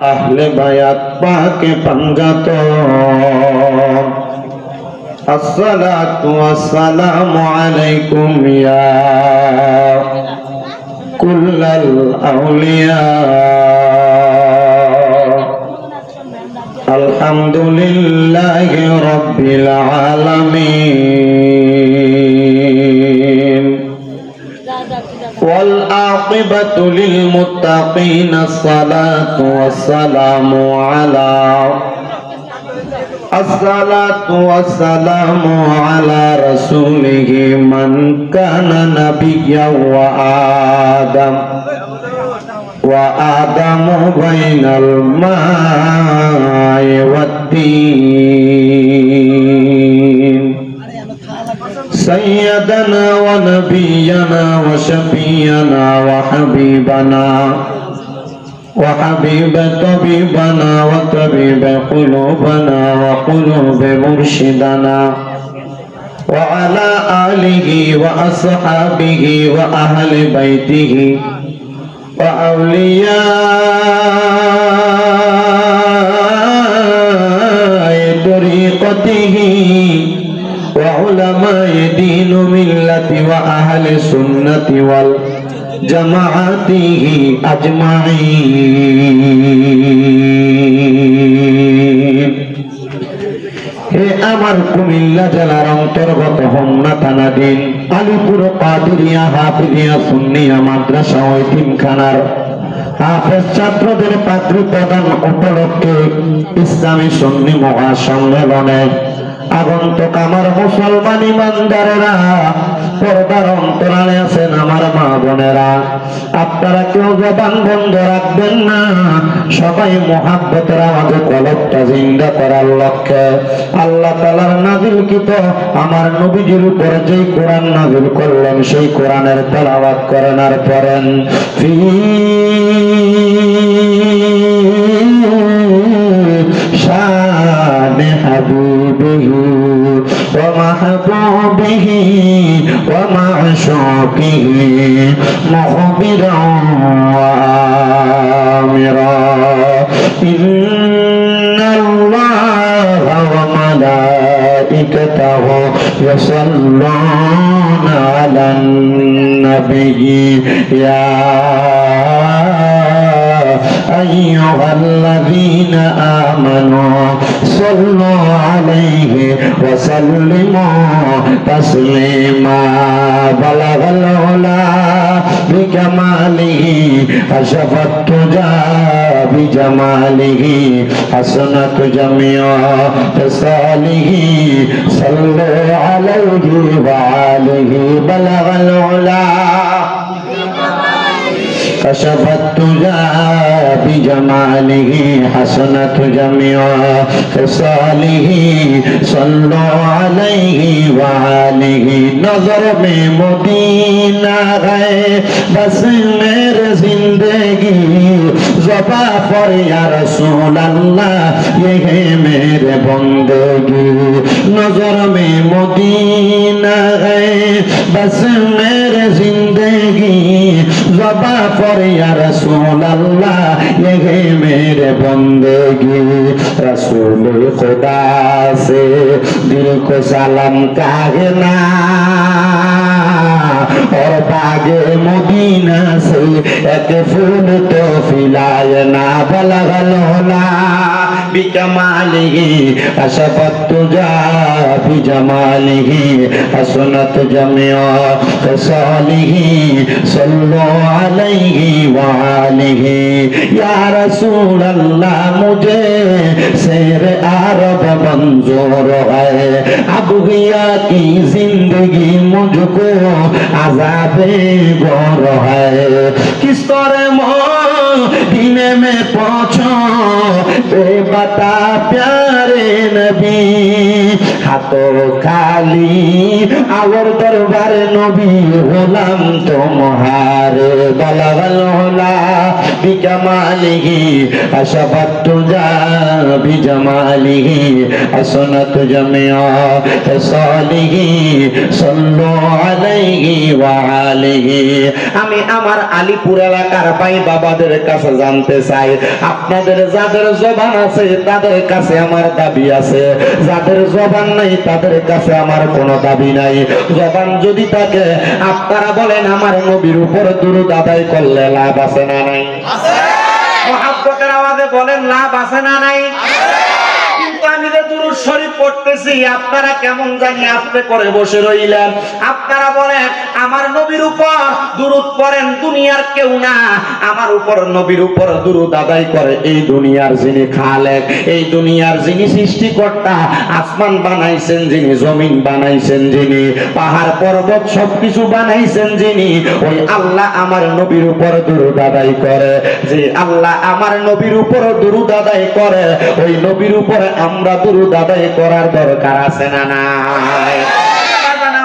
अहले बैत पाके पंगतो अस्सलातु वस्सलामु अलैकुम या कुल्लल औलिया अल्हम्दुलिल्लाहि रब्बिल आलमीन वल आक़िबतु लिल मुत्तक़ीन अस्सलातु वस्सलामु अला रसूलिहि मन काना नबिय्यन व आदमु बैनल माइ वत्तीन सय्यदना व नबियना व शफीयना व हबीबना व हबीब तबीबना व तबीब कुलूबना व कुलूब मुर्शिदना व अला आलिहि व अस्हाबिहि व अहले बैतिहि व औलियाए तरीक़तिहि व उलमाए दीन मिल्लति व अहले सुन्नति वल जमाअतिहि अजमाईन। हे आमार कुमिल्ला जেলার अंतर्गत होमना थानाधीन आलिपुर कादिरिया हाफिजिया सुन्निया माद्रासा ও यतीमखानार हाफेज छात्रদের পাত্রী প্রদান উপলক্ষে ইসলামী সুন্নি মহাসম্মেলনে আগন্তুক আমার মুসলমান ইমানদারেরা, পর্দার অন্তরালে আছেন আমার মা বোনেরা, আপনারা কেউ জবান বন্ধ রাখবেন না। সবাই মুহাব্বতের আওয়াজে কলবটা জিন্দা করার লক্ষ্যে আল্লাহ তাআলার নাযিলকৃত আমার নবীজির উপর যেই কোরআন নাযিল করলেন সেই কোরআনের তেলাওয়াত করেন আর পড়েন। ফি শান হাবিবিহি ওয়া মাহবুবিহি ওয়া মা'শুকিহি মুখবিরান ওয়া আমিরা ইন্নাল্লাহা ওয়া মালাইকাতাহু ইউসাল্লুনা আলান নাবিয়্যি ইয়া আইয়ুহাল্লাযীনা আমানু সাল্লু আলাইহি ওয়া সাল্লিমু তাসলিমা। বালাগাল উলা বিকামালিহি আশাফাত তুজা বিজামালিহি হাসানাত জামিআ তাসালিহি সাল্লু আলাইহি ওয়া আলিহি। বালাগাল উলা कशफत तुजा बिजमालिही हसनत जमिआ खसालिही सल्लु अलैहि व आलिही। नजर में मदीना है बस मेरे जिंदगी, ज़ुबा पर या रसूल अल्लाह ये है मेरे बंदगी। नजर में मदीना है बस मेरे जिंदगी, ज़ुबा पर या रसूल अल्लाह ये है मेरे बंदगी। रसूल खुदा से दिल को सलाम कहना और बागे मदीना से एक फूल तो फिलाना। बलगल उला बिकमालिही अशफत तुजा बिजमालिही हसनत जमिआ खसालिही सल्लु अलैहि व आलिही। या रसूल अल्लाह मुझे शेर अरब मंजूर है, अब गया की जिंदगी मुझको अज़ाबे गौर है। किस तरह मदीने में पहुंचो बता प्यारे नबी, হাত খালি আওর দরবার নবী হলাম তোমার বালাগাল হলা বিকামালিহি আশাবাতু যা বিজামালিহি আসনাতু জামিয়া সালিহি সাল্লু আলাইহি ওয়া আলিহি। আমি আমার আলীপুর এলাকার ভাই বাবাদের কাছে জানতে চাই, আপনাদের যাদের জবান আছে তাদের কাছে আমার দাবি আছে, যাদের জবান নাই তাদের কাছে আমার কোনো দাবি নাই। জবান যদি থাকে আপনারা বলেন আমার নবীর উপর দুরূদ আদায় করলে লাভ আছে না নাই? আছে। মুহাব্বতের আওয়াজে বলেন লাভ আছে না নাই? কিন্তু আমি যে দুরূদ শরীফ পড়তেছি আপনারা কেমন জানি আস্তে করে বসে রইলেন। আপনারা বলেন আমার নবীর উপর দুরূদ পড়েন দুনিয়ার কেউ না, আমার উপর নবীর উপর দুরূদ আদায় করে এই দুনিয়ার যিনি খালেক, এই দুনিয়ার যিনি সৃষ্টিকর্তা, আসমান বানাইছেন যিনি, জমিন বানাইছেন যিনি, পাহাড় পর্বত সবকিছু বানাইছেন যিনি, ওই আল্লাহ আমার নবীর উপর দুরূদ আদায় করে। যে আল্লাহ আমার নবীর উপর দুরূদ আদায় করে ওই নবীর উপর আমরা দুরূদ আদায় করার দরকার আছে না নাই?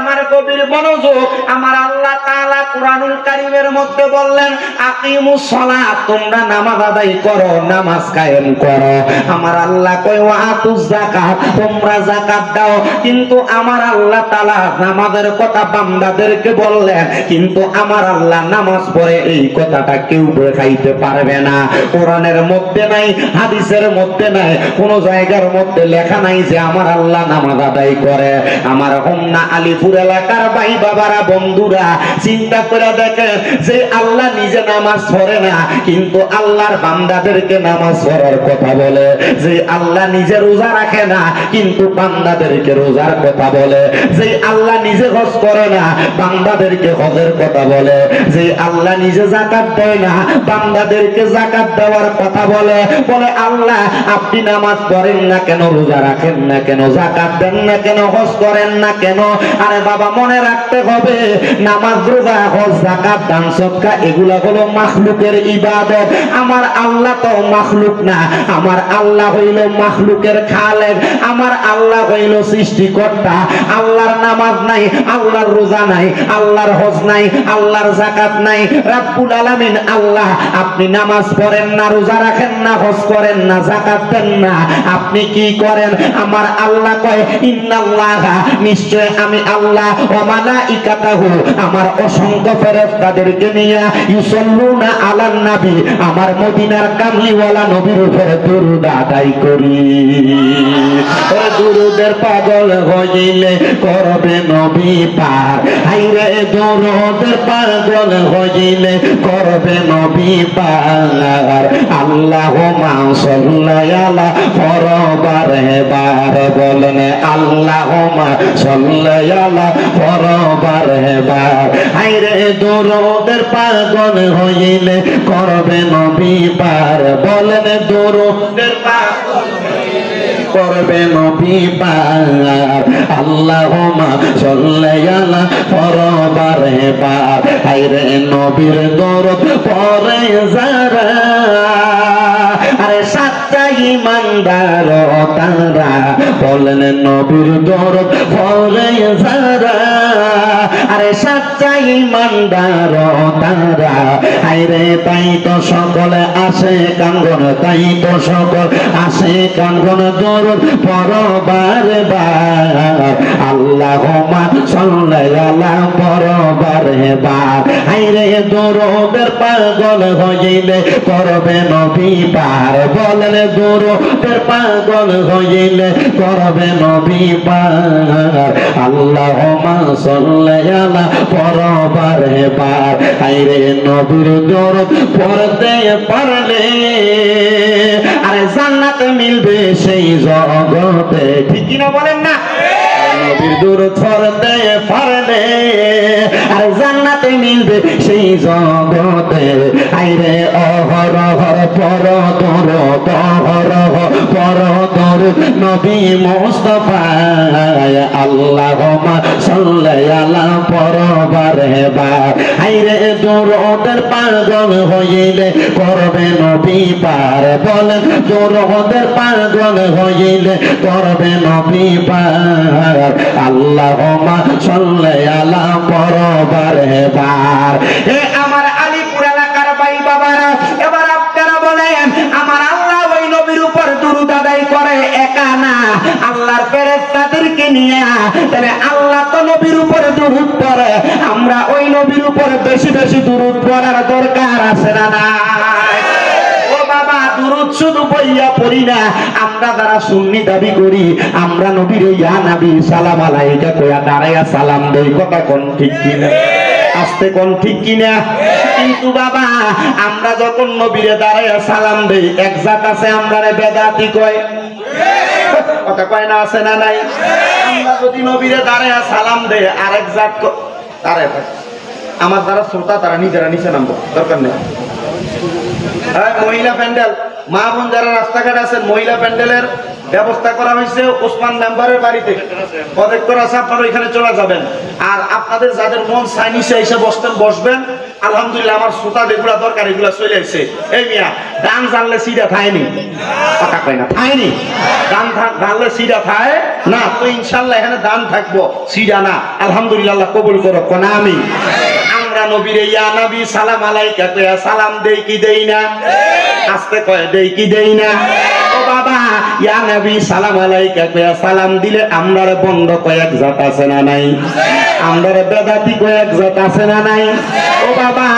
আমার কবির মনোযোগ, আমার আল্লাহ তাআলা কুরআনুল কারীমের মধ্যে বললেন আকিমুস সালাত, তোমরা নামাজ আদায় করো, নামাজ কায়েম করো। আমার আল্লাহ কয় ওয়া আতুজ যাকাত, তোমরা যাকাত দাও। কিন্তু আমার আল্লাহ তাআলা নামাজের কথা বান্দাদেরকে বললেন, কিন্তু আমার আল্লাহ নামাজ পড়ে এই কথাটা কেউ দেখাইতে পারবে না। কোরআনের মধ্যে নাই, হাদিসের মধ্যে নাই, কোন জায়গার মধ্যে লেখা নাই যে আমার আল্লাহ নামাজ আদায় করে। আমার হোমনা আলীপুর এলাকার ভাই বাবারা বন্ধুরা চিন্তা করে দেখেন, যে আল্লাহ নিজে নামাজ পড়ে না কিন্তু আল্লাহর বান্দাদেরকে নামাজ পড়ার কথা বলে, যে আল্লাহ নিজে রোজা রাখে না কিন্তু বান্দাদেরকে রোজার কথা বলে, যে আল্লাহ নিজে হজ করে না বান্দাদেরকে হজের কথা বলে, যে আল্লাহ নিজে যাকাত দেয় না বান্দাদেরকে যাকাত দেওয়ার কথা বলে। বলে আল্লাহ আপনি নামাজ পড়েন না কেন, রোজা রাখেন না কেন, যাকাত দেন না কেন, হজ করেন না কেন? আরে বাবা মনে রাখতে হবে, নামাজ, রোজা, হজ, যাকাত, দান সদকা এগুলা হলো মাখলুকের ইবাদত। আমার আল্লাহ তো মাখলুক না, আমার আল্লাহ হইল মাখলুকের খালেক, আমার আল্লাহ হইল সৃষ্টিকর্তা। আল্লাহর নামাজ নাই, আল্লাহর রোজা নাই, আল্লাহর হজ নাই, আল্লাহর যাকাত নাই। রাব্বুল আলামিন আল্লাহ, আপনি নামাজ পড়েন না, রোজা রাখেন না, হজ করেন না, যাকাত দেন না, আপনি কি করেন? আমার আল্লাহ কয় ইন্নাল্লাহা, নিশ্চয় আমি আল্লাহ, ওয়া মালাইকাতাহু, আমার অসংখ্য ফেরেশতাদেরকে নিয়ে, ইউসাল্লুনা আলান নবী, আমার মদিনার কামলিওয়ালা নবীর উপর দুরূদ আদায় করি। ওরে দুরূদের পাগল হইলে করবে নবী পার, হাইরে দুরূদের পাগল হইলে করবে নবী পার। আল্লাহুম্মা সাল্লি আলা ফরবার হেবার, বলেন আল্লাহুম্মা সাল্লি আলা ফরবার হেবার। হাইরে দুরূদের পাগল হইলে করবে নবী পার, বলেন দুরূদের পাগল করবে নবী পার। আল্লাহুম্মা সাল্লি আলা ফরবার হেবার। হাইরে নবীর দরুদ পড়ে যারা, আরে সাচ্চা ঈমানদার তারা, বলেন নবীর দরুদ পড়ে যারা, আরে সাচ্চা ঈমানদার তারা। হায়রে তাই তো সকলে আসে কাঙ্গন, তাই তো সকল আসে কাঙ্গন দরুদ পড়বার বার। আল্লাহুম্মা সাল্লি আলা পড়বার বার। হায়রে দরুদের পাগল হইলে করবে নবী পার, বলেন দরুদের পাগল হইলে করবে নবী পার। আল্লাহুম্মা সাল্লি আলা পড়বার বার। হায়রে নবীর দরুদ পড়তে পারলে আরে জান্নাত মিলবে সেই জগতে, ঠিক কি না বলেন না? নবীর দরুদ পড়তে পারলে আর জান্নাতে মিলবে সেই জগতে। আইরে অহরহ পর দরুদ, অহরহ পর দরুদ, নবী মুস্তাফা আল্লাহুম্মা সাল্লি আলা পরবারে বা আইরে দরুদের পাগল হইলে করবে নবী পার বলেন দরুদের পাগল হইলে করবে নবী পার আল্লাহুম্মা সাল্লি আলা পরবারে বা এ আমার আলীপুর এলাকার ভাই বাবারা এবার আপনারা বলেন আমার আল্লাহ ওই নবীর উপর দুরূদ আদায় করে একা না আল্লাহর ফেরেশতাদেরকে নিয়ে তাহলে আল্লাহ তো নবীর উপর দুরূদ পড়ে আমরা ওই নবীর উপর বেশি বেশি দুরূদ পড়ার দরকার আছে না নাই ও বাবা দুরূদ শুধু বইয়া পড়ি না আমরা যারা সুন্নি দাবি করি আমরা নবীর ইয়া নবী সালাম আলাইকা কইয়া দাঁড়াইয়া সালাম দেই কথা কোন ঠিক কিনা আস্তে কোন ঠিক কিনা কিন্তু বাবা আমরা যখন নবীরে দাঁড়াইয়া সালাম দেই এক জাত আছে আমরারে বেদাতি কয় কথা কয় না আছে না নাই আমরা যদি নবীরে দাঁড়াইয়া সালাম দেই আরেক জাত আরে আমার যারা শ্রোতা তারা নিজেরা নিচে নামবো দরকার নেই মহিলা প্যান্ডেল মা বোন যারা রাস্তাঘাট আছেন মহিলা প্যান্ডেলের ব্যবস্থা করা হয়েছে ওসমান মেম্বারের বাড়িতে প্রজেক্টর আছে আপনারা এখানে চলে যাবেন আর আপনাদের যাদের মন চাই নিচে এসে বসবেন আলহামদুলিল্লাহ আমার শ্রোতা যেগুলা দরকার এগুলা চলে আসছে এই মিয়া গান জানলে সিডা থায়নি কথা কয় না থায়নি গান জানলে সিডা থায় না তো ইনশাল্লাহ এখানে দান থাকবো সিডা না আলহামদুলিল্লাহ আল্লাহ কবুল করো কোন আমি আমরা নবীরে ইয়া নবী সালাম আলাইকা কইয়া সালাম দেই কি দেই না আস্তে কয় দেই কি দেই না ও বাবা ইয়া নবী সালাম আলাইকা কইয়া সালাম দিলে আমরারে বন্ধ কয়েক জাত আছে না নাই আমরারে বেদাতি কয়েক জাত আছে না নাই ও বাবা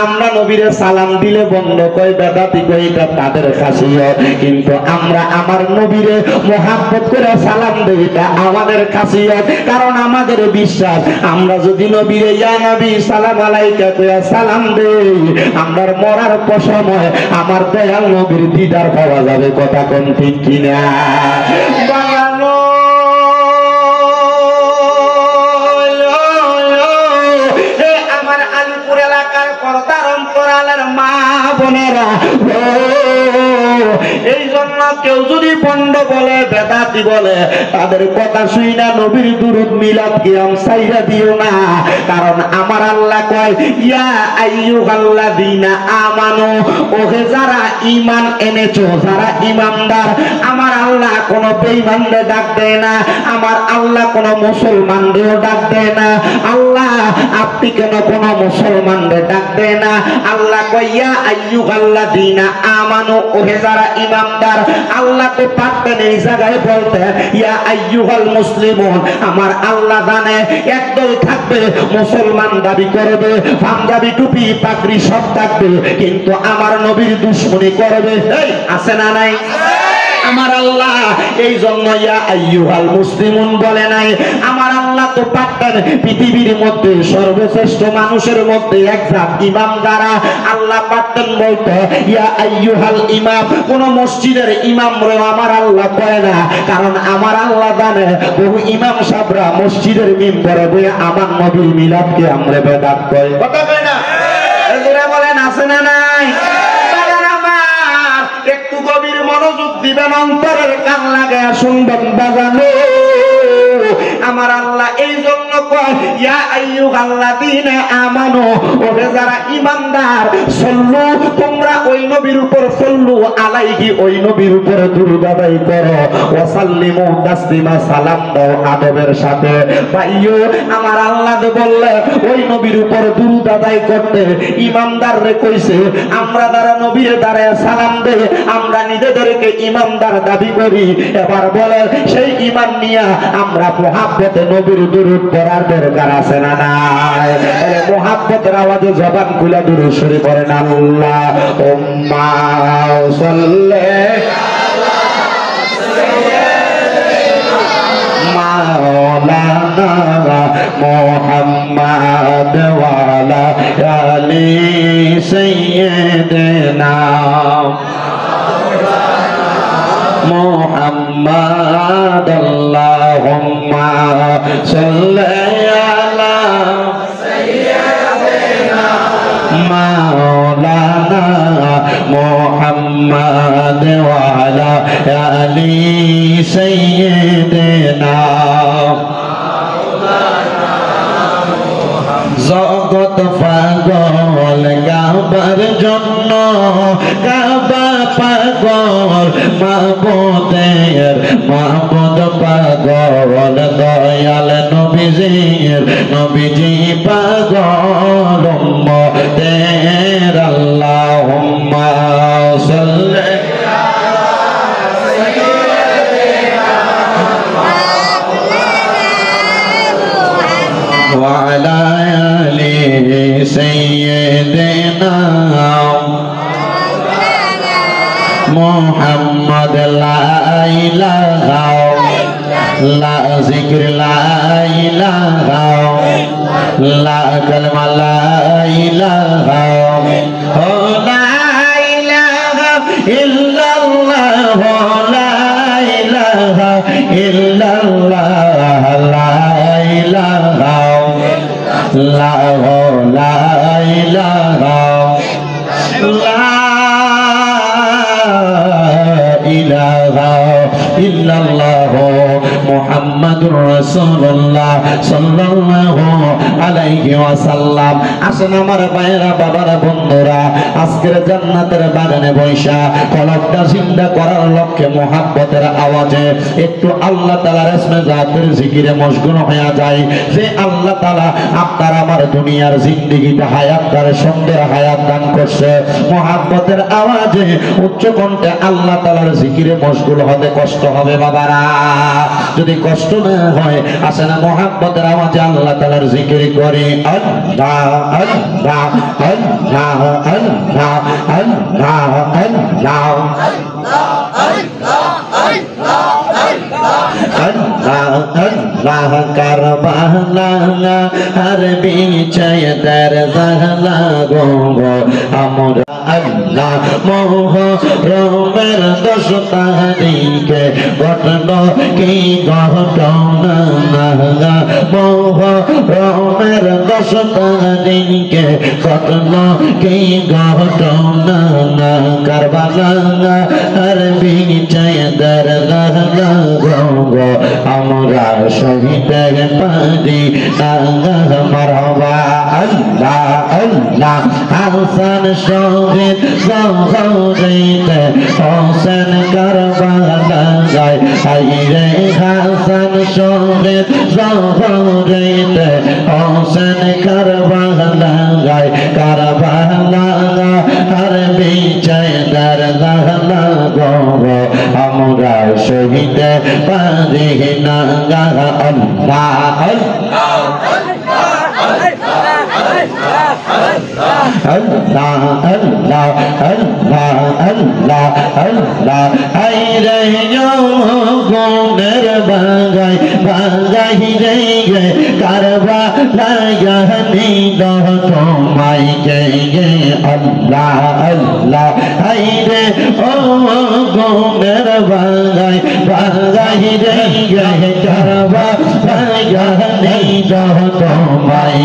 আমরা নবীরে সালাম দিলে বন্ধ কয় বেদাতি কয় এটা তাদের খাসিয়ত কিন্তু আমরা আমার নবীরে মোহাব্বত করে সালাম দেই এটা আমাদের খাসিয়ত কারণ আমাদের বিশ্বাস আমরা যদি নবীরে ইয়া নবী সালাম আলাইকা কইয়া সালাম দেই আমরার মরার সময় আমার দয়াল নবীর দিদার পাওয়া যাবে কথা কোন ঠিক কিনা বাংলা আমার আলীপুর এলাকার পর্দার অন্তরালের মা বোনেরা এই জন্য কেউ যদি পণ্ড বলে বেদাতি বলে তাদের কথা শুই না নবীর দুরূদ মিলাদ কিয়াম সাইরা দিও না কারণ আমার আল্লাহ কয় ইয়া আইয়ুহাল্লাযীনা আমানু ওহে যারা ঈমান এনেছো যারা ঈমানদার আমার আল্লাহ কোন বেঈমানদের ডাক দেয় না আমার আল্লাহ কোন মুসলমানদেরও ডাক দেয় না আল্লাহ আপনি কেন কোন মুসলমানদের ডাক দেয় না আল্লাহ কয় ইয়া আইয়ুহাল্লাযীনা আমানু ওহে যারা ঈমানদার আল্লাহ তো পারতেন এই জায়গায় বলতে ইয়া আইয়ুহাল মুসলিমুন আমার আল্লাহ জানে একদল থাকবে মুসলমান দাবি করবে পাঞ্জাবি টুপি পাগড়ি সব থাকবে কিন্তু আমার নবীর দুশমনি করবে এই আছে না নাই আমার আল্লাহ এই জন্য ইয়া আইয়ুহাল মুসলিমুন বলে নাই আমার আল্লাহ তো পারতেন পৃথিবীর মধ্যে সর্বশ্রেষ্ঠ মানুষের মধ্যে এক জাত ইমাম যারা আল্লাহ পারতেন বলতে ইয়া আইয়ুহাল ইমাম কোন মসজিদের ইমাম রে আমার আল্লাহ কয় না কারণ আমার আল্লাহ জানে বহু ইমাম সাহেবরা মসজিদের মিম্বরে বসে আমার নবীর মিলাদকে আমরা বেদাত কয় কথা কয় না এজরা বলেন আছে না নাই একটু গভীর মনোযোগ দিবেন অন্তরের কান লাগায়া শুনবেন বাজানো আমার আল্লাহ এই জন্য কয় ইয়া আইয়ুহাল্লাযীনা আমানু ওরে যারা ঈমানদার সল্লু তোমরা ওই নবীর উপর সল্লু আলাইহি ওই নবীর উপর দুরূদ আদায় করো ওয়া সাল্লিমু তাসলিমা সালাম দাও আদবের সাথে ভাইও আমার আল্লাহ বললে ওই নবীর উপর দুরূদ আদায় করতে ঈমানদাররে কইছে আমরা যারা নবীর দাঁড়ায় সালাম দেই আমরা নিজেদেরকে ঈমানদার দাবি করি এবার বলে সেই ঈমান নিয়ে আমরা মোহাব্বতে নবীর দুরূদ পড়ার দরকার আছে না নাই মোহাব্বতের আওয়াজে জবান খুলে দুরূদ শরীফ পড়েন আল্লাহুম্মা সাল্লি মাওলানা মুহাম্মাদ ওয়া আলা আলি সাইয়্যিদিনা মুহাম্মাদ আল্লাহুম্মা সাল্লি আলা সাইয়্যিদিনা মাওলানা محمد وعلى آل سيدنا জগৎ পাগল কাবার জন্য কাবা পাগল মাবুদের মাবুদ পাগল দয়াল নবীজি পাগল উম্মতের আল্লাহুম্মা সাল্লি وعلى آل سيدنا محمد لا إله لا ذكر لا إله لا كلمة لا إله لا إله إلا الله لا إله إلا الله لا إله لا لا إله لا إله إلا الله محمد رسول الله صلى الله عليه وسلم আসেন আমার ভাইরা বাবারা বন্ধুরা আজকের জান্নাতের বাগানে বৈশা কলবটা জিন্দা করার লক্ষ্যে মোহাব্বতের আওয়াজে একটু আল্লাহ তাআলার ইসমে জাতের জিকিরে মশগুল হয়ে যায় যে আল্লাহ তাআলা আপনার আমার দুনিয়ার জিন্দেগিতে হায়াত দারে সুন্দর হায়াত দান করছে মোহাব্বতের আওয়াজে উচ্চ কণ্ঠে আল্লাহ তাআলার জিকিরে মশগুল হতে কষ্ট হবে বাবারা যদি কষ্ট না হয় আসেন মোহাব্বতের আওয়াজে আল্লাহ তাআলার জিকির করি আল্লাহ আল্লাহ আল্লাহ আল্লাহ আল্লাহ আল্লাহ আল্লাহ কারবালা আর বিছায় তার জাহলা গো আমরা আল্লাহ মোহরমের 10 তারিখে ঘটল কি ঘটনা মোহরমের 10 তারিখে ঘটল কি ঘটনা কারবালা আর বিছায় তার জাহলা গো আমরা শহীদের পারি মারহাবা আল্লাহ আল্লাহ হাসান শহীদ জহরিতে হোসেন কারবালায় আইরে হাসান শহীদ জহরিতে হোসেন কারবালায় কারবালা আর বিজয় দার জাহলা গো আমরা শহীদে পারি না আল্লাহ আল্লাহ আল্লাহ আল্লাহ আল্লাহ আল্লাহ আইরে গুণের বাগাই বাগাই রে কারবালায় নিদ তোমায় গে আল্লাহ আল্লাহ আইরে ও গুণের বাগাই বাগাই রে কারবালায় নিদ তোমায়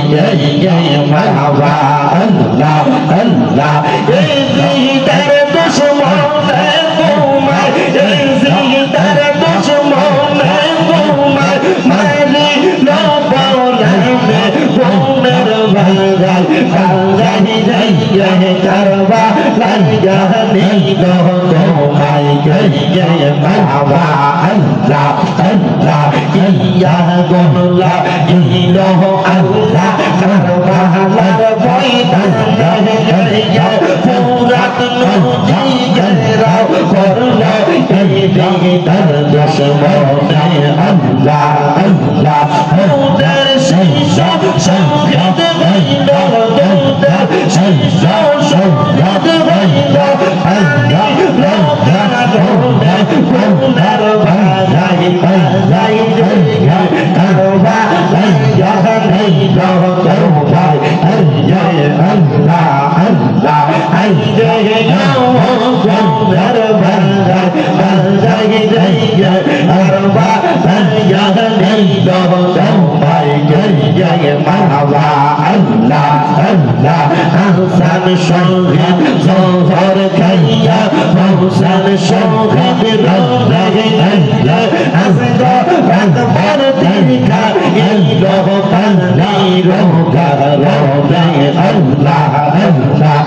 গে মারহাবা আল্লাহ আল্লাহ এই জিদার দুশমনে তোমার এই জিদার দুশমনে তোমার মারি লবলানে বোনের ভাগাল ভাগাই যাইয়া কারবালায় নিদ তোমায় গে মারহাবা আল্লাহ আল্লাহ ইয়া গুল্লাহ ইলাহ আল্লাহ কারবালার বৈদান গয়া ফুরাত নদীরা করলা এই দিদার দুশমনে আল্লাহ আল্লাহ ওদের শীষ সংগীত গাইল ওদের শীষ সংগীত গাইল আল্লাহ রোদা কোনার ভাগাই ভাগাই গয়া কারবালায় নিদ তোমায় আল্লাহ আল্লাহ আইরে গুণের বাগাই বাগাই রে কারবালায় নিদ তোমায় গে মারহাবা আল্লাহ আল্লাহ হাসান শহীদ জহর শহীদ রোজে আসগো আকবর দেখা ইলো পানি রোগা রোজে আল্লাহ আল্লাহ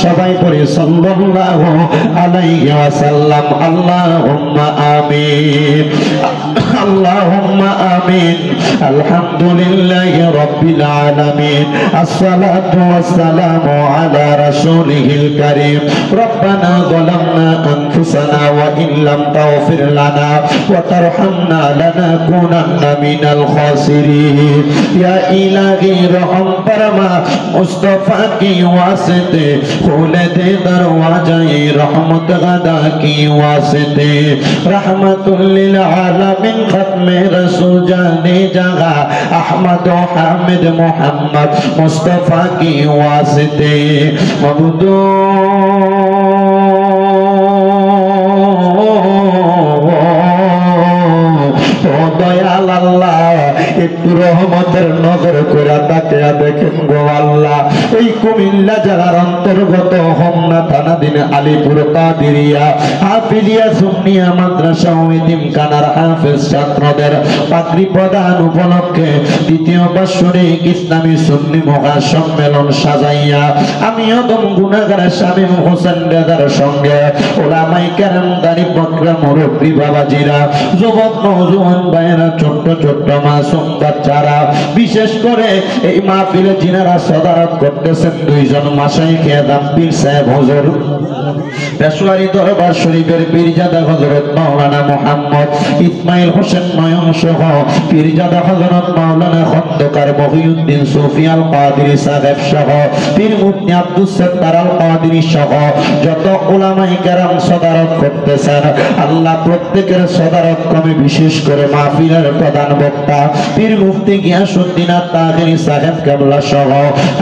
সবাই পড়ি সাল্লাল্লাহু আলাইহি ওয়াসাল্লাম আল্লাহুম্মা আমিন আল্লাহুম্মা আমিন আলহামদুলিল্লাহি রাব্বিল আলামিন আসসালাতু ওয়াসসালামু আলা রাসূলিহিল কারীম রব্বানা যালামনা আনফুসানা ওয়া ইল্লাম তাগফির লানা ওয়া তারহামনা লানাকুনান্না মিনাল খাসিরিন ইয়া ইলাহি রহম ফরমা মুস্তাফা की वास्ते खोल दे दरवाज़े रहमत गदा की वास्ते रहमतुल लिल आलमीन खत्मे रसूल जाने जगह अहमद हामिद मोहम्मद मुस्तफ़ा की वास्ते मबदू दयाल अल्लाह একটু রহমতের নজর করে তাকিয়া দেখেন গো আল্লাহ এই কুমিল্লা জেলার অন্তর্গত হোমনা থানাধীন আলীপুর কাদিরিয়া হাফিজিয়া সুন্নিয়া মাদ্রাসা ও এতিমখানার হাফেজ ছাত্রদের পাগড়ি প্রদান উপলক্ষে দ্বিতীয় বার্ষিক ইসলামী সুন্নি মহা সম্মেলন সাজাইয়া আমি অদম গুনাহগার শামীম হোসেন রেজার সঙ্গে ওলামায়ে কেরাম দাড়ি বকরা মুরব্বি বাবাজিরা যুবক নওজোয়ান ভাইয়েরা ছোট্ট ছোট্ট মাসুম বাচ্চারা বিশেষ করে এই মাহফিলে যিনারা সদারত করতেছেন দুইজন মাশায়েখ আযম পীর সাহেব হুজুর পেশোয়ারি দরবার শরীফের পীরজাদা হযরত মাওলানা মুহাম্মদ ইসমাইল হোসেন নয়ন সহ পীরজাদা হযরত মাওলানা খন্দকার মহিউদ্দিন সুফি আল কাদেরী সাহেব সহ পীর মুফতি আব্দুস সত্তার আল কাদেরী সহ যত উলামায়ে কেরাম সদারত করতেছেন, আল্লাহ প্রত্যেকের সদারত ক্রমে বিশেষ করে মাহফিলের প্রধান বক্তা পীর মুফতি গিয়াসউদ্দিন আত-তাহেরী সাহেব কেবলা সহ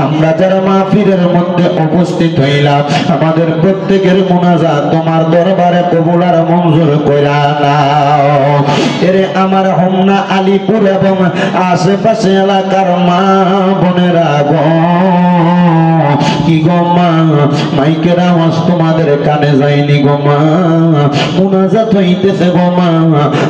আমরা যারা মাহফিলের মধ্যে উপস্থিত হইলাম, আমাদের প্রত্যেকের মুনাজাত তোমার দরবারে কবুল আর মঞ্জুর কইরা নাও। এরে আমার হোমনা আলীপুর এবং আশেপাশে এলাকার মা বোনেরা গো, কি গো মা, মাইকের আওয়াজ তোমাদের কানে যায়নি গো মা, মুনাজাত হইতেছে গো মা।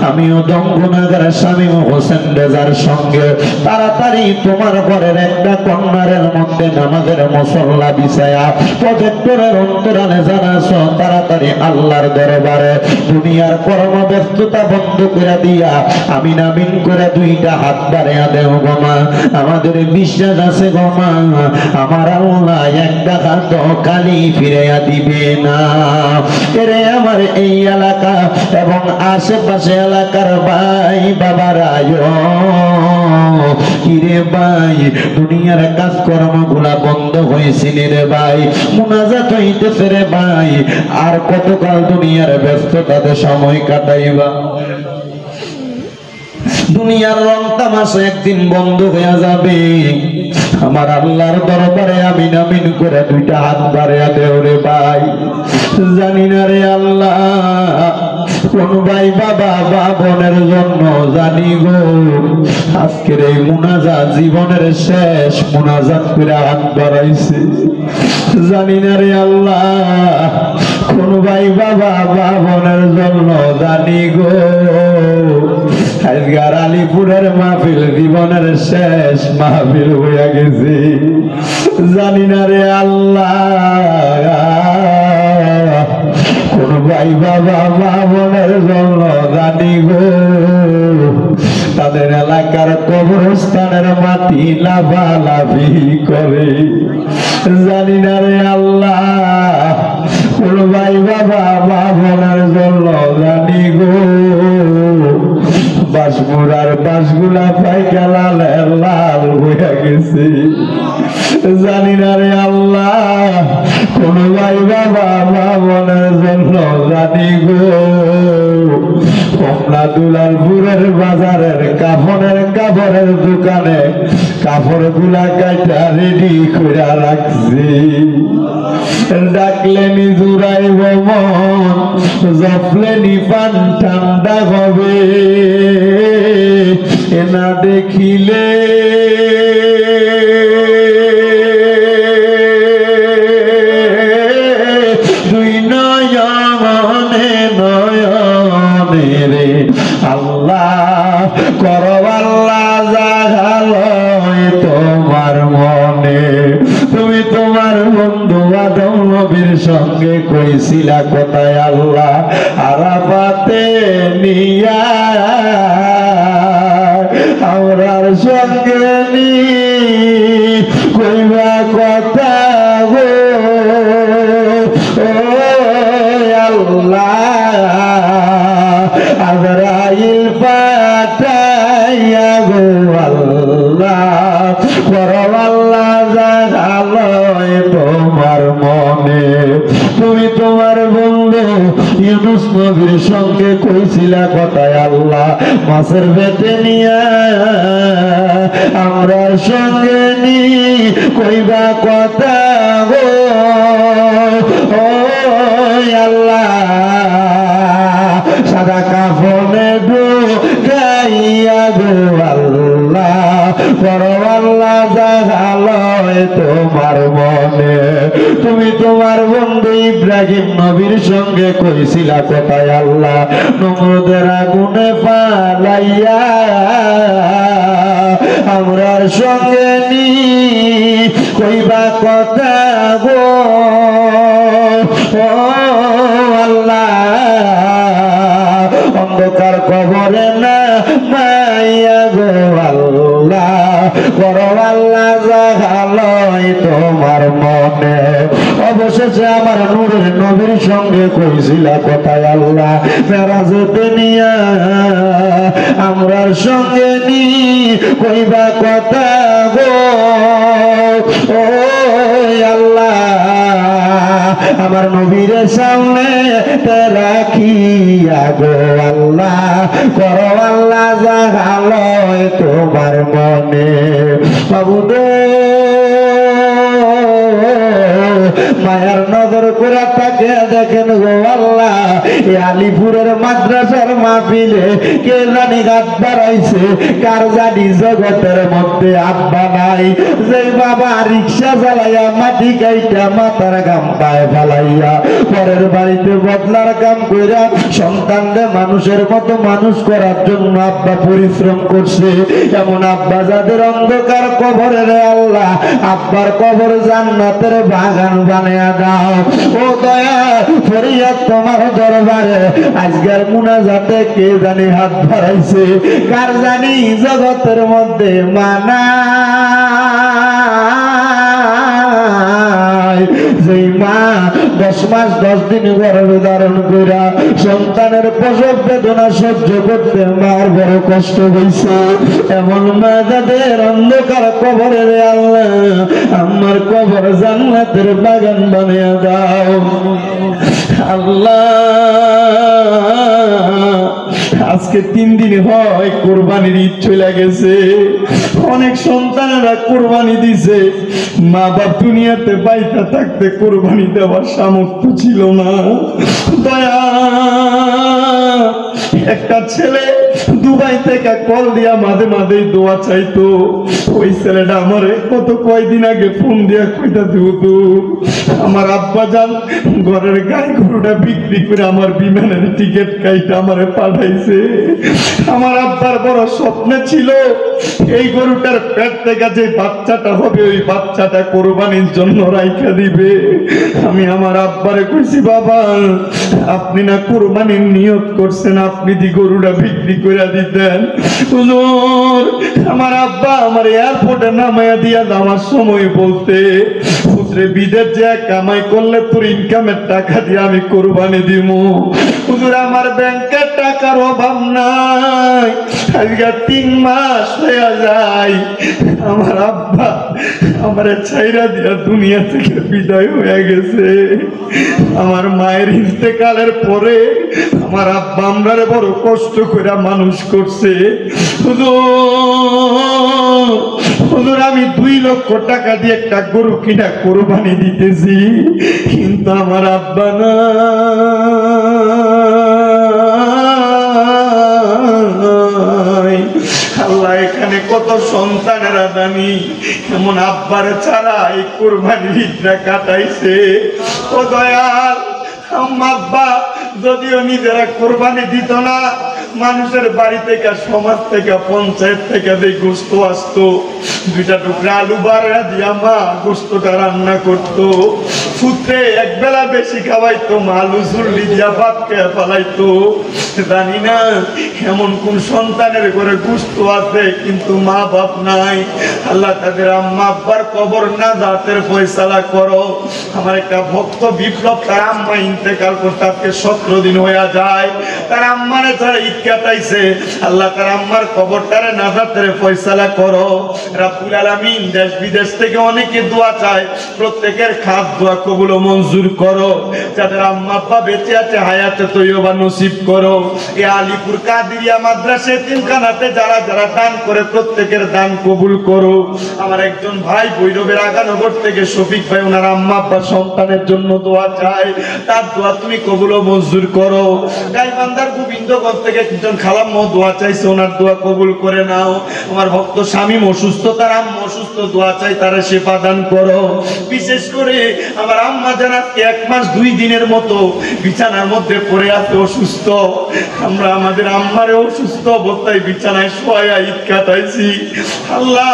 আমিও দমগুনাগার শামীম হোসেন রেজার সঙ্গে তাড়াতাড়ি তোমার ঘরের একটা কর্নারের মধ্যে নামাজের মুসল্লা বিছায়া প্রজেক্টরের অন্তরালে জানাছো তাড়াতাড়ি আল্লাহর দরবারে দুনিয়ার কর্মব্যস্ততা বন্ধ করে দিয়া আমিন আমিন করে দুইটা হাত বাড়াইয়া দেও গো মা। আমাদের বিশ্বাস আছে গো মা, আমার আল্লাহ একটা হাত খালি ফিরাইয়া দিবে না। এরে আমার এই এলাকা এবং আশেপাশে এলাকার ভাই বাবারা, কিরে ভাই, দুনিয়ার কাজকর্ম গুলা বন্ধ হয়েছিল রে ভাই, মুনাজাত হইতেছে রে ভাই, আর কতকাল দুনিয়ার ব্যস্ততাতে সময় কাটাইবা? দুনিয়ার রং তামাশা একদিন বন্ধ হয়ে যাবে। আমার আল্লাহর দরবারে আমিন আমিন করে দুইটা হাত বাড়াইয়া দেও রে ভাই। জানি না রে আল্লাহ, কোন ভাই বাবা বা বোনের জন্য জানি গো আজকের এই মুনাজাত জীবনের শেষ মুনাজাত করে হাত বাড়াইছে। জানি না রে আল্লাহ, কোন ভাই বাবা বা বোনের জন্য জানি গো আজকার আলীপুরের মাহফিল জীবনের শেষ মাহফিল হইয়া গেছে। জানি না রে আল্লাহ, কোন ভাই বাবা মা বোনের জন্য জানি গো তাদের এলাকার কবরস্থানের মাটি লাফালাফি করে। জানি না রে আল্লাহ, কোন ভাই বাবা মা বোনের জন্য জানি গো বাঁশমুড়ার বাঁশগুলা পাইকা লাল লাল হইয়া গেছে। জানি না রে আল্লাহ, কোন ভাই বাবা মা বোনের জন্য জানি গো কমলা দুলালপুরের বাজারের কাপড়ের দোকানে কাপড় গুলা কাটা রেডি করে রাখছি। ডাকলেনি জুড়াইব মন, জপলেনি পান ঠান্ডা হবে, না দেখিলে দুই নয়নে নয়নে রে আল্লাহ করো আল্লাহ জাগালয় তোমার মনে। তুমি তোমার বন্ধু আদম নবীর সঙ্গে কইছিলা কোথায় আল্লাহ আরাফাতে নিয়া আমরার সঙ্গে নি কইবা কথা গো আল্লাহ আজরাইল পাঠাইয়া গো আল্লাহ করো আল্লাহ জাগালয় তোমার মনে। তুমি তোমার বন্ধু ইউনুস নবীর সঙ্গে কইছিলা কথায় আল্লাহ মাছের পেটে নিয়া আমরার সঙ্গে নি কইবা কথা গো আল্লাহ সাদা কাফনে ঢুকাইয়া গো আল্লাহ করো আল্লাহ জাগালয় তোমার মনে। তুমি তোমার বন্ধু ইব্রাহিম নবীর সঙ্গে কইছিলা কোথায় আল্লাহ নমরুদের আগুনে পালাইয়া আমরার সঙ্গে নি কইবা কথা গো আল্লাহ অন্ধকার কবরে না মাইয়া গো আল্লাহ করো আল্লাহ জাগালয় তোমার মনে। ও অবশেষে আমার নূরের নবীর সঙ্গে কইছিল কথা আল্লাহ মেরাজতে নিয়া আমরার সঙ্গে নি কইবা কথা গো ও আল্লাহ আমার নবীর সামনে রাখিয়া গো আল্লাহ করো আল্লাহ জাগালয় তোমার মনে বাবুদে মায়ার নজর করে তাকে দেখেন গো আল্লাহ এই আলিপুরের মাদ্রাসার মাহফিলে কে জানি গাছ বাড়াইছে কার জানি জগতের মধ্যে আব্বা নাই যে বাবা রিক্সা চালাইয়া মাটি কাইটা মাথার গাম পায়ে ফেলাইয়া পরের বাড়িতে বদলার কাম কইরা সন্তানদের মানুষের মতো মানুষ করার জন্য আব্বা পরিশ্রম করছে এমন আব্বা যাদের অন্ধকার কবরে রে আল্লাহ আব্বার কবর জান্নাতের বাগান বানায়া দাও ও দয়া ফরিয়াদ তোমার দরবারে আজকের মুনাজাতে কে জানি হাত বাড়াইছে কার জানি জগতের মধ্যে মানা যেই মা 10 মাস 10 দিন গর্ভে ধারণ কইরা সন্তানের প্রসব বেদনা সহ্য করতে মার বড় কষ্ট হইছে এমন মা যাদের অন্ধকার কবরে রে আল্লাহ আমার কবর জান্নাতের বাগান বানিয়ে দাও আল্লাহ আজকে 3 দিন হয় কুরবানির ঈদ চলে গেছে অনেক সন্তানেরা কুরবানি দিছে মা বাপ দুনিয়াতে বাইরে থাকতে কুরবানি দেওয়ার সামর্থ্য ছিল না দয়া একটা ছেলে দুবাই থেকে কল দিয়া মাঝে মাঝে দোয়া চাইতো ওই ছেলেটা আমারে কত কয়দিন আগে ফোন দিয়া কইতা দিতো আমার আব্বা জান ঘরের গাই গরুটা বিক্রি করে আমার বিমানের টিকিট কাইটা আমারে পাঠাইছে আমার আব্বার বড় স্বপ্ন ছিল এই গরুটার পেট থেকে যে বাচ্চাটা হবে ওই বাচ্চাটা কোরবানির জন্য রাইখা দিবে আমি আমার আব্বারে কইছি বাবা আপনি না কোরবানির নিয়ত করছেন আপনি দি গরুটা বিক্রি করে দিতেন হুজুর আমার আব্বা আমার এয়ারপোর্টে নামাইয়া দিয়া যাওয়ার সময় বলতে পুত্রে বিদেশ যে কামাই করলে তোর ইনকামের টাকা দিয়ে আমি কোরবানি দিব হুজুর আমার ব্যাংকের টাকার অভাব নাই আজকে 3 মাস হয়ে যায় আমার আব্বা আমার ছাইরা দিয়া দুনিয়া থেকে বিদায় হয়ে গেছে আমার মায়ের ইন্তেকালের পরে আমার আব্বা আমরারে বড় কষ্ট করে মানুষ করছে হুজুর আমি 2 লক্ষ টাকা দিয়ে একটা গরু কিনা কোরবানি দিতেছি কিন্তু আমার আব্বা না আল্লাহ এখানে কত সন্তানেরা জানি এমন আব্বার ছাড়া এই কোরবানির ঈদটা কাটাইছে ও দয়াল আব্বা যদিও নিজেরা কোরবানি দিত না মানুষের বাড়ি থেকে সমাজ থেকে পঞ্চায়েত থেকে যে গোস্ত আসতো 2টা টুকরা আলু বাড়া দিয়া মা গোস্তটা রান্না করতো পুত্রে একবেলা বেশি খাওয়াইতো মা আলু ঝুল্লি দিয়া ভাত খেয়ে ফেলাইতো জানি না এমন কোন সন্তানের ঘরে গোস্ত আছে কিন্তু মা বাপ নাই আল্লাহ তাদের আম্মা আব্বার কবর না জাতের ফয়সালা করো আমার একটা ভক্ত বিপ্লব তার আম্মা ইন্তেকাল করতে আজকে 17 দিন হয়ে যায় তার আম্মারে ছাড়া ঈদ কাটাইছে আল্লাহ তার আম্মার কবরটারে নাজাতের ফয়সালা করো রাব্বুল আলামিন দেশ বিদেশ থেকে অনেকে দোয়া চায় প্রত্যেকের খাস দোয়া কবুল ও মঞ্জুর করো যাদের আম্মা আব্বা বেঁচে আছে হায়াতে তৈয়বা নসিব করো এই আলিপুর কাদিরিয়া মাদ্রাসা এতিমখানাতে যারা যারা দান করে প্রত্যেকের দান কবুল করো আমার একজন ভাই ভৈরবের আগানগর থেকে শফিক ভাই ওনার আম্মা আব্বা সন্তানের জন্য দোয়া চায় তার দোয়া তুমি কবুল ও মঞ্জুর করো গাইবান্ধার গোবিন্দগঞ্জ থেকে একজন খালাম্মা দোয়া চাইছে ওনার দোয়া কবুল করে নাও আমার ভক্ত শামীম অসুস্থ তার আম্মা অসুস্থ দোয়া চাই তারা সেবা দান করো বিশেষ করে আমার আম্মা জান আজকে 1 মাস 2 দিনের মতো বিছানার মধ্যে পড়ে আছে অসুস্থ আমরা আমাদের আম্মারে অসুস্থ অবস্থায় বিছানায় শোয়া ঈদ কাটাইছি আল্লাহ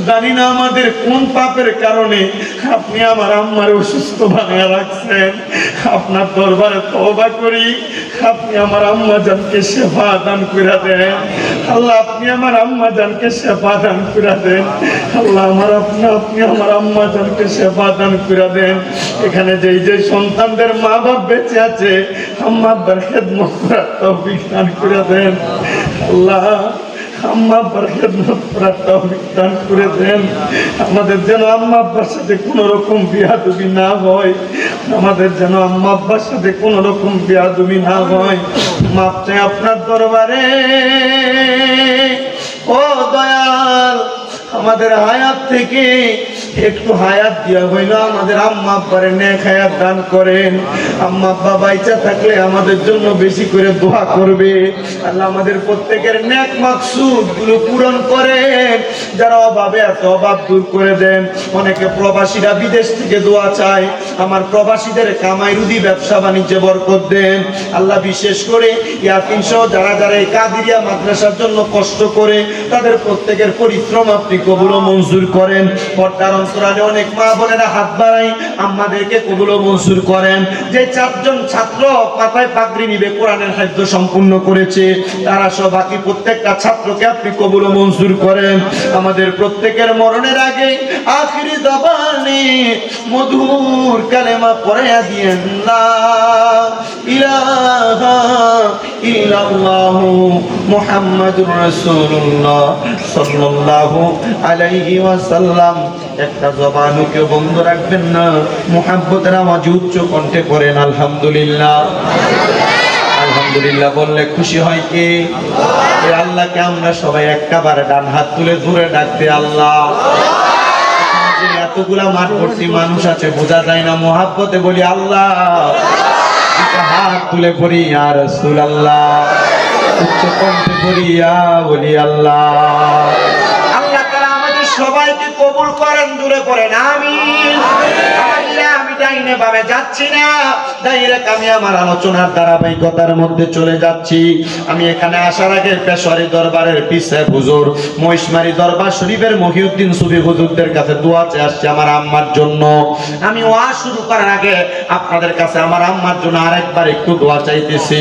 জানি না আমাদের কোন পাপের কারণে আপনি আমার আম্মারে অসুস্থ বানিয়ে রাখছেন আপনার দরবারে তওবা করি, আপনি আমার আম্মা জানকে শেফা দান করে দেন আল্লাহ, আপনি আমার আম্মা জানকে শেফা দান করে দেন আল্লাহ, আপনি আমার আম্মা জানকে শেফা দান করে দেন। এখানে যে সন্তানদের মা বাপ বেঁচে আছে, আম্মা আব্বার খেদমত করার তৌফিক দান করে দেন আল্লাহ, আম্মা আব্বার খেদমত করার তৌফিক দান করে দেন। আমাদের যেন আম্মা আব্বার সাথে কোনো রকম বিয়াদবি না হয়, আমাদের যেন আম্মা আব্বার সাথে কোনো রকম বিয়াদবি না হয়। মাপ চাই আপনার দরবারে ও দয়াল, আমাদের হায়াত থেকে একটু হায়াত দিয়া হইল আমাদের আম্মা আব্বারে নেক হায়াত দান করেন। আম্মা আব্বা বাইচা থাকলে আমাদের জন্য বেশি করে দোয়া করবে আল্লাহ, আমাদের প্রত্যেকের নেক মাকসুদ গুলো পূরণ করেন। যারা অভাবে আছে অভাব দূর করে দেন। অনেকে প্রবাসীরা বিদেশ থেকে দোয়া চায়, আমার প্রবাসীদের কামাই রুদি ব্যবসা বাণিজ্যে বরকত দেন আল্লাহ। বিশেষ করে ইয়াতিম সহ যারা যারা এই কাদিরিয়া মাদ্রাসার জন্য কষ্ট করে, তাদের প্রত্যেকের পরিশ্রম আপনি কবুল ও মঞ্জুর করেন। পর্দার অন্তরালে অনেক মা বোনেরা হাত বাড়াই, আমাদেরকে কবুল ও মঞ্জুর করেন। যে 4 জন ছাত্র মাথায় পাগড়ি নিবে কোরআনের হাফেজ সম্পূর্ণ করেছে, তারা সব বাকি প্রত্যেকটা ছাত্রকে আপনি কবুল ও মঞ্জুর করেন। আমাদের প্রত্যেকের মরণের আগে আখিরি জবানে মধুর কালেমা পড়াইয়া দিয়েন, লা ইলাহা ইল্লাল্লাহু মুহাম্মাদুর রাসূলুল্লাহ সাল্লাল্লাহু আলাইহি ওয়াসাল্লাম। একটা জবানকে বন্ধ রাখবেন না, মুহাব্বতের আওয়াজ উচ্চ কণ্ঠে করেন আলহামদুলিল্লাহ। আলহামদুলিল্লাহ বললে খুশি হয় কে? আল্লাহকে আমরা সবাই একবারে ডান হাত তুলে ধরে ডাকতে আল্লাহ। এতগুলা মাঠ ভর্তি মানুষ আছে, বোঝা যায় না, মুহাব্বতে বলি আল্লাহ। হাত তুলে পড়ি ইয়া রাসূলুল্লাহ, উচ্চ কণ্ঠে পড়ি ইয়া বলি আল্লাহ। আল্লাহ তাআলা আমাদের সবাইকে কবুল করেন, দূরে পড়েন আমিন। আমি ডাইনে বামে যাচ্ছি না, ডাইরেক্ট আমি আমার আলোচনার ধারাবাহিকতার মধ্যে চলে যাচ্ছি। আমি এখানে আসার আগে পেশোয়ারি দরবারের পিছে হুজুর, মহিষমারি দরবার শরীফের মহিউদ্দিন সুফি হুজুরদের কাছে দোয়া চেয়ে আসছি আমার আম্মার জন্য। আমি ওয়াজ শুরু করার আগে আপনাদের কাছে আমার আম্মার জন্য আরেকবার একটু দোয়া চাইতেছি।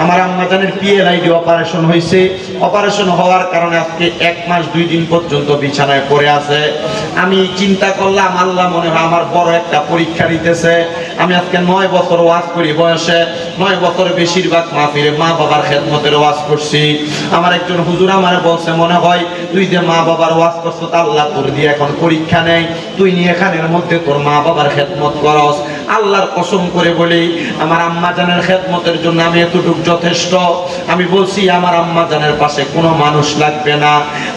আমার আম্মা জানের পিএলআইডি অপারেশন হয়েছে, অপারেশন হওয়ার কারণে আজকে 1 মাস 2 দিন পর্যন্ত বিছানায় পড়ে আছে। আমি চিন্তা করলাম আল্লাহ মনে হয় আমার বড় একটা পরীক্ষা নিতেছে। আমি আজকে 9 বছর ওয়াজ করি, বয়সে 9 বছর বেশিরভাগ মাহফিলে মা বাবার খেদমতের ওয়াজ করছি। আমার একজন হুজুর আমারে বলছে, মনে হয় তুই যে মা বাবার ওয়াজ করছ তা আল্লাহ তোর দিয়ে এখন পরীক্ষা নেই, তুই নিয়ে এখানের মধ্যে তোর মা বাবার খেদমত করস। আল্লাহর কসম করে বলি আমার আম্মা জানের খেদমতের জন্য আমি এতটুকু যথেষ্ট। আমি বলছি আমার আম্মা জানের পাশে কোনো মানুষ লাগবে না,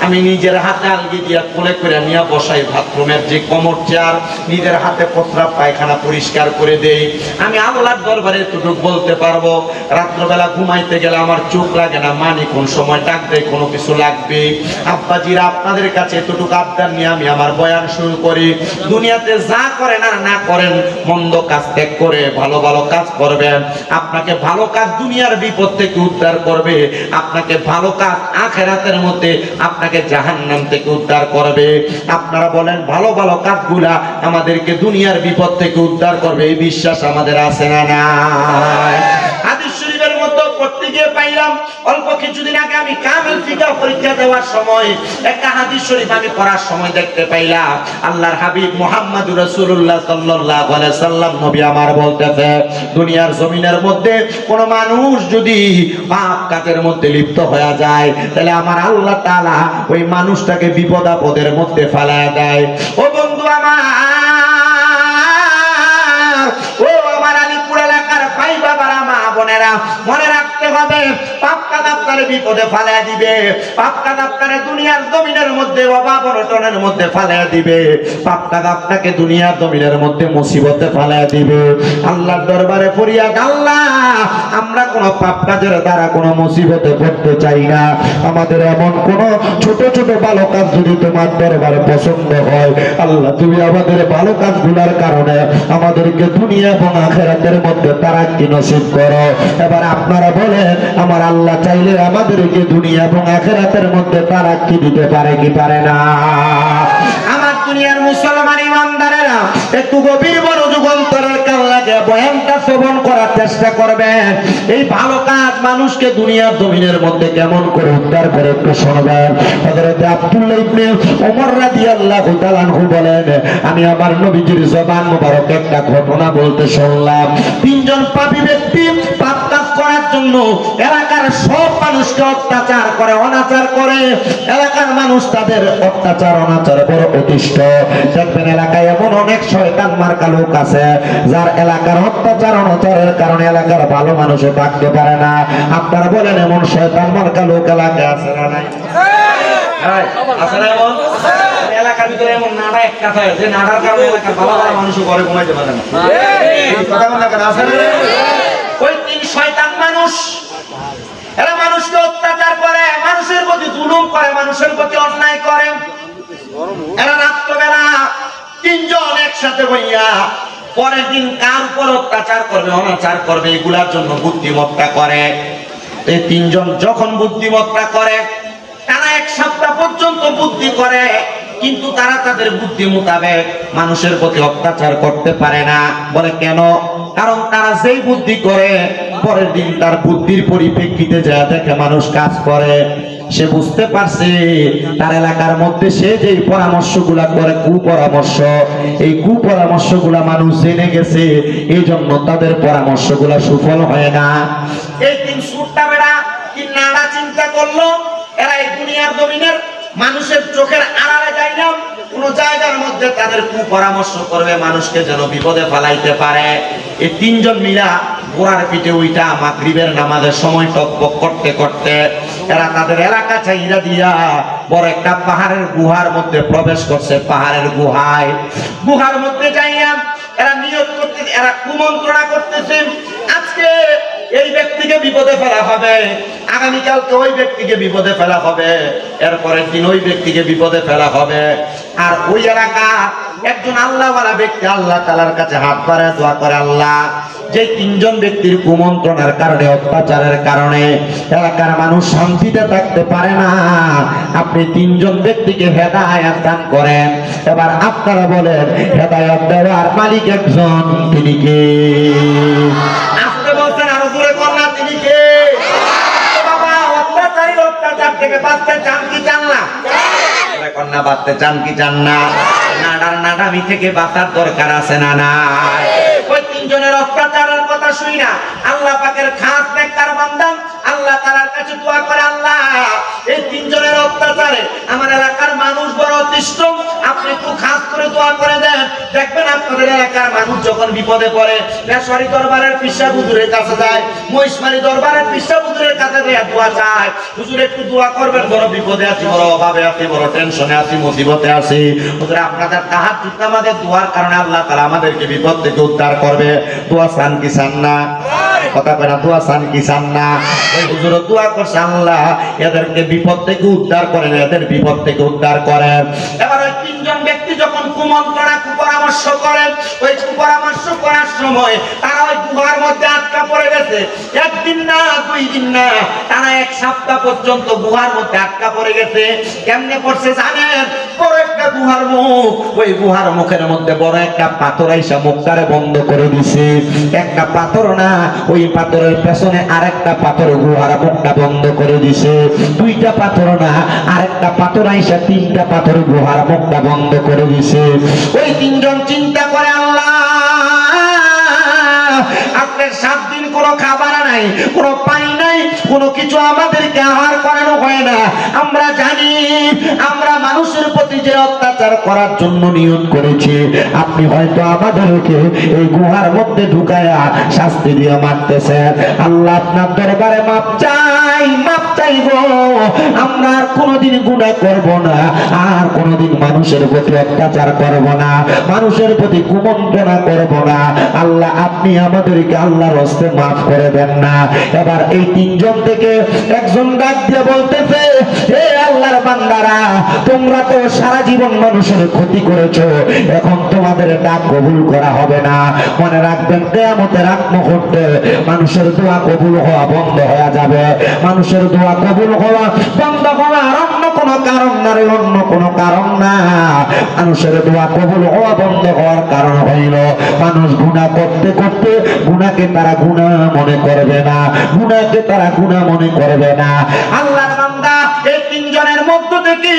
আমি নিজের হাতে আলগি দিয়া কোলে করে নিয়ে বসাই বাথরুমের যে কমর চেয়ার, নিজের হাতে প্রস্রাব পায়খানা পরিষ্কার করে দেই। আমি আল্লাহর দরবারে এতটুকু বলতে পারবো। রাত্রবেলা ঘুমাইতে গেলে আমার চোখ লাগে না, মানি কোন সময় ডাক দেয় কোনো কিছু লাগবে। আব্বাজিরা আপনাদের কাছে এতটুকু আবদার নিয়ে আমি আমার বয়ান শুরু করি। দুনিয়াতে যা করেন আর না করেন, মন্দ কাজ ত্যাগ করে ভালো ভালো কাজ করবেন। আপনাকে ভালো কাজ দুনিয়ার বিপদ থেকে উদ্ধার করবে, আপনাকে ভালো কাজ আখিরাতের মধ্যে আপনাকে জাহান্নাম থেকে উদ্ধার করবে। আপনারা বলেন ভালো ভালো কাজগুলা আমাদেরকে দুনিয়ার বিপদ থেকে উদ্ধার করবে, এই বিশ্বাস আমাদের আছে না নাই? হাদিস শরীফের মধ্যে পড়তে গিয়ে পাইলাম অল্প কিছুদিন আগে আমি কামিল ফিকা পরীক্ষা দেওয়ার সময় একটা হাদিস শরীফ আমি পড়ার সময় দেখতে পাইলাম আল্লাহর হাবিব মুহাম্মদুর রাসূলুল্লাহ সাল্লাল্লাহু আলাইহি সাল্লাম নবী আমার বলতেছে, দুনিয়ার জমিনের মধ্যে কোন মানুষ যদি পাপ কাজের মধ্যে লিপ্ত হয়ে যায়, তাহলে আমার আল্লাহ তাআলা ওই মানুষটাকে বিপদ আপদের মধ্যে ফেলায় দেয়। ও বন্ধু আমার, ও আমার আলিপুর এলাকার ভাই বাবারা, মা বোনেরা, মনে রাখতে হবে পাপ কাজ আপনারে বিপদে ফেলায় দিবে, পাপ কাজ আপনারে দুনিয়ার জমিনের মধ্যে অভাব অনটনের মধ্যে ফেলায় দিবে, পাপ কাজ আপনাকে দুনিয়ার জমিনের মধ্যে মুসিবতে ফেলায় দিবে। আল্লাহর দরবারে ফরিয়াদ, আল্লাহ আমরা কোন পাপ কাজের দ্বারা কোন মুসিবতে পড়তে চাই না। আমাদের এমন কোন ছোট ছোট ভালো কাজ যদি তোমার দরবারে পছন্দ হয়, আল্লাহ তুমি আমাদের ভালো কাজগুলোর কারণে আমাদেরকে দুনিয়া এবং আখিরাতের মধ্যে তারাক্কি নসিব করো। এবার আপনারা বলেন আমার আল্লাহ চাইলে আমাদেরকে দুনিয়া এবং আখিরাতের মধ্যে তারাক্কি দিতে পারে কি পারে না? আমার দুনিয়ার মুসলমান ইমানদারেরা একটু গভীর মনোযোগ অন্তরের কান লাগে বয়ানটা শ্রবণ চেষ্টা করবেন এই ভালো কাজ মানুষকে দুনিয়ার জমিনের মধ্যে কেমন করে উদ্ধার করে একটু শুনবেন। হযরত আব্দুল্লাহ ইবনে ওমর রাদিয়াল্লাহু তাআলা আনহু বলেন, আমি আমার নবীজির জবান মোবারক একটা ঘটনা বলতে শুনলাম। তিনজন পাপী ব্যক্তি পাপ কাজ করার জন্য এলাকার সব মানুষকে অত্যাচার করে, অনাচার করে। এলাকার মানুষ তাদের অত্যাচার অনাচারে বড় অতিষ্ঠ। দেখবেন এলাকায় এমন অনেক শয়তান মার্কা লোক আছে যার এলাকার অত্যাচার অনাচারের কারণে এলাকার ভালো মানুষও থাকতে পারে না। আপনারা বলেন এমন শয়তান মার্কা লোক এলাকায় আছে না নাই? আছে না এমন? এলাকার ভিতরে এমন নাড়া একটা থাকে যে নাড়ার কারণে এলাকার ভালো ভালো মানুষও ঘরে ঘুমাইতে পারে না। এই কথা বলা কেন আছে না? ওই তিন শয়তান মানুষ, এরা মানুষকে অত্যাচার করে, মানুষের প্রতি জুলুম করে, মানুষের প্রতি অন্যায় করে। এরা রাত্রবেলা তিনজন একসাথে হইয়া পরের দিন কার উপর অত্যাচার করবে, অনাচার করবে, এগুলার জন্য বুদ্ধিমত্তা করে। এই তিনজন যখন বুদ্ধিমত্তা করে, তারা এক সপ্তাহ পর্যন্ত বুদ্ধি করে, কিন্তু তারা তাদের বুদ্ধি মোতাবেক মানুষের প্রতি অত্যাচার করতে পারে না। বলে কেন? কারণ তারা যেই বুদ্ধি করে পরের দিন তার বুদ্ধির পরিপ্রেক্ষিতে যা দেখে মানুষ কাজ করে, সে বুঝতে পারছে তার এলাকার মধ্যে সে যেই পরামর্শগুলা করে কুপরামর্শ, এই কুপরামর্শগুলা মানুষ জেনে গেছে, এই জন্য তাদের পরামর্শগুলা সুফল হয় না। এই তিন সুট্টা বেড়া কি নাড়া চিন্তা করলো, এরা এই দুনিয়ার জমিনের মানুষের চোখের আড়ালে যায় না, কোন জায়গার মধ্যে তাদের কুপরামর্শ করবে মানুষকে যেন বিপদে ফেলাইতে পারে। এই তিনজন মিলা ঘোড়ার পিঠে উইটা মাগরিবের নামাজের সময় টকবক করতে করতে এরা তাদের এলাকা চাইরা দিয়া বড় একটা পাহাড়ের গুহার মধ্যে প্রবেশ করছে। পাহাড়ের গুহার মধ্যে যাইয়া এরা নিয়ত করতে, এরা কুমন্ত্রণা করতেছে, আজকে এই ব্যক্তিকে বিপদে ফেলা হবে, আগামীকালকে ওই ব্যক্তিকে বিপদে ফেলা হবে, এরপরের দিন ওই ব্যক্তিকে বিপদে ফেলা হবে। আর ওই এলাকা একজন আল্লাহওয়ালা ব্যক্তি আল্লাহ তাআলার কাছে হাত বাড়ায় দোয়া করে, আল্লাহ যে তিনজন ব্যক্তির কুমন্ত্রণার কারণে, অত্যাচারের কারণে এলাকার মানুষ শান্তিতে থাকতে পারে না, আপনি তিনজন ব্যক্তিকে হেদায়েত দান করেন। এবার আপনারা বলেন হেদায়েত দেওয়ার মালিক একজন, তিনি কে? আপনি বলছেন আরো জোরে কন্যা, তিনি কে? বাবা অত্যাচারী অত্যাচার থেকে বাঁচতে চান কি চান না? কন্যা বাঁচতে চান কি চান না? নাডার নাডামি থেকে বাঁচার দরকার আছে না নাই? ওই তিনজনের অত্যাচারের কথা শুই না আল্লাহ পাকের খাস নেককার বান্দা আল্লাহ তাআলার কাছে দোয়া করে, আল্লাহ এই তিনজনের অত্যাচারে আমার এলাকার মানুষ বড় অতিষ্ঠ, আপনি একটু খাস করে দোয়া করে দেন। দেখবেন আপনাদের এলাকার মানুষ যখন বিপদে পড়ে পেশোয়ারি দরবারের পিসা হুজুরের কাছে যায়, মহিষমারি দরবারের পিসা হুজুরের কাছে যায় দোয়া চায়, হুজুর একটু দোয়া করবেন, বড় বিপদে আছি, বড় অভাবে আছি, বড় টেনশনে আছি, মুসিবতে আছি, হুজুর আপনাদের তাহাজ্জুদ নামাজের দোয়ার কারণে আল্লাহ তাআলা আমাদেরকে বিপদ থেকে উদ্ধার করবে। দোয়া চান কি চান না? কথা কয় না, দোয়া চান কি চান না? ওই হুজুর দোয়া করছে, আল্লাহ এদেরকে বিপদ থেকে উদ্ধার করেন, এদের বিপদ থেকে উদ্ধার করেন। এবার ওই তিনজন ব্যক্তি যখন কুমন্ত্রণা কুপরামর্শ করেন, ওই কুপরামর্শ করার সময় তারা ওই গুহার মধ্যে আটকা পড়ে গেছে। একদিন না, দুই দিন না, তারা এক সপ্তাহ পর্যন্ত গুহার মধ্যে আটকা পড়ে গেছে। কেমনে পড়ছে জানেন? বড় একটা গুহার মুখ, ওই গুহার মুখের মধ্যে বড় একটা পাথর আইসা মুখটারে বন্ধ করে দিছে। একটা পাথর না, ওই পাথরের পেছনে আরেকটা পাথর গুহার মুখটা বন্ধ করে দিছে। দুইটা পাথর না, আরেকটা পাথর আইসা তিনটা পাথর গুহার মুখটা বন্ধ করে দিছে। ওই তিনজন চিন্তা করে, আল্লাহ আপনার 7 দিন কোনো খাবার নাই, কোনো পানি নাই, কোনো কিছু আমাদেরকে আহার করানো হয় না। আমরা জানি আমরা মানুষের প্রতি যে অত্যাচার করার জন্য নিয়ত করেছি, আপনি হয়তো আমাদেরকে এই গুহার মধ্যে ঢুকায়া শাস্তি দিয়ে মারতেছেন। আল্লাহ আপনার দরবারে মাপ চাই, মাপ চাইবো, আমরা আর কোনোদিন গুনাহ করব না, আর কোনোদিন মানুষের প্রতি অত্যাচার করব না, মানুষের প্রতি কুমন্ত্রণা করব না। আল্লাহ আপনি আমাদেরকে আল্লাহর হস্তে মাফ করে দেন না। এবার এই তিনজন থেকে একজন ডাক দিয়ে বলতেছে, হে আল্লাহর বান্দারা, তোমরা তো সারা জীবন মানুষের ক্ষতি করেছো, এখন তোমাদের ডাক কবুল করা হবে না। মনে রাখবেন কিয়ামতের আগ মুহূর্তে মানুষের দোয়া কবুল হওয়া বন্ধ হয়ে যাবে। মানুষের দোয়া কবুল হওয়া বন্ধ হওয়া আরম্ভ কোনো কারণ না রে, অন্য কোনো কারণ না। মানুষের দোয়া কবুল হওয়া বন্ধ হওয়ার কারণ হইল মানুষ গুনাহ করতে করতে গুনাহকে তারা গুনাহ মনে করবে না, গুনাহকে তারা গুনাহ মনে করবে না। আল্লাহর বান্দা এই তিনজনের মধ্য থেকে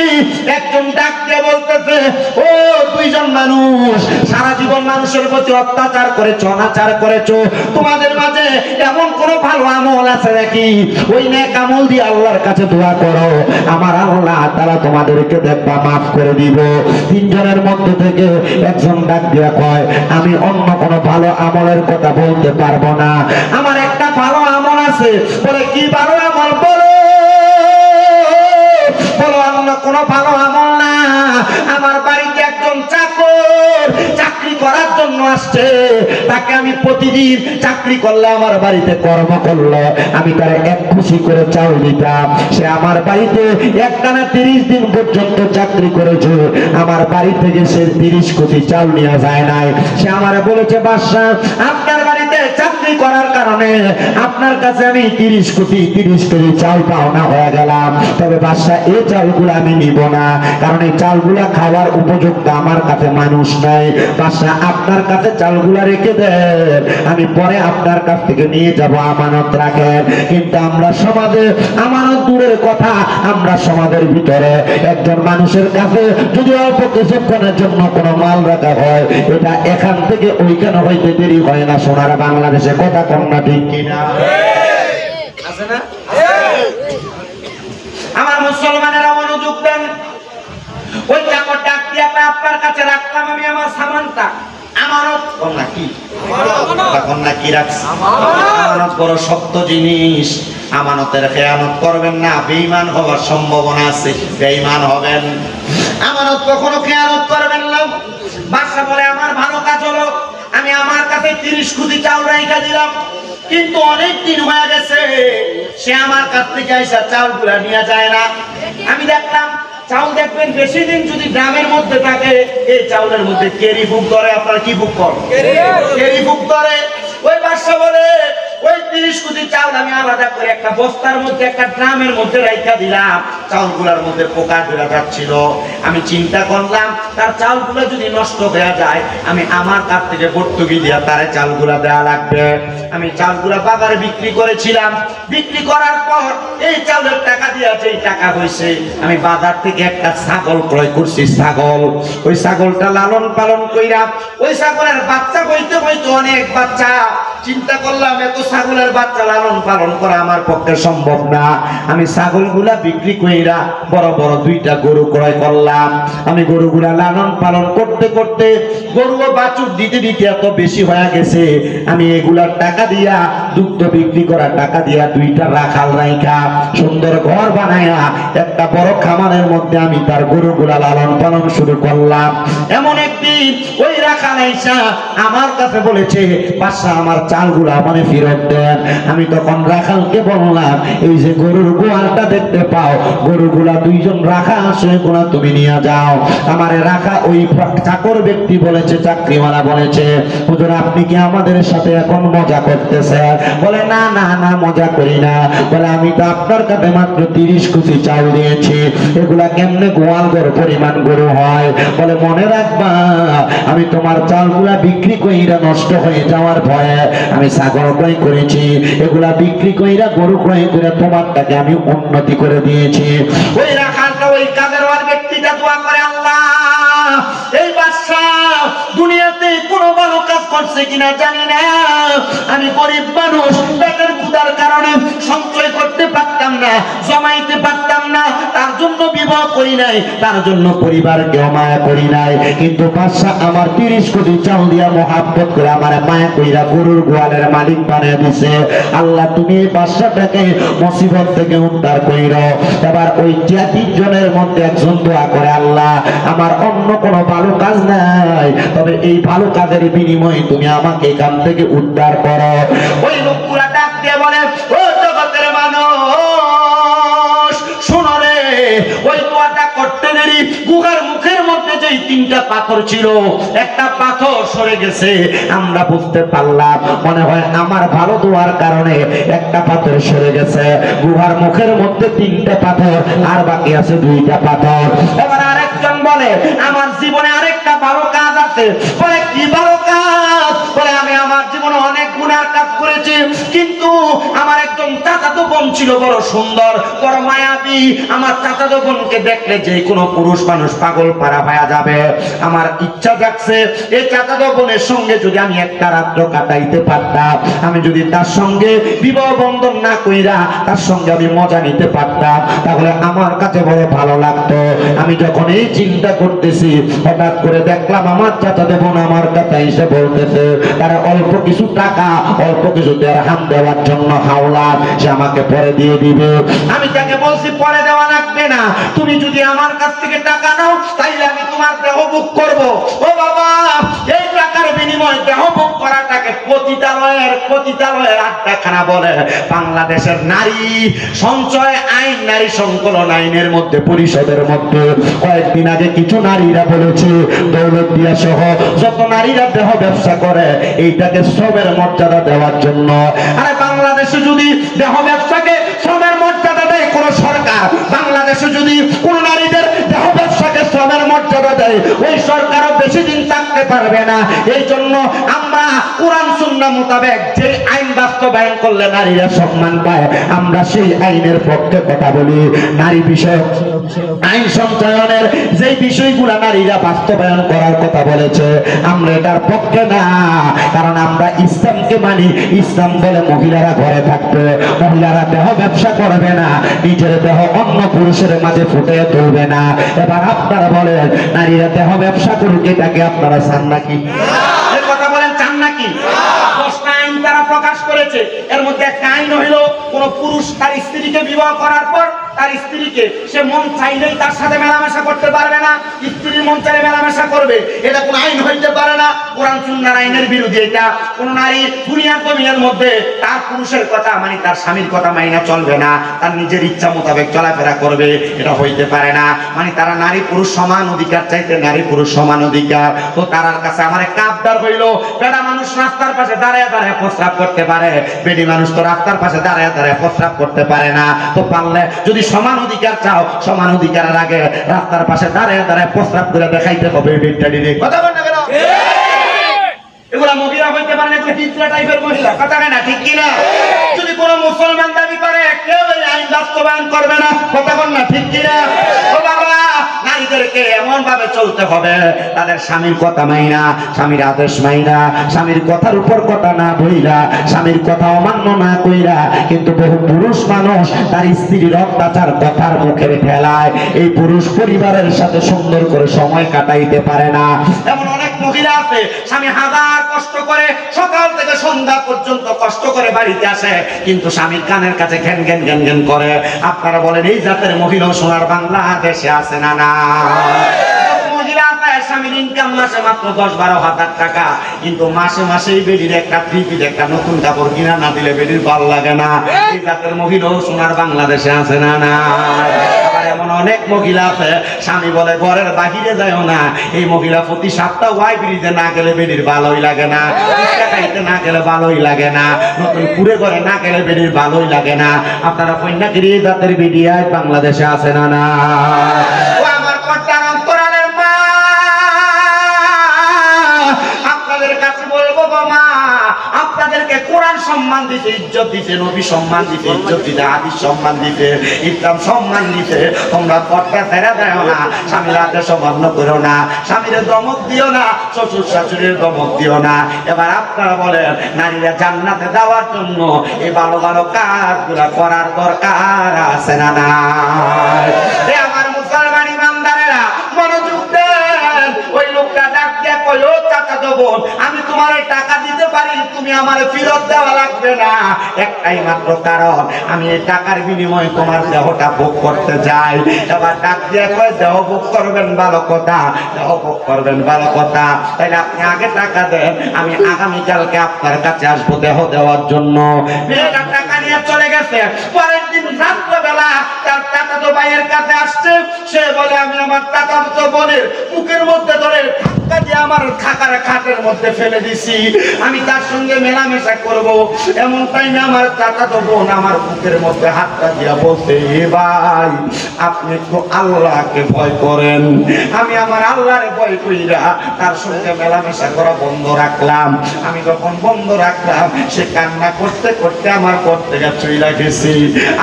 একজন ডাক দিয়ে বলতেছে, ও দুইজন মানুষ, সারা জীবন মানুষের প্রতি অত্যাচার করেছো, অনাচার করেছো, তোমাদের মাঝে এমন কোন ভালো আমল আছে নাকি? ওই নেক আমল দিয়ে আল্লাহর কাছে দোয়া করো, আমার আল্লাহ তাআলা তোমাদেরকে দেখবা মাফ করে দিব। তিনজনের মধ্যে থেকে একজন ডাক দিয়া কয়, আমি অন্য কোন ভালো আমলের কথা বলতে পারবো না, আমার একটা ভালো আমল আছে। বলে কি ভালো আমল? বলো বলো। অন্য কোন ভালো আমল না, আমার বাড়িতে একজন চাকর চাকরি করার জন্য আসছে, তাকে আমি প্রতিদিন চাকরি করলে, আমার বাড়িতে কর্ম করলে আমি তার এক খুশি করে চাউল দিতাম। সে আমার বাড়িতে একটানা 30 দিন পর্যন্ত চাকরি করেছে, আমার বাড়ি থেকে সে 30 কোটি চাউল নিয়ে যায় নাই। সে আমারে বলেছে, বাদশা আপনার বাড়িতে চাকরি করার কারণে আপনার কাছে আমি 30 কোটি চাউল পাওনা হয়ে গেলাম, তবে বাদশা এই চাউলগুলো আমি নিব না, কারণ এই চাউলগুলা খাওয়ার উপযুক্ত আমার কাছে মানুষ নাই। বাদশা আপনার কাছে চাউলগুলা রেখে দেন, আমি পরে আপনার কাছ থেকে নিয়ে যাব, আমানত রাখেন। কিন্তু আমরা সমাজে আমানত দূরের কথা, আমরা সমাজের ভিতরে একজন মানুষের কাছে যদি অল্প কিছুক্ষণের জন্য কোনো মাল রাখা হয়, এটা এখান থেকে ওইখানে হইতে দেরি হয় না। সোনার বাংলাদেশে কথা কম না, ঠিক কিনা? আছে না? আমার মুসলমানেরা মনোযোগ দেন। ওই চাকর ডাক দিয়ে, আপনার কাছে রাখলাম আমি আমার সামানটা, আমানত কন্যা কি কন্যা কি রাখছি? আমানত বড় শক্ত জিনিস, আমানতের খেয়ানত করবেন না, বেঈমান হওয়ার সম্ভাবনা আছে, বেঈমান হবেন। আমানত কখনো খেয়ানত করবেন না। বাদশা বলে, আমার ভালো কাজ হলো, আমি আমার কাছে 30 কোটি চাউল রাইখা দিলাম, কিন্তু অনেক দিন হয়ে গেছে সে আমার কাছ থেকে আইসা চাউলগুলা নিয়ে যায় না। আমি দেখলাম চাউল, দেখবেন বেশি দিন যদি গ্রামের মধ্যে থাকে, এই চাউলের মধ্যে কেরি ফুক ধরে। আপনারা কি ফুক করেন? কেরি ফুক ধরে। ওই বাদশা বলে, ওই 30 কোটি চাউল আমি আলাদা করে একটা বস্তার মধ্যে, একটা ড্রামের মধ্যে রাইখা দিলাম। চাউলগুলোর মধ্যে পোকা ধরে যাচ্ছিল। আমি চিন্তা করলাম, তার চাউলগুলো যদি নষ্ট হয়ে যায়, আমি আমার কাছ থেকে ভর্তুকি দিয়া তারে চাউলগুলা দেওয়া লাগবে। আমি চাউলগুলা বাজারে বিক্রি করেছিলাম। বিক্রি করার পর এই চাউলের টাকা দিয়া যেই টাকা হয়েছে, আমি বাজার থেকে একটা ছাগল ক্রয় করছি। ছাগল, ওই ছাগলটা লালন পালন কইরা, ওই ছাগলের বাচ্চা হইতে হইতে অনেক বাচ্চা। চিন্তা করলাম, এত ছাগলের বাচ্চা লালন পালন করা আমার পক্ষে সম্ভব না। আমি ছাগলগুলা বিক্রি কইরা বড় বড় 2টা গরু ক্রয় করলাম। আমি গরুগুলা লালন পালন করতে করতে গরু ও বাছুর দিতে দিতে এত বেশি হয়ে গেছে, আমি এগুলার টাকা দিয়া, দুগ্ধ বিক্রি করা টাকা দিয়া 2টা রাখাল রাইখা সুন্দর ঘর বানায়া একটা বড় খামারের মধ্যে আমি তার গরুগুলা লালন পালন শুরু করলাম। এমন একদিন ওই রাখাল আইসা আমার কাছে বলেছে, বাদশা আমার চালগুলা মানে ফেরত দেন। আমি তখন রাখালকে বললাম, এই যে গরুর গোয়ালটা দেখতে পাও, গরুগুলা 2জন রাখা আছে, গোলা তুমি নিয়ে যাও। আমারে রাখা ওই চাকর ব্যক্তি বলেছে, চাকরিওয়ালা বলেছে, হুজুর আপনি কি আমাদের সাথে এখন মজা করতেছেন? বলে, না না না, মজা করি না। বলে, আমি তো আপনার কাছে মাত্র 30 কোটি চাউল দিয়েছি, এগুলা কেমনে গোয়াল গরু পরিমাণ গরু হয়? বলে, মনে রাখবা, আমি তোমার চাউলগুলা বিক্রি কইরা নষ্ট হয়ে যাওয়ার ভয়ে আমি ছাগল ক্রয় করেছি, এগুলা বিক্রি কইরা গরু ক্রয় করে তোমারটাকে আমি উন্নতি করে দিয়েছি। ওই রাখালটা, ওই কাজের ব্যক্তিটা দোয়া করে, আল্লাহ এই বাদশা দুনিয়াতে কোনো ভালো কাজ করছে কিনা জানি না, আমি গরিব মানুষ, পেটের ক্ষুধার কারণে সঞ্চয় করতে পারতাম না, জমাইতে পারতাম না, তার জন্য বিবাহ করি নাই, তার জন্য পরিবারকে মায়া করি নাই, কিন্তু বাদশা আমার 30 কোটি চাউল দিয়া মহাব্বত করে আমার মায়া কইরা গরুর গোয়ালের মালিক বানিয়ে দিছে। আল্লাহ তুমি এই বাদশাটাকে মুসিবত থেকে উদ্ধার কইরো। এবার ওই 3 জনের মধ্যে একজন দোয়া করে, আল্লাহ আমার অন্য কোনো ভালো কাজ নাই, তবে এই ভালো কাজের বিনিময়ে তুমি আমাকে এখান থেকে উদ্ধার করো। ওই লোকগুলা ডাক দিয়ে বলে, ও জগতের মানুষ, শোনো রে, ওই দোয়াটা করতে দেরি গুহার মুখের মধ্যে যে মধ্যেই 3টা পাথর ছিল, একটা পাথর সরে গেছে। আমরা বুঝতে পারলাম মনে হয় আমার ভালো দোয়ার কারণে একটা পাথর সরে গেছে। গুহার মুখের মধ্যে 3টা পাথর, আর বাকি আছে 2টা পাথর। এবার আরেকজন বলে আমার জীবনে আরেকটা ভালো কাজ আছে। বলে কি ভালো কাজ? বলে আমি আমার জীবনে অনেক গুনার কাজ করেছি, কিন্তু আমার একজন চাচাতো বোন ছিল বড় সুন্দর, বড় মায়াবী। আমার চাচাতো বোনকে দেখলে যে কোনো পুরুষ মানুষ পাগল পারা হয়ে যাবে। আমার ইচ্ছা জাগছে এই চাচাতো বোনের সঙ্গে যদি আমি একটা রাত্র কাটাইতে পারতাম, আমি যদি তার সঙ্গে বিবাহ বন্ধন না কইরা তার সঙ্গে আমি মজা নিতে পারতাম, তাহলে আমার কাছে বড় ভালো লাগতো। আমি যখন এই চিন্তা করতেছি, হঠাৎ করে দেখলাম আমার চাচাতো বোন আমার কথা এসে বলতেছে তারা অল্প কিছু টাকা, অল্প কিছু দিরহাম দেওয়ার জন্য হাওলাত, সে আমাকে পরে দিয়ে দিবে। আমি তাকে বলছি পরে দেওয়া লাগবে না, তুমি যদি আমার কাছ থেকে টাকা নাও তাইলে আমি তোমার দেহ ভোগ করবো। ও বাবা, এই টাকার বিনিময়ে দেহ ভোগ করাটাকে পতিতালয়ের আড্ডাখানা বলে। বাংলাদেশের নারী সঞ্চয় আইন, নারী সংকলন আইনের মধ্যে, পরিষদের মধ্যে কয়েকদিন আগে কিছু নারীরা বলেছে দৌলতদিয়া সহ যত নারীরা দেহ ব্যবসা করে এইটাকে শ্রমের মর্যাদা দেওয়ার জন্য। আরে বাংলাদেশে যদি দেহ ব্যবসাকে শ্রমের মর্যাদা দেয় কোন সরকার, বাংলাদেশে যদি কোন নারীদের দেহ ব্যবসাকে শ্রমের মর্যাদা দেয়, ওই সরকারও বেশি দিন থাকতে পারবে না। এই জন্য আমরা কোরআন সুন্নাহ মোতাবেক যে আইন বাস্তবায়ন করলে নারীরা সম্মান পায়, আমরা সেই আইনের পক্ষে কথা বলি। নারী বিষয়ক আইন সঞ্চয়নের যে বিষয়গুলো নারীরা বাস্তবায়ন করার কথা বলেছে, আমরা এটার পক্ষে না। কারণ আমরা ইসলামকে মানি। ইসলাম বলে মহিলারা ঘরে থাকবে, মহিলারা দেহ ব্যবসা করবে না, নিজের দেহ অন্য পুরুষের মাঝে ফুটিয়ে তুলবে না। এবার আপনারা বলেন নারীরা দেহ ব্যবসা করুক, এটাকে আপনারা চান নাকি? এই কথা বলেন, চান নাকি? 10টা আইন তারা প্রকাশ করেছে। এর মধ্যে একটা আইন হইল কোন পুরুষ তার স্ত্রীকে বিবাহ করার পর তার স্ত্রীকে সে মন চাইলেই তার সাথে মেলামেশা করতে পারবে না, স্ত্রীর মন চাইলে মেলামেশা করবে, এটা কোন আইন হইতে পারে না। কোরআন সুন্নাহর আইনের বিরোধী এটা। কোন নারী দুনিয়া জমিনের মধ্যে তার পুরুষের কথা মানে তার স্বামীর কথা মাইনা চলবে না, তার নিজের ইচ্ছা মোতাবেক চলাফেরা করবে, এটা হইতে পারে না। মানে তারা নারী পুরুষ সমান অধিকার চাইতে, নারী পুরুষ সমান অধিকার। তো তার কাছে আমার একটা আবদার হইল, বেটা মানুষ রাস্তার পাশে দাঁড়ায় দাঁড়ায় প্রস্রাব করতে পারে, বেটি মানুষ তো রাস্তার পাশে দাঁড়ায় দাঁড়ায় প্রস্রাব করতে পারে না। তো পারলে যদি সমান অধিকার চাও, সমান অধিকারের আগে রাস্তার পাশে দাঁড়ায় দাঁড়ায় প্রস্রাব করে দেখাইতে হবে। কথা বল না কেন? এগুলা মহিলা হইতে পারে না, হিজড়া টাইপের মহিলা। কথা না, ঠিক কিনা? যদি কোন মুসলমান দাবি করে কেউ এই আইন বাস্তবায়ন করবে না। কথা বল না, ঠিক কিনা? ও বাবা, নারীদেরকে এমন ভাবে চলতে হবে তাদের স্বামীর কথা মাইনা, স্বামীর আদেশ মাইনা, স্বামীর কথার উপর কথা না বইলা, স্বামীর কথা অমান্য না কইরা। কিন্তু বহু পুরুষ মানুষ তার স্ত্রীর অত্যাচার কথার মুখে ফেলায়, এই পুরুষ পরিবারের সাথে সুন্দর করে সময় কাটাইতে পারে না। এমন অনেক মহিলা আছে স্বামী হাজার কষ্ট করে সকাল থেকে সন্ধ্যা পর্যন্ত কষ্ট করে বাড়িতে আসে, কিন্তু স্বামীর কানের কাছে ঘ্যান ঘ্যান ঘ্যান ঘ্যান করে। আপনারা বলেন এই জাতের মহিলা সোনার বাংলাদেশে আছে না? না। মহিলা স্বামীর ইনকাম মাসে মাত্র 10-12 হাজার টাকা, কিন্তু মাসে মাসেই বেডির একটা থ্রি-পিস, একটা নতুন কাপড় কিনা না দিলে বেডির ভালো লাগে না। এই জাতের মহিলা সোনার বাংলাদেশে আছে না? না। এমন অনেক মহিলা আছে স্বামী বলে ঘরের বাহিরে যায়ও না, এই মহিলা প্রতি সপ্তাহ ওয়াই ব্রিজে না গেলে বেডির ভালোই লাগে না, খাইতে না গেলে ভালোই লাগে না, নতুন পুরে ঘরে না গেলে বেডির ভালোই লাগে না। আপনারা কন্যাগিরি জাতের বিডিআই বাংলাদেশে আছে না? না। ও আমার কর্তার অন্তরালের মা, আপনাদের কাছে বলবো গো মা, আপনাদেরকে কোরআন সম্মান দিতে, ইজ্জত দিতে, নবী সম্মান দিতে, ইজ্জত দিতে, হাদিস সম্মান দিতে, ইসলাম সম্মান দিতে। তোমরা পর্দা ছেড়ে দাও না, স্বামীর আদেশ অমান্য করো না, স্বামীর দমক দিও না, শ্বশুর শাশুড়ির দমক দিও না। এবার আপনারা বলেন নারীরা জান্নাতে যাওয়ার জন্য এই ভালো ভালো কাজগুলা করার দরকার আছে না? না। আমার মুসলমান ইমানদারেরা মনোযোগ দেন। ওই লোকটা ডাক দিয়ে কইল, চাচাতো বোন আমি তোমার টাকা দিতে পারি, তুমি আমার ফেরত দেওয়া লাগবে না। একটাই মাত্র কারণ, আমি এই টাকার বিনিময়ে তোমার দেহটা ভোগ করতে যাই। এবার ডাক দিয়ে কয় দেহ ভোগ করবেন ভালো কথা, দেহ ভোগ করবেন ভালো কথা, তাইলে আপনি আগে টাকা দেন, আমি আগামীকালকে আপনার কাছে আসবো দেহ দেওয়ার জন্য। মেয়েটা টাকা নিয়ে চলে গেছে। পরের একদিন রাত্রবেলা তার চাচাতো ভাইয়ের কাছে আসছে, সে বলে আমি আমার চাচাতো বোনের মুখের মধ্যে ধরে ধাক্কা দিয়ে আমার থাকার খাটের মধ্যে ফেলে দিছি, আমি তার সঙ্গে মেলামেশা করব। এমন টাইমে আমার চাচাতো বোন আমার বুকের মধ্যে হাতটা দিয়া বলতে, এ ভাই আপনি একটু আল্লাহকে ভয় করেন। আমি আমার আল্লাহরে ভয় কইরা তার সঙ্গে মেলামেশা করা বন্ধ রাখলাম। আমি যখন বন্ধ রাখলাম, সে কান্না করতে করতে আমার ঘর থেকে চইলা গেছি।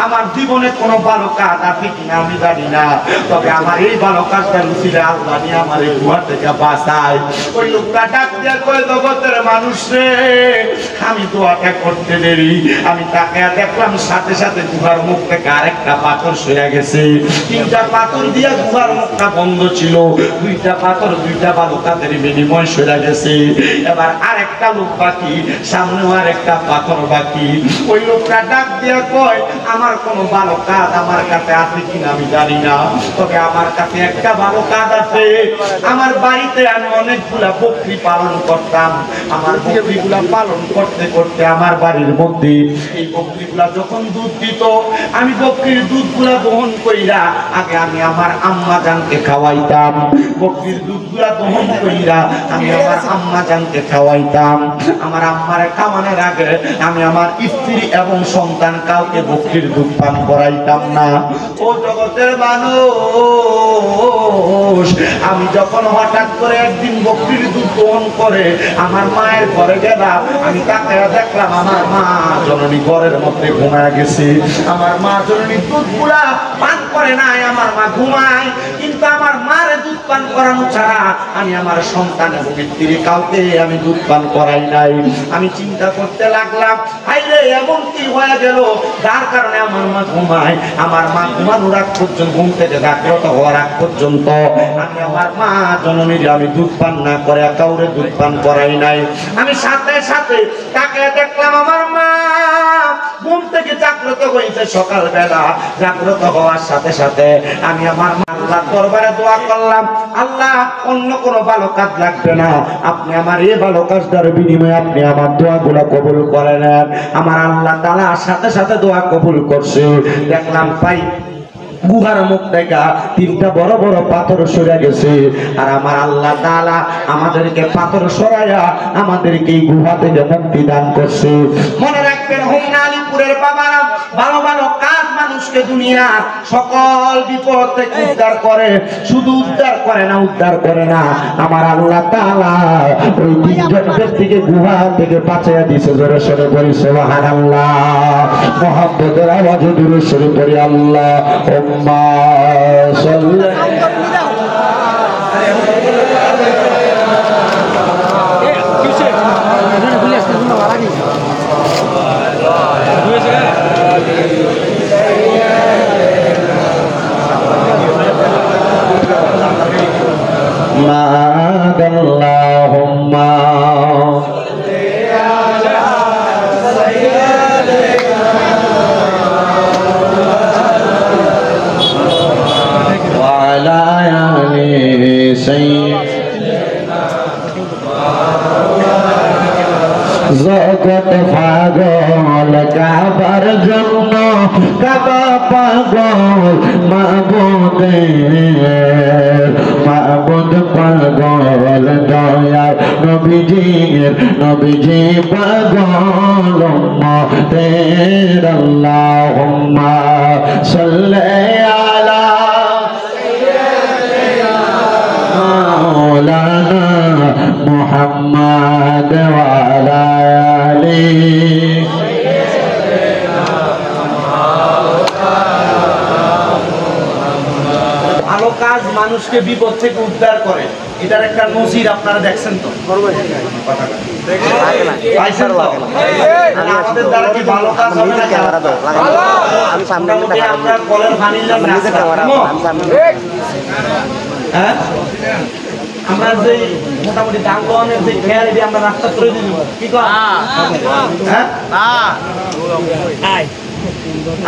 আমার জীবনে কোনো ভালো কাজ আছে কিনা আমি জানি না, তবে আমার এই ভালো কাজটা রুচিলে আল্লাহ নিয়ে আমার এই গুহা থেকে বাঁচায়। ওই লোকটা ডাক দিয়া কয়, জগতের মানুষ রে, আমি দোয়াটা করতে দেরি, আমি তাকে দেখলাম সাথে সাথে গুহার মুখ থেকে আরেকটা পাথর সরে গেছে। 3টা পাথর দিয়া গুহার মুখটা বন্ধ ছিল, 2টা পাথর 2টা বালুকাদের বিনিময় সরে গেছে। এবার আরেকটা লোক বাকি, সামনেও আরেকটা পাথর বাকি। ওই লোকটা ডাক দিয়া কয়, আমার কোনো ভালো কাজ আমার কাছে আছে কিনা আমি জানি না, তবে আমার কাছে একটা ভালো কাজ আছে। আমার বাড়িতে আমি অনেকগুলা বকরি পালন করতাম। আমার বকরিগুলা পালন করতে করতে আমার বাড়ির মধ্যে এই বকরিগুলা যখন দুধ দিত, আমি বকরির দুধগুলা বহন কইরা আগে আমি আমার আম্মা জানকে খাওয়াইতাম। বকরির দুধগুলা বহন কইরা আমি আমার আম্মা জানকে খাওয়াইতাম। আমার আম্মারে খাওয়ানোর আগে আমি আমার স্ত্রী এবং সন্তান কাউকে বকরির দুধ পান করাইতাম না। ও জগতের মানুষ, আমি যখন হঠাৎ করে একদিন বকরির দুধ বহন করে আমার মায়ের ঘরে গেলাম, আমি তাকে দেখলাম আমার মা জননী ঘরের মধ্যে ঘুমায় গেছে। আমার মা জননী দুধগুলা পান করে নাই, আমার মা ঘুমায়। কিন্তু আমার মারে দুধ পান করানো ছাড়া আমি আমার সন্তান এবং স্ত্রী কাউকে আমি দুধ পান করাই নাই। আমি চিন্তা করতে লাগলাম, হাইরে এমন কি হয়ে গেল যার কারণে আমার মা ঘুমায়। আমার মা ঘুমানোর আগ পর্যন্ত, ঘুম থেকে জাগ্রত হওয়ার আগ পর্যন্ত আমি আমার মা জননীর আমি দুধ পান না করে কাউরে দুধ পান করাই নাই। আমি সাথে সাথে তাকে দেখলাম আমার মা ঘুম থেকে জাগ্রত হয়েছে। সকালবেলা জাগ্রত হওয়ার সাথে সাথে আমি আমার মা আল্লাহ দরবারে দোয়া করলাম, আল্লাহ অন্য কোনো ভালো কাজ লাগবে না, আপনি আমার এই ভালো কাজটার বিনিময়ে আপনি আমার দোয়াগুলো কবুল করে নেন। আমার আল্লাহ তাআলা সাথে সাথে দোয়া কবুল করছে। দেখলাম ভাই গুহার মুখ থেকে 3টা বড় বড় পাথর সরে গেছে। আর আমার আল্লাহ তাআলা আমাদেরকে পাথর সরাইয়া আমাদেরকে এই গুহা থেকে মুক্তি দান করছে। মনে রাখবেন, হোমনা আলীপুরের বাবারা ভালো ভালো কাজ মানুষকে দুনিয়া সকল বিপদ থেকে উদ্ধার করে, শুধু উদ্ধার করে না, উদ্ধার করে না, আমার আল্লাহ তাআলা ওই 3জন ব্যক্তিকে গুহা থেকে বাঁচাইয়া দিয়েছে। জোরে সরে বলি সুবহানাল্লাহ। মুহাম্মদের আওয়াজে দরুদ শরীফ পড়ি, আল্লাহুম্মা সাল্লি Allahumma wa ala ali sayyidina জগৎ পাগল কাবার জন্য, কাবা পাগল মাবুদের, মাবুদ পাগল দয়ার নবীজির, নবীজি পাগল উম্মতের। আল্লাহুম্মা সাল্লি আলা মাওলানা মুহাম্মদ ওয়া আলা আলিহি। ভালো কাজ মানুষকে বিপদ থেকে উদ্ধার করে, এটার একটা নজির আপনারা দেখছেন তো? আমাদের দ্বারা কি ভালো কাজ হবে না? আমরা কলের পানি হ্যাঁ, আমরা যে মোটামুটি দাঙ্গনের যে খেয়াল দিয়ে আমরা রাস্তা করে দিই, কি কর হ্যাঁ,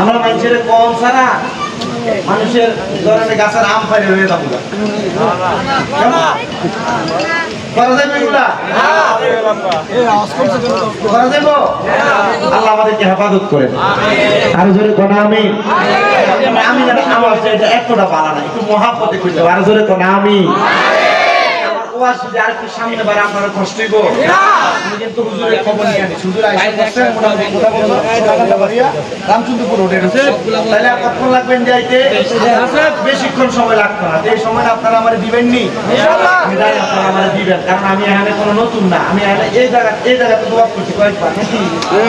আমরা মানুষের কম ছাড়া মানুষের ধরনের গাছের আম ফাইলে হয়ে যাবো। করা যাবে এগুলা? করা যাবে? আল্লাহ আমাদেরকে হেফাজত করেন। আর জোরে কোন আমি আমার এটা এতটা ভালো না, একটু মহাব্বতে কইতে হবে। আর জোরে কোন আমি আর একটু সামনে বার আপনারা কষ্ট হইব। আমি কিন্তু হুজুরের খবর নিয়ে আনি, হুজুর আইসা বসছেন, মোটামুটি কথা বলবো রামচন্দ্রপুর রোডে রয়েছে, তাহলে আর কতক্ষণ লাগবেন যাইতে? বেশিক্ষণ সময় লাগতো না। এই সময়টা আপনারা আমার দিবেন নি? আমি জানি আপনারা আমার দিবেন, কারণ আমি এখানে কোনো নতুন না। আমি এই জায়গাতে দোয়া করছি কয়েকবার নাকি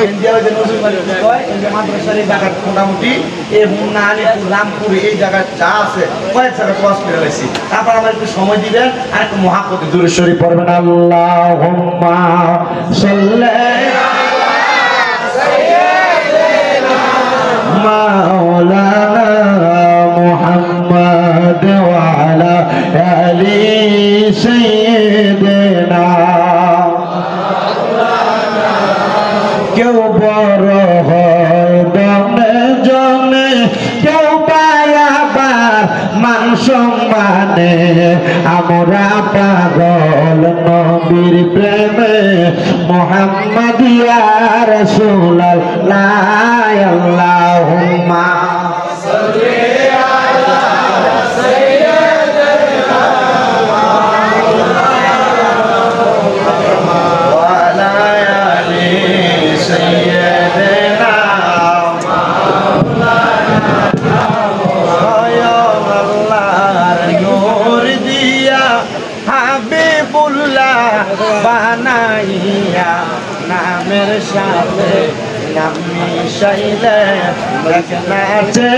ইন্ডিয়া ওই যে নজরুল মালিক কয় এই যে মাদ্রাসার এই জায়গা মোটামুটি এই মুন্না আলিপুর রামপুর এই জায়গায় যা আছে কয়েক জায়গায় দোয়া করে রয়েছি। তারপর আমার একটু সময় দিবেন আর একটু মহাপতি দুরূদ শরীফ পড়বেন। আল্লাহুম্মা সাল্লি মাওলানা মুহাম্মদ ওয়া আলা আলি সাইয়্যিদিনা। কেউ বড় হয় দমে জনে, কেউ পায় আবার মান সম্মানে, আমরা পাগল নবীর প্রেমে মুহাম্মদ ইয়া রাসূলুল্লাহ। আল্লাহুম্মা সাল্লি আলা সাইয়্যিদিনা ওয়া আলা আলি সাইয়্যিদিনা। বানাইয়া নামের সাথে নাম মিশাইলে নাচে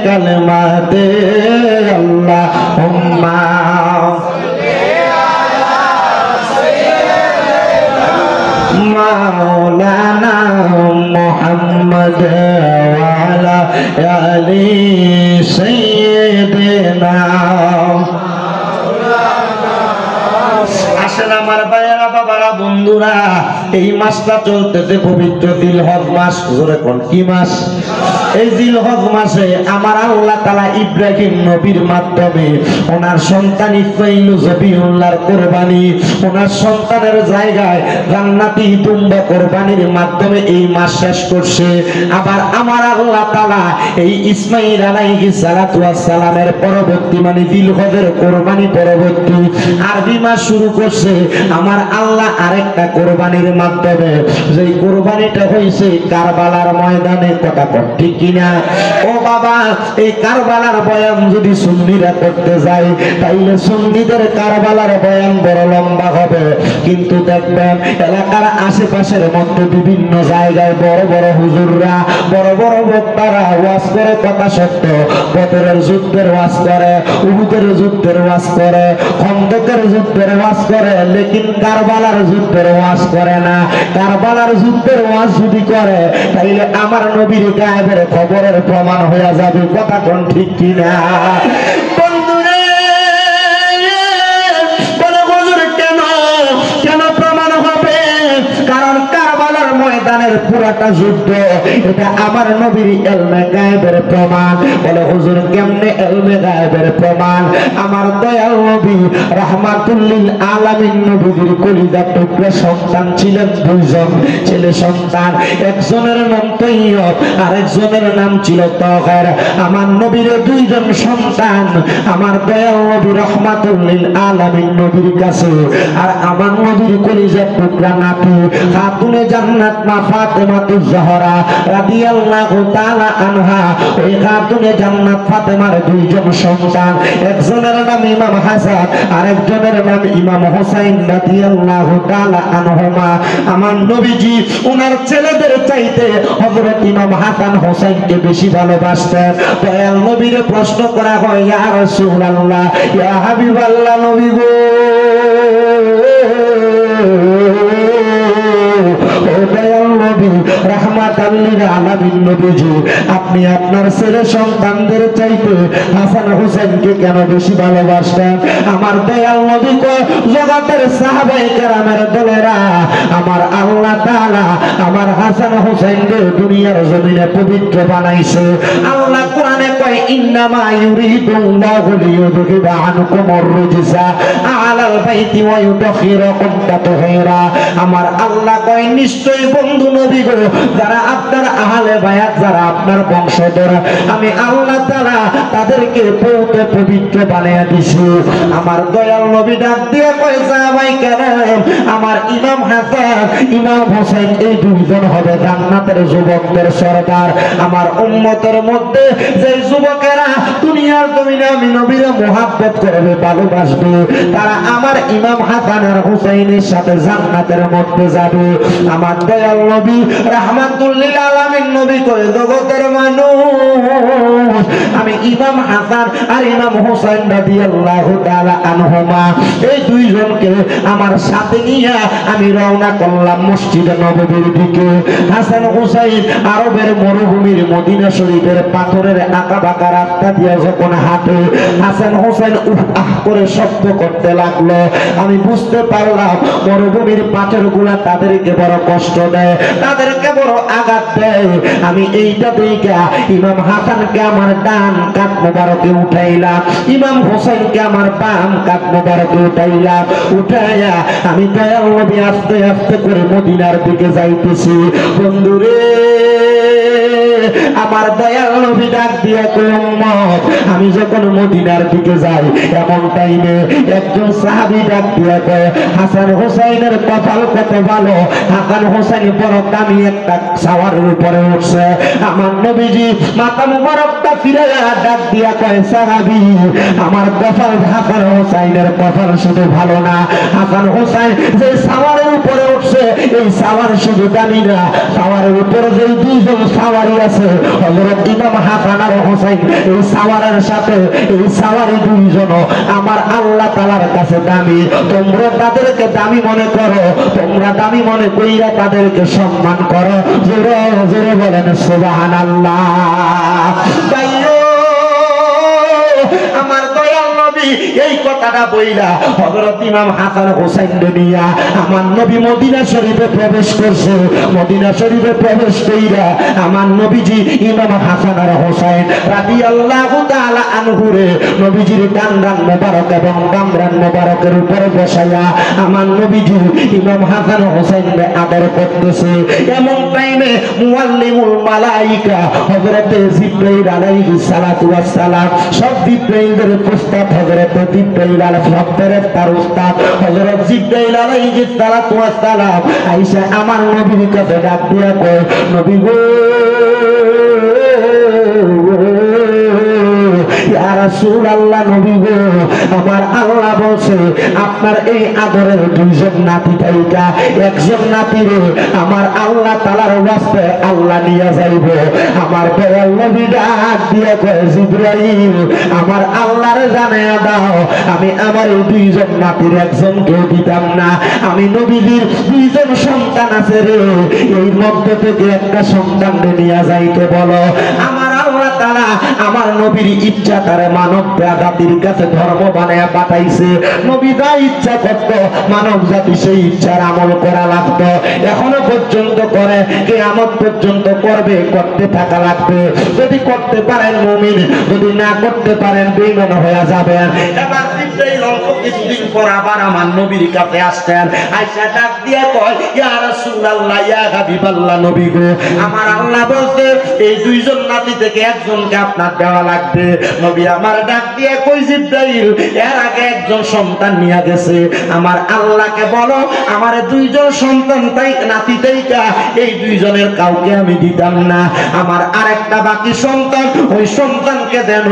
কালেমা দে আল্লাহুম্মা মাওলানা মুহাম্মদ ওয়া আলা আলি সাইয়্যিদিনা। আসেন আমার ভাইয়েরা, বাবারা, বন্ধুরা, এই মাসটা চলতেছে পবিত্র জিলহজ মাস। জোরে কোন কি মাস? এই জিলহজ মাসে আমার আল্লাহ তাআলা ইব্রাহিম নবীর মাধ্যমে ওনার সন্তান ইসমাঈল জবিউল্লাহর কুরবানি, ওনার সন্তানের জায়গায় জান্নাতি দুম্বা কুরবানির মাধ্যমে এই মাস শেষ করছে। আবার আমার আল্লাহ তাআলা এই ইসমাঈল আলাইহিস সালাতু ওয়াস সালামের পরবর্তী মানে জিলহজের কুরবানি পরবর্তী আরবি মাস শুরু করছে আমার আল্লাহ আরেকটা কুরবানির মাধ্যমে, যেই কুরবানিটা হইছে কারবালার ময়দানে। কথা ঠিক কিনা? ও বাবা, এই কারবালার বয়ান যদি সুন্নিরা করতে যায় তাইলে সুন্নিদের কারবালার বয়ান বড় লম্বা হবে, কিন্তু দেখবেন এলাকার আশেপাশের মধ্যে বিভিন্ন জায়গায় বড় বড় হুজুররা, বড় বড় বক্তারা ওয়াজ করে কথা সত্য, বদরের যুদ্ধের ওয়াজ করে, উহুদের যুদ্ধের ওয়াজ করে, খন্দকের যুদ্ধের ওয়াজ করে, লেকিন কারবালার যুদ্ধের ওয়াজ করে না। কারবালার যুদ্ধের ওয়াজ যদি করে তাইলে আমার নবীর গায়েবের খবরের প্রমাণ হয়ে যাবে। কথা কোন ঠিক কিনা? বন্ধুরে বলে হুজুর কেন কেন প্রমাণ হবে? কারণ কারবালার ময়দানের পুরাটা যুদ্ধ এটা আমার নবীর ইলমে গায়েবের প্রমাণ। বলে হুজুর কেমনে ইলমে গায়েবের প্রমাণ? আমার দয়াল নবী রাহমাতুল লিল আলামিন নবীর কলিজার টুকরা সন্তান ছিলেন দুইজন ছেলে সন্তান, একজনের নাম তৈয়ব আর একজনের নাম ছিল তাহের। আমার নবীর দুইজন সন্তান আমার দয়াল নবী রাহমাতুল লিল আলামিন নবীর কাছে, আর আমার নবীর কলিজার টুকরা নাতি খাতুনে জান্নাত মা ফাতেমাতুজ জাহরা রাদিয়াল্লাহু তাআলা আনহা। ওই খাতুনে জান্নাত ফাতেমার দুইজন সন্তান, একজনের নাম ইমাম হাসান আর একজনের নাম ইমাম হোসেন রাদিয়াল্লাহু তাআলা আনহুমা। আমার নবীজি ওনার ছেলেদের চাইতে হযরত ইমাম হাসান হোসেনকে বেশি ভালোবাসতেন। দয়াল নবীরে প্রশ্ন করা হয়, ইয়া রাসূলুল্লাহ, ইয়া হাবিবাল্লাহ, নবী গো, ও দয়াল নবী রাহমাতাল লিল আলামিন নবীজি, আপনি আপনার ছেলে সন্তানদের চাইতে হাসান হোসেনকে কেন বেশি ভালোবাসতেন? আমার দয়াল নবী কয়, জগতের সাহাবায়ে কেরামের দলেরা, আমার আল্লাহ তাআলা আমার হাসান হোসেনকে দুনিয়ার জমিনে পবিত্র বানাইছে। আল্লাহ কোরআনে কয়, ইন্নামা ইউরিদুল্লাহু লিইউযহিবা আনকুমুর রিজসা আলাল বাইতি ওয়া ইউতাহহিরাকুম তাতহীরা। আমার আল্লাহ কয়, নিশ্চয়ই বন্ধু নবী গো, যারা আপনার আহলে বায়াত, যারা আপনার বংশধর, আমি আল্লাহ তাআলা তাদেরকে পবিত্র বানিয়ে দিছি। আমার দয়াল নবী ডাক দিয়ে কয়, সাহাবায়ে কেরাম, আমার ইমাম হাসান ইমাম হোসেন এই দুইজন হবে জান্নাতের যুবকদের সরদার। আমার উম্মতের মধ্যে যে যুবকেরা দুনিয়ার জমিনে আমি নবীর মুহাব্বত করবে, ভালোবাসবে, তারা আমার ইমাম হাসান আর হুসাইনের সাথে জান্নাতের মধ্যে যাবে। আমার দয়াল নবী রাহমাতুল লিল আলামিন নবী কয়, জগতের মানুষ, আমি ইমাম হাসান আর ইমাম হুসাইন রাদিয়াল্লাহু তাআলা আনহুমা এই দুইজনকে আমার সাথে নিয়ে আমি রওনা করলাম মসজিদে নববীর দিকে। হাসান হুসাইন আরবের মরুভূমির মদিনা শরীফের পাথরের আঁকা বাঁকা রাস্তা দিয়ে যখন হাঁটে, হাসান হুসাইন উফ আহ করে শব্দ করতে লাগলো। আমি বুঝতে পারলাম মরুভূমির পাথরগুলা তাদেরকে বড় কষ্ট দেয়, তাদেরকে বড় আঘাত দেয়। আমি এইটা দেখে ইমাম হাসানকে আমার ডান কাঁধ মোবারকে উঠাইলাম, ইমাম হোসেনকে আমার বাম কাঁধ মোবারকে উঠাইলাম। উঠাইয়া আমি দয়াল নবী আস্তে আস্তে করে মদিনার দিকে যাইতেছি। বন্ধুরে, আমার দয়াল নবী ডাক দিয়ে কয়, উম্মত, আমি যখন মদিনার দিকে যাই এমন টাইমে একজন সাহাবী ডাক দিয়ে কয়, হাসান হোসেনের কপাল কত ভালো, হাসান হোসেন বড় দামি একটা সাওয়ারের উপরে উঠছে। আমার নবীজি মাথা মুবারকটা ফিরাইয়া ডাক দিয়া কয়, সাহাবী, আমার কপাল হাসান হোসেনের কপাল শুধু ভালো না, হাসান হোসেন যে সাওয়ারের উপরে উঠছে এই সাওয়ার শুধু দামি না, সাওয়ারের উপরে যে দুইজন সাওয়ারি আছে হযরত ইমাম হাসান আর হোসেন, এই সাওয়ারের সাথে এই সাওয়ারি দুইজন আমার আল্লাহ তাআলার কাছে দামি। তোমরা তাদেরকে দামি মনে করো, তোমরা দামি মনে কইরা তাদেরকে সম্মান করো। জোরে জোরে বলেন সুবহানাল্লাহ। আমার দয়াল নবী এই কথাটা বইলা হযরত ইমাম হাসান হোসেন নিয়া আমার নবী মদিনা শরীফে প্রবেশ করছে। মদিনা শরীফে প্রবেশ কইরা আমার নবীজি ইমাম হাসান আর হোসেন রাদিয়াল্লাহু তাআলা আনহুরে নবীজির ডান মোবারক এবং বাম মোবারকের উপরে বসায়া আমার নবীজি ইমাম হাসান হোসেনকে আদর করতেছে। এমন টাইমে মুআল্লিমুল মালায়েকা হযরত জিবরাইল আলাইহিস সালাতু ওয়াস সালাম, সব জিবরাইলের উস্তাদ হযরত জিবরাইল আলাইহিস তার উস্তাদ হযরত জিবরাইল আলাইহিস সালাতু ওয়াস সালাম আয়েশা আমার নবীর কাছে ডাক দিয়া কয়, নবী গো, ইয়া রাসূলুল্লাহ, নবী গো, আমার আল্লাহ বলছে আপনার এই আদরের দুইজন নাতি তাইকা একজন নাতিরে আমার আল্লাহ তাআলার ওয়াস্তে আল্লাহ নিয়ে যাইব। আমার দয়াল নবী ডাক দিয়ে কয়, জিবরাইল, আমার আল্লাহরে জানায়া দাও আমি আমার এই দুইজন নাতির একজনকে দিতাম না। আমি নবীজির দুইজন সন্তান আছে রে, এই মধ্যে থেকে একটা সন্তান নিয়ে যাইতে বলো। আমার আল্লাহ তাআলা আমার নবীর ইচ্ছা তারে মানব জাতির কাছে ধর্ম বানায়া পাঠাইছে। নবী যা ইচ্ছা করত মানব জাতি সেই ইচ্ছার আমল করা লাগতো। এখনো পর্যন্ত করে, কিয়ামত পর্যন্ত করবে, করতে থাকা লাগবে। যদি করতে পারেন মুমিন, যদি না করতে পারেন বেঈমান হয়ে যাবেন। এবার জিবরাইল অল্প কিছুদিন পর আবার আমার নবীর কাছে আসতেন। আয়েশা ডাক দিয়ে কয়, ইয়া রাসূলুল্লাহ, ইয়া হাবিবাল্লাহ, নবী গো, আমার আল্লাহ বলতে এই দুইজন নাতি থেকে একজনকে আপনার দেওয়া লাগবে। নবী আমার ডাক দিয়ে কই, জিবরাইল, এর আগে একজন সন্তান নিয়ে গেছে, আমার আল্লাহকে বলো আমার দুইজন সন্তান তাই নাতি তাইকা এই দুইজনের কাউকে আমি দিতাম না। আমার আরেকটা বাকি সন্তান, ওই সন্তানকে দেন।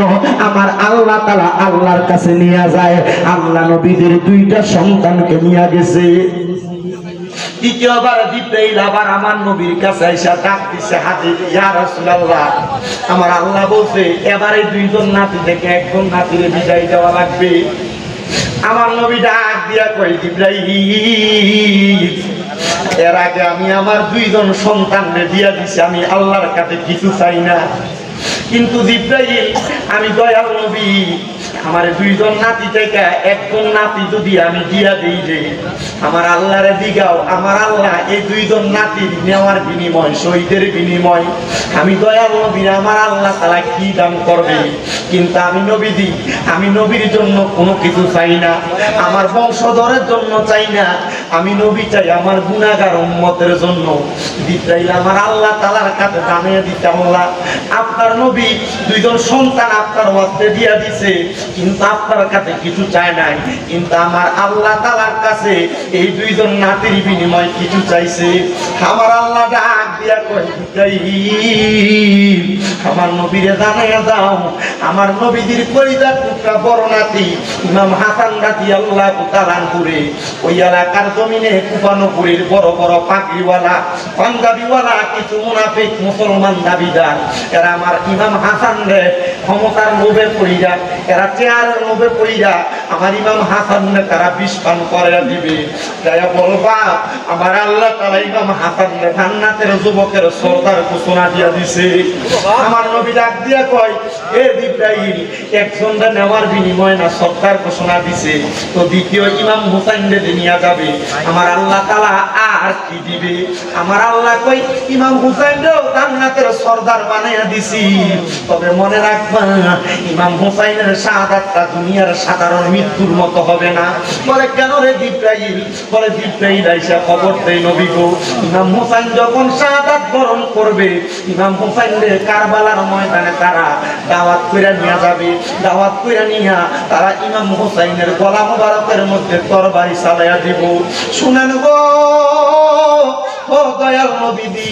আমার আল্লাহ তাআলা আল্লাহর কাছে নিয়ে যায়। আল্লাহ নবীদের দুইটা সন্তানকে নিয়ে গেছে। দ্বিতীয়বার জিবরাইল আবার আমার নবীর কাছে এসে ডাক দিছে, হাজির, ইয়া রাসূলুল্লাহ, আমার আল্লাহ বলছে এবারে দুইজন নাতি থেকে একজন নাতিরে বিদায় দেওয়া লাগবে। আমার নবী ডাক দিয়া কয়, জিবরাইল, এর আগে আমি আমার দুইজন সন্তানকে দিয়া দিছি, আমি আল্লাহর কাছে কিছু চাই না। কিন্তু জিব্রাইল আমি দয়াল নবী আমার দুইজন নাতি থেকে একজন নাতি যদি আমি দিয়া দিই যে আমার আল্লাহরে দিগাও, আমার আল্লাহ এই দুইজন নাতির নেওয়ার বিনিময়, শহীদের বিনিময় আমি দয়াল নবী আমার আল্লাহ তাআলা কি দান করবে। কিন্তু আমি নবী দিই, আমি নবীর জন্য কোনো কিছু চাই না, আমার বংশধরের জন্য চাই না, আমি নবী চাই আমার গুনাহগার উম্মতের জন্য। জিব্রাইল আমার আল্লাহ তাআলার কাছে জানিয়ে দিতে, আল্লাহ আপনার নবী দুইজন সন্তান আপনার ওয়াস্তে দিয়া দিছে, কিন্তু আপনার কাছে কিছু চায় নাই, কিন্তু আমার আল্লাহ তাআলার কাছে এই দুইজন নাতির বিনিময় কিছু চাইছে। আমার আল্লাহ ডাক দিয়া কয় জিব্রাইল আমার নবীরে জানাইয়া দাও আমার নবীজির কলিজার টুকরা বড় নাতি ইমাম হাসান রাদিয়াল্লাহু তাআলা করে ওই এলাকার জমিনে কুফানপুরের বড় বড় পাগড়িওয়ালা পাঞ্জাবিওয়ালা কিছু মুনাফিক মুসলমান দাবিদার, এরা আমার ইমাম হাসান রে ক্ষমতার লোভে পড়িয়া, এরা চেয়ারের লোভে পড়িয়া আমার ইমাম হাসান রে তারা বিষ পান করে দিবে। তাই বলবা আমার আল্লাহ তাআলা ইমাম হাসান রে জান্নাতের যুবকের সরদার ঘোষণা দিয়া দিছে। আমার নবী ডাক দিয়া কয় এ জিব্রাইল একজনটা নেওয়ার বিনিময় না সরদার ঘোষণা দিছে, তো দ্বিতীয় ইমাম হুসাইন রে নিয়ে যাবে, আমার আল্লাহ তাআলা আর কি দিবে। আমার আল্লাহ কই ইমাম হুসাইন রে জান্নাতের সরদার বানাইয়া দিছি, তবে মনে রাখবা ইমাম হুসাইনের শাহাদাতটা দুনিয়ার সাধারণ মৃত্যুর মতো হবে না। বলে কেন রে জিব্রাইল? বলে জিব্রাইল আইসা খবর দেয় নবী গো ইমাম হুসাইন যখন শাহাদাত বরণ করবে ইমাম হুসাইন রে কারবালার ময়দানে তারা দাওয়াত কইরা নিয়ে যাবে, দাওয়াত কইরা নিয়া তারা ইমাম হুসাইনের গলা মোবারকের মধ্যে তরবারি চালাইয়া দিব। শুনেন গো ও দয়াল নবীজি,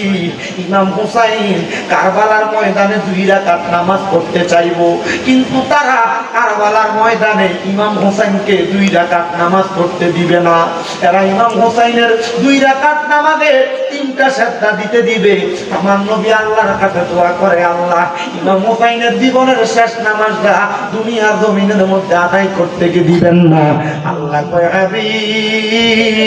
ইমাম হুসাইন কারবালার ময়দানে 2 রাকাত নামাজ পড়তে চাইবো, কিন্তু তারা কারবালার ময়দানে ইমাম হুসাইনকে 2 রাকাত নামাজ পড়তে দিবে না। এরা ইমাম হুসাইনের 2 রাকাত নামাজে 3টা সেজদা দিতে দিবে। আমার নবী আল্লাহর কাছে দোয়া করে, আল্লাহ ইমাম হুসাইনের জীবনের শেষ নামাজটা দুনিয়ার জমিনের মধ্যে আদায় করতে কি দিবেন না। আল্লাহ কয় হাবিব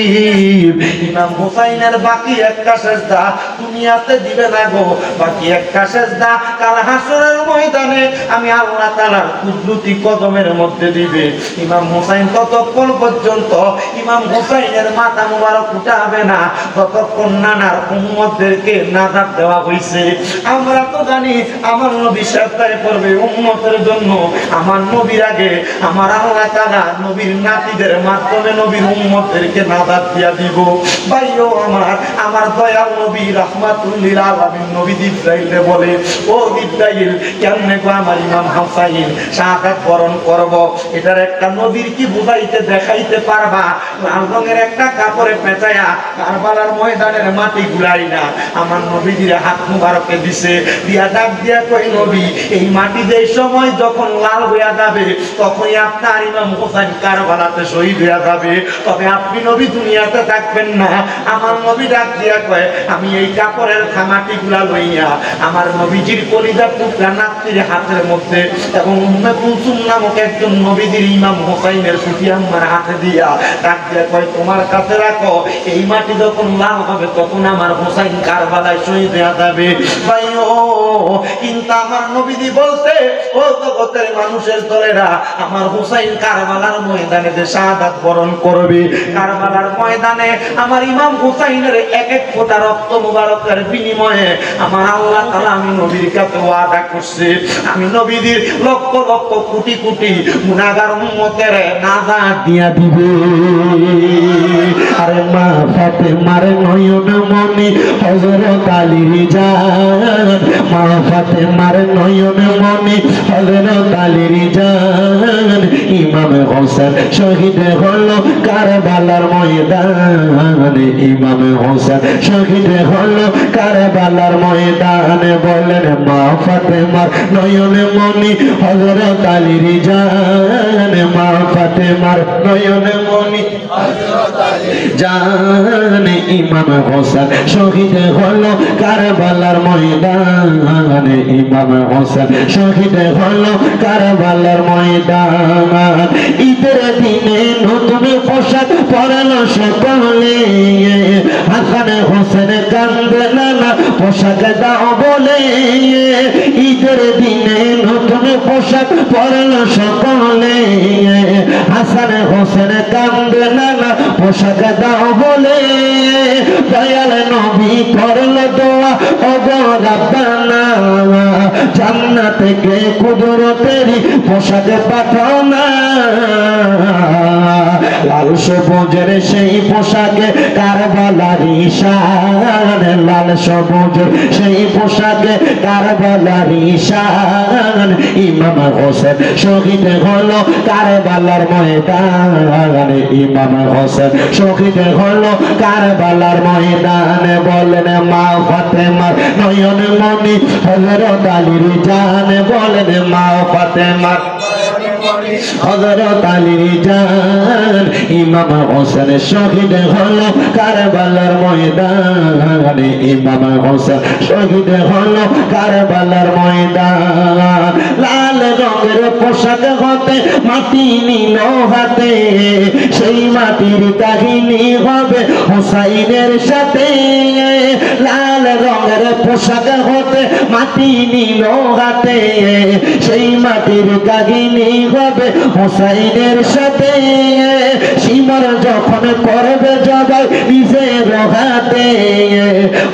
ইমাম হুসাইনের বাকি একটা সেজদা দুনিয়াতে দিবে না গো, বাকি একটা সেজদা কাল হাসরের ময়দানে আমি আল্লাহ তাআলার কুদরতি কদমের মধ্যে দিবে। ইমাম হুসাইন ততক্ষণ পর্যন্ত ইমাম হুসাইনের মাথা মোবারক উঠাবে না ততক্ষণ নানার উম্মতদেরকে নাজাত দেওয়া হইছে। আমরা তো জানি আমার নবী সেজদায় পড়বে উম্মতের জন্য, আমার নবীর আগে আমার আল্লাহ তাআলা নবীর নাতিদের মাধ্যমে নবীর উম্মতদেরকে নাজাত দিয়া দিব। ভাইও আমার দয়াল নবী রাহমাতুল লিল আলামিন নবী জিব্রাইলে বলে ও জিব্রাইল কেমনে গো আমার ইমাম হুসাইন শাহাদাত বরণ করব, এটার একটা নবীর কি বুঝাইতে দেখাইতে পারবা? লাল রঙের একটা কাপড়ে পেঁচায়া কারবালার ময়দানের মাটি গুলাই না আমার নবীজির হাত মুবারকে দিছে, দিয়া ডাক দিয়া কই নবী এই মাটি যেই সময় যখন লাল হইয়া যাবে তখনই আপনার ইমাম হুসাইন কারবালাতে শহীদ হইয়া যাবে, তবে আপনি নবী দুনিয়াতে থাকবেন না। আমার নবী ডাক দিয়া কয় আমি এই কাপড়ের খামাটি গুলা লইয়া আমার নবীজির কলিজার টুকরা নাতির হাতের মধ্যে এবং উম্মে কুলসুম নামক একজন নবীজির ইমাম হুসাইনের পুঁথি আমার হাতে দিয়া ডাক দিয়া কয় তোমার কাছে রাখো, এই মাটি যখন লাল হবে তখন আমার হুসাইন কারবালায় শহীদ হয়ে যাবে। ভাই ও কিন্তু আমার নবীজি বলতে ও জগতের মানুষের দলেরা আমার হুসাইন কারবালার ময়দানে যে শাহাদাত বরণ করবে, কারবালার ময়দানে আমার ইমাম হুসাইনের এক এক ফোঁটা রক্ত মুবারকের বিনিময়ে আমার আল্লাহ তাআলা আমি নবীর কাছে ওয়াদা করছে আমি নবীদের লক্ষ লক্ষ কোটি কোটি গুনাহগার উম্মতের নাজাত দিয়া দিব। আরে মা ফাতেমার নয়ন মনি হযরত আলীর জান, মা ফাতেমার নয়ন মনি হযরত আলীর জান, ইমাম হোসেন শহীদ হলো কারবালার ময়দানে, ইমাম হোসেন শহীদ হলো কারবালার ময়দানে। বলেন মা ফাতেমার নয়ন মনি হযরত আলীর জান, মা ফাতেমার নয়ন মনি হযরত আলীর জান, ইমাম হোসেন শহীদ হলো কারবালার ময়দানে, ইমাম হোসেন শহীদ হলো কারবালার ময়দান। ঈদের দিনে নতুন পোশাক পরলো সকলে, হাসান হোসেন কান্দে না পোশাক দাও বলে, ঈদের দিনে পোশাক পরল সকলে, হাসান হোসেন কান্দে নানা পোশাক দাও বলে, দয়াল নবী করল দোয়া ওগো রাব্বানা, জান্নাত থেকে কুদরতেরই পোশাক পাঠাও না। লাল সবুজের সেই পোশাকে কারবালার ঈশান, লাল সবুজের সেই পোশাকে কারবালার ঈশান, ইমাম হোসেন শহীদ হলো কারবালার ময়দানে, ইমাম হোসেন শহীদ হলো কারবালার ময়দানে। বলেন মা ফাতেমার নয়ন মনি হযরত আলীর জান, বলেন মা ফাতেমার হযরত আলীর জান, ইমাম হোসেন শহীদ হলো কারবালার ময়দানে, ইমাম হোসেন শহীদ হলো কারবালার ময়দান। লাল রঙের পোশাক হতে মাটি নিল হাতে, সেই মাটির কাহিনী হবে হুসাইনের সাথে। লাল রঙের পোশাক হতে মাটি নিল হাতে, সেই মাটির কাহিনী হবে হুসাইনের সাথে। সীমার যখন করবে জবাই নিজের হাতে,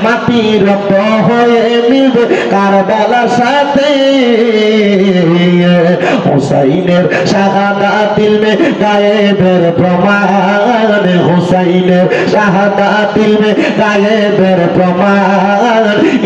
মাটি রক্ত হয়ে মিলবে কারবালার সাথে। হুসাইনের শাহাদাত ইলমে গায়েবের প্রমাণ, হুসাইনের শাহাদাত ইলমে গায়েবের প্রমাণ,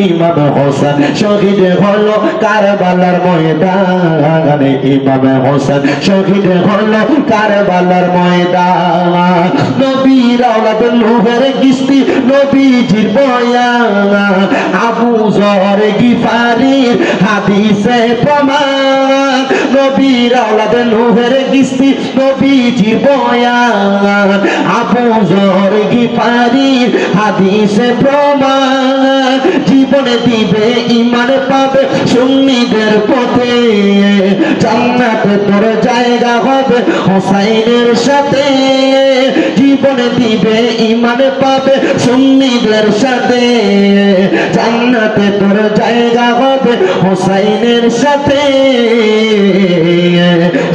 ইমাম হোসেন শহীদ হলো কারবালার ময়দানে, ইমাম হোসেন শহীদ হলো কারবালার ময়দান। নবীর আওলাদ নূহের কিস্তি নবীজির বয়ান, আবু যর গিফারির হাদিসে প্রমাণ, নবীর আওলাদ নূহের কিস্তি নবীজির বয়ান, আবু যর গিফারির হাদিসে প্রমাণ। জীবনে দিবে ঈমান পাবে সুন্নিদের পথে, জান্নাতে তোর জায়গা হবে হুসাইনের সাথে। জীবনে দিবে ঈমান পাবে সুন্নিদের সাথে, জান্নাতে তোর জায়গা হবে হুসাইনের সাথে।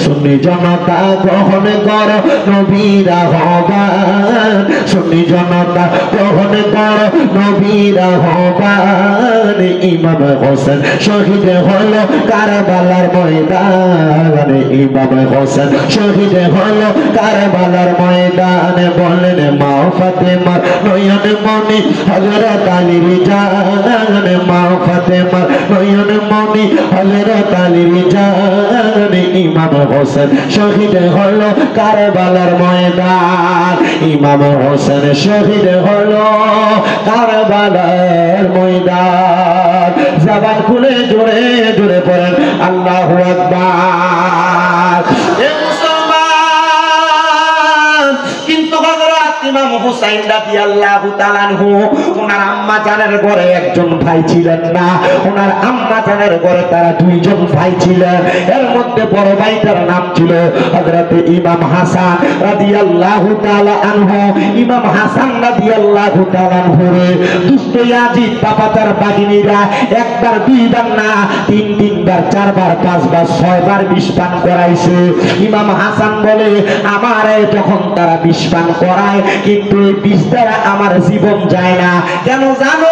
সুন্নি জনতা গ্রহণ কর নবীর আহ্বান, সুন্নি জনতা গ্রহণ কর নবীর আহ্বান, ইমাম হোসেন শহীদ হলো কারবালার ময়দানে, ইমাম হোসেন শহীদ হলো কারবালার ময়দানে। বলেন মা ফাতেমার নয়ন মনি হযরত আলীর জান, মা ফাতেমার নয়ন মনি হযরত আলীর জান, ইমাম হোসেন শহীদ হলো কারবালার ময়দান, ইমাম হোসেন শহীদ হলো কারবালার ময়দান। জবান খুলে জোরে জোরে পড়েন আল্লাহু আকবার। কিন্তু হযরত ইমাম হুসাইন রাদিয়াল্লাহু তাআলা আনহু ওনার আম্মা জানের ঘরে একজন ভাই ছিলেন না, ওনার আম্মা জানের ঘরে তারা দুইজন ভাই ছিলেন। এর মধ্যে বড় ভাইটার নাম ছিল হযরত ইমাম হাসান রাদিয়াল্লাহু তাআলা আনহু। ইমাম হাসান রাদিয়াল্লাহু তাআলা আনহু দুষ্ট ইয়াজিদ বাবাতার বাহিনীরা একবার দুইবার না তিনবার চারবার পাঁচবার ছয়বার বিষ পান করাইছে। ইমাম হাসান বলে আমারে যখন তারা বিষ পান করায় কিন্তু এই বিষ দ্বারা আমার জীবন যায় না। কেন জানো?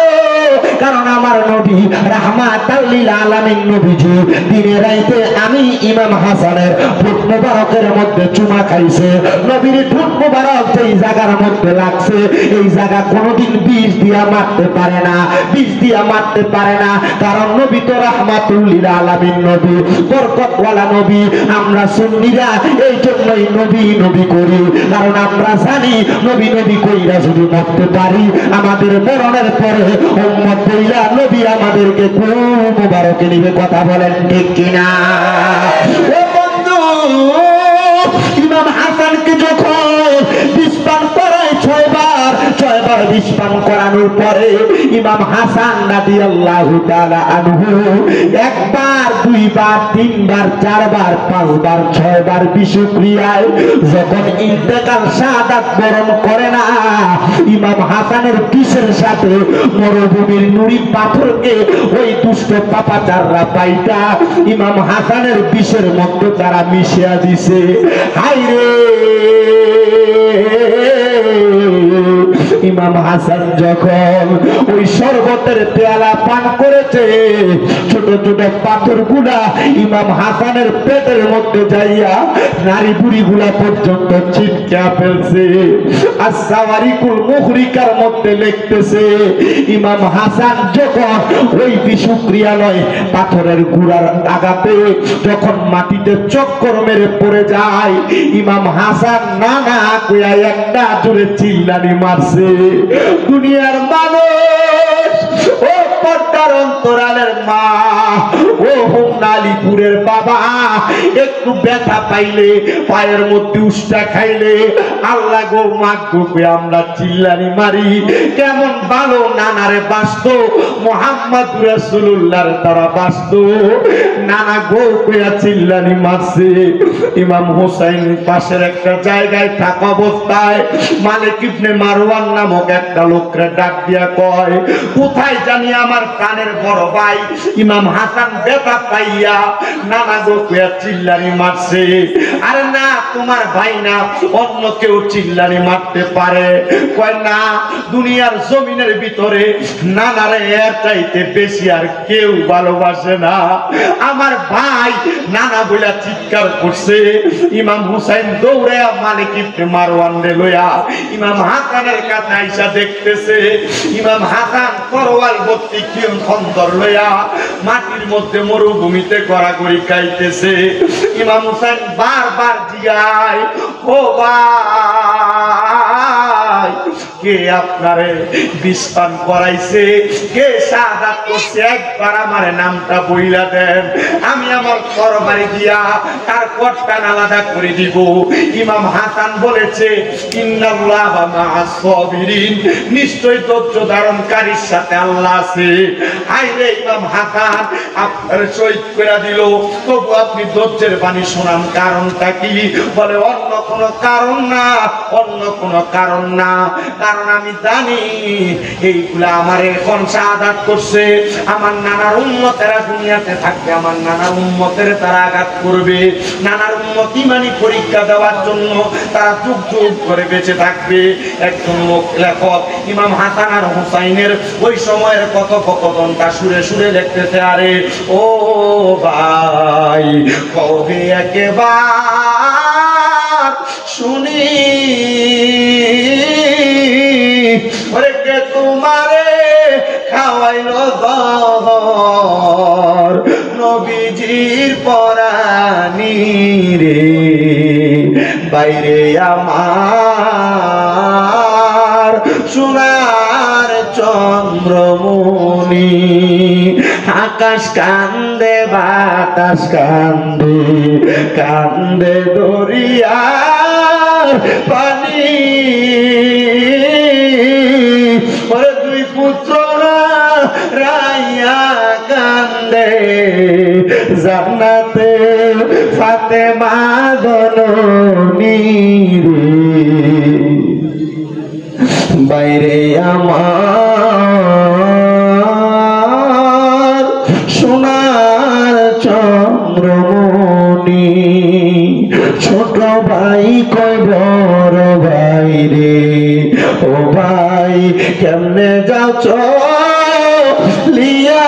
কারণ আমার নবী রাহমাতাল লিল আলামিন নবীজি দিনে রাইতে আমি ইমাম হাসানের ঠোঁট মোবারকের মধ্যে চুমা খাইছে। নবীর ঠোঁট মোবারক যেই জায়গার মধ্যে লাগছে এই জায়গা কোনোদিন বিষ দিয়া মারতে পারে না, বিষ দিয়া মারতে পারে না। কারণ নবী তো রাহমাতুল লিল আলামিন নবী, বরকতওয়ালা নবী। আমরা সুন্নিরা এই জন্যই নবী নবী করি, কারণ আমরা জানি নবী নবী কইরা যদি মরতে পারি আমাদের মরণের পরে উম্মত কইরা নবী আমাদেরকে কোন মোবারকে নিবে। কথা বলেন ঠিক কিনা? ও বন্ধু, ইমাম হাসানকে যখন বিষ পান করায় ছয়বার বিষ পান করানোর পরে ইমাম হাসান রাদিয়াল্লাহু তাআলা আনহু একবার, দুইবার, তিনবার, চারবার, পাঁচবার, ছয়বার বিষক্রিয়ায় যখন ইন্তেকাল শাহাদাত বরণ করে না, ইমাম হাসানের বিষের সাথে মরুভূমির নুড়ি পাথরকে ওই দুষ্ট পাপাচাররা পাইটা ইমাম হাসানের বিষের মধ্যে তারা মিশিয়া দিছে। হায়রে ইমাম হাসান যখন ওই শরবতের পেয়ালা পান করেছে, ছোট ছোট পাথর গুলা ইমাম হাসানের পেটের মধ্যে যাইয়া নারী বুড়ি গুলা পর্যন্ত ছিটকা ফেলছে। আস-সাওয়ারিকুল মুহরিকার মধ্যে লিখতেছে ইমাম হাসান যখন ওই বিষক্রিয়ালয় পাথরের গুড়ার আঘাতে যখন মাটিতে চক্কর মেরে পড়ে যায়, ইমাম হাসান না না কইয়া একটা জোরে চিল্লানি মারছে। দুনিয়ার মানুষ, ও পর্দার অন্তরালের মা, ও হোমনালিপুরের বাবা, একটু ব্যথা পাইলে পায়ের মধ্যে উষ্টা খাইলে আল্লাহ গো মাগ গো আমরা চিল্লানি মারি। কেমন ভালো নানারে বাসতো, মুহাম্মদ রাসূলুল্লাহর তারা বাসতো, নানা গো কইয়া চিল্লানি মারছে। ইমাম হোসেন পাশের একটা জায়গায় থাকা অবস্থায় মালিক ইবনে মারওয়ান নামক একটা লোকরে ডাক দিয়া কয়, কোথায় জানি আমার কানের বড় ভাই ইমাম হাসান ব্যথা পাইয়া নানা গো কইয়া চিল্লানি মারছে। আরে না, তোমার ভাই না, অন্য কেউ চিল্লানি মারতে পারে। কয় না, দুনিয়ার জমিনের ভিতরে নানারে এর চাইতে বেশি আর কেউ ভালোবাসে না। আমার ভাই নানা বইলা চিৎকার করছে। ইমাম হুসাইন দৌড়ে মালিক ইবনে মারওয়ান রে লইয়া ইমাম হাসানের কাছে আইসা দেখতেছে ইমাম হাসান তরোয়াল ভর্তি খন্দর লইয়া মাটির মধ্যে মরুভূমিতে গড়াগড়ি খাইতেছে। ইমাম হুসাইন বারবার জিগায়, ও ভাই, কে আপনারে বিষ পান করাইছে, কে শাহাদাত করছে, একবার আমার নামটা বইলা দেন, আমি আমার তরবারি দিয়া তার কটকান আলাদা করে দিব। ইমাম হাসান বলেছে, ইন্নাল্লাহা মা'আস সাবিরিন, নিশ্চয় ধৈর্য ধারণকারীর সাথে আল্লাহ আছে। হায়রে ইমাম হাসান আপনার শহীদ করে দিল, তবু আপনি ধৈর্যের বাণী শোনান, কারণটা কি? বলে অন্য কোনো কারণ না, অন্য কোনো কারণ না, কারণ আমি জানি এইগুলা আমার এখন শাহাদাত করছে, আমার নানার উম্মতেরা দুনিয়াতে থাকবে, আমার নানার উম্মতের তারা আঘাত করবে, নানার উম্মত ইমানি পরীক্ষা দেওয়ার জন্য তারা যুগ যুগ করে বেঁচে থাকবে। একজন লেখক ইমাম হাসান আর হুসাইনের ওই সময়ের কথোপকথনটা সুরে সুরে লিখতেছে, আরে ও ভাই, কবে একেবার শুনি ওরে কে তোমারে খাওয়াইলো জহর, নবীজির পরানি রে, বাইরে আমার সোনার চন্দ্রমণি, আকাশ কান্দে বাতাস কান্দে, কান্দে দরিয়ার পানি, ওরে দুই পুত্র রাইয়া কান্দে, জান্নাতে ফাতেমা জননী রে, বাইরে আমার সোনার চন্দ্রমণি, ছোট ভাই কয় বড় ভাই রে, ও ভাই কেমনে যাও চলিয়া,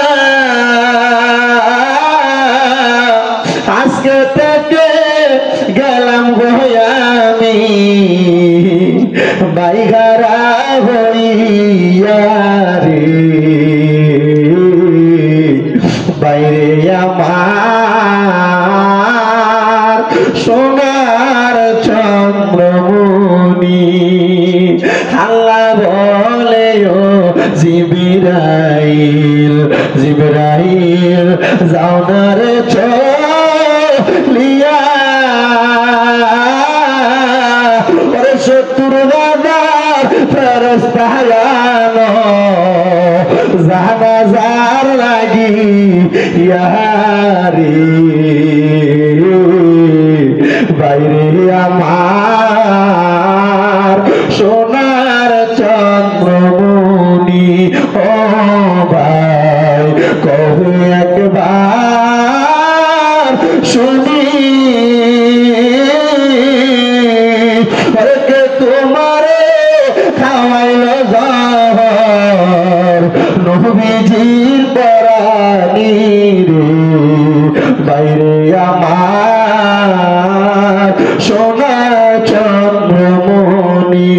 আজকে থেকে গেলাম আমি বাইগারা হইয়া রে, বাইরে আমার সোনার চন্দ্রমণি। আল্লাহ বলে ও জিবরাইল, জিবরাইল যাও না রে চলিয়া, ওরে শত্রু রাজা ফেরেশতা আনো জানাজার লাগি ইয়ারি বাইরে আমার সোনার চন্দ্রমণি ও ভাই কবে একবার শুনি কে তোমারে খাওয়াইল জহর নবীজির পরানি রে বাইরে আমার সোনা চন্দ্রমণি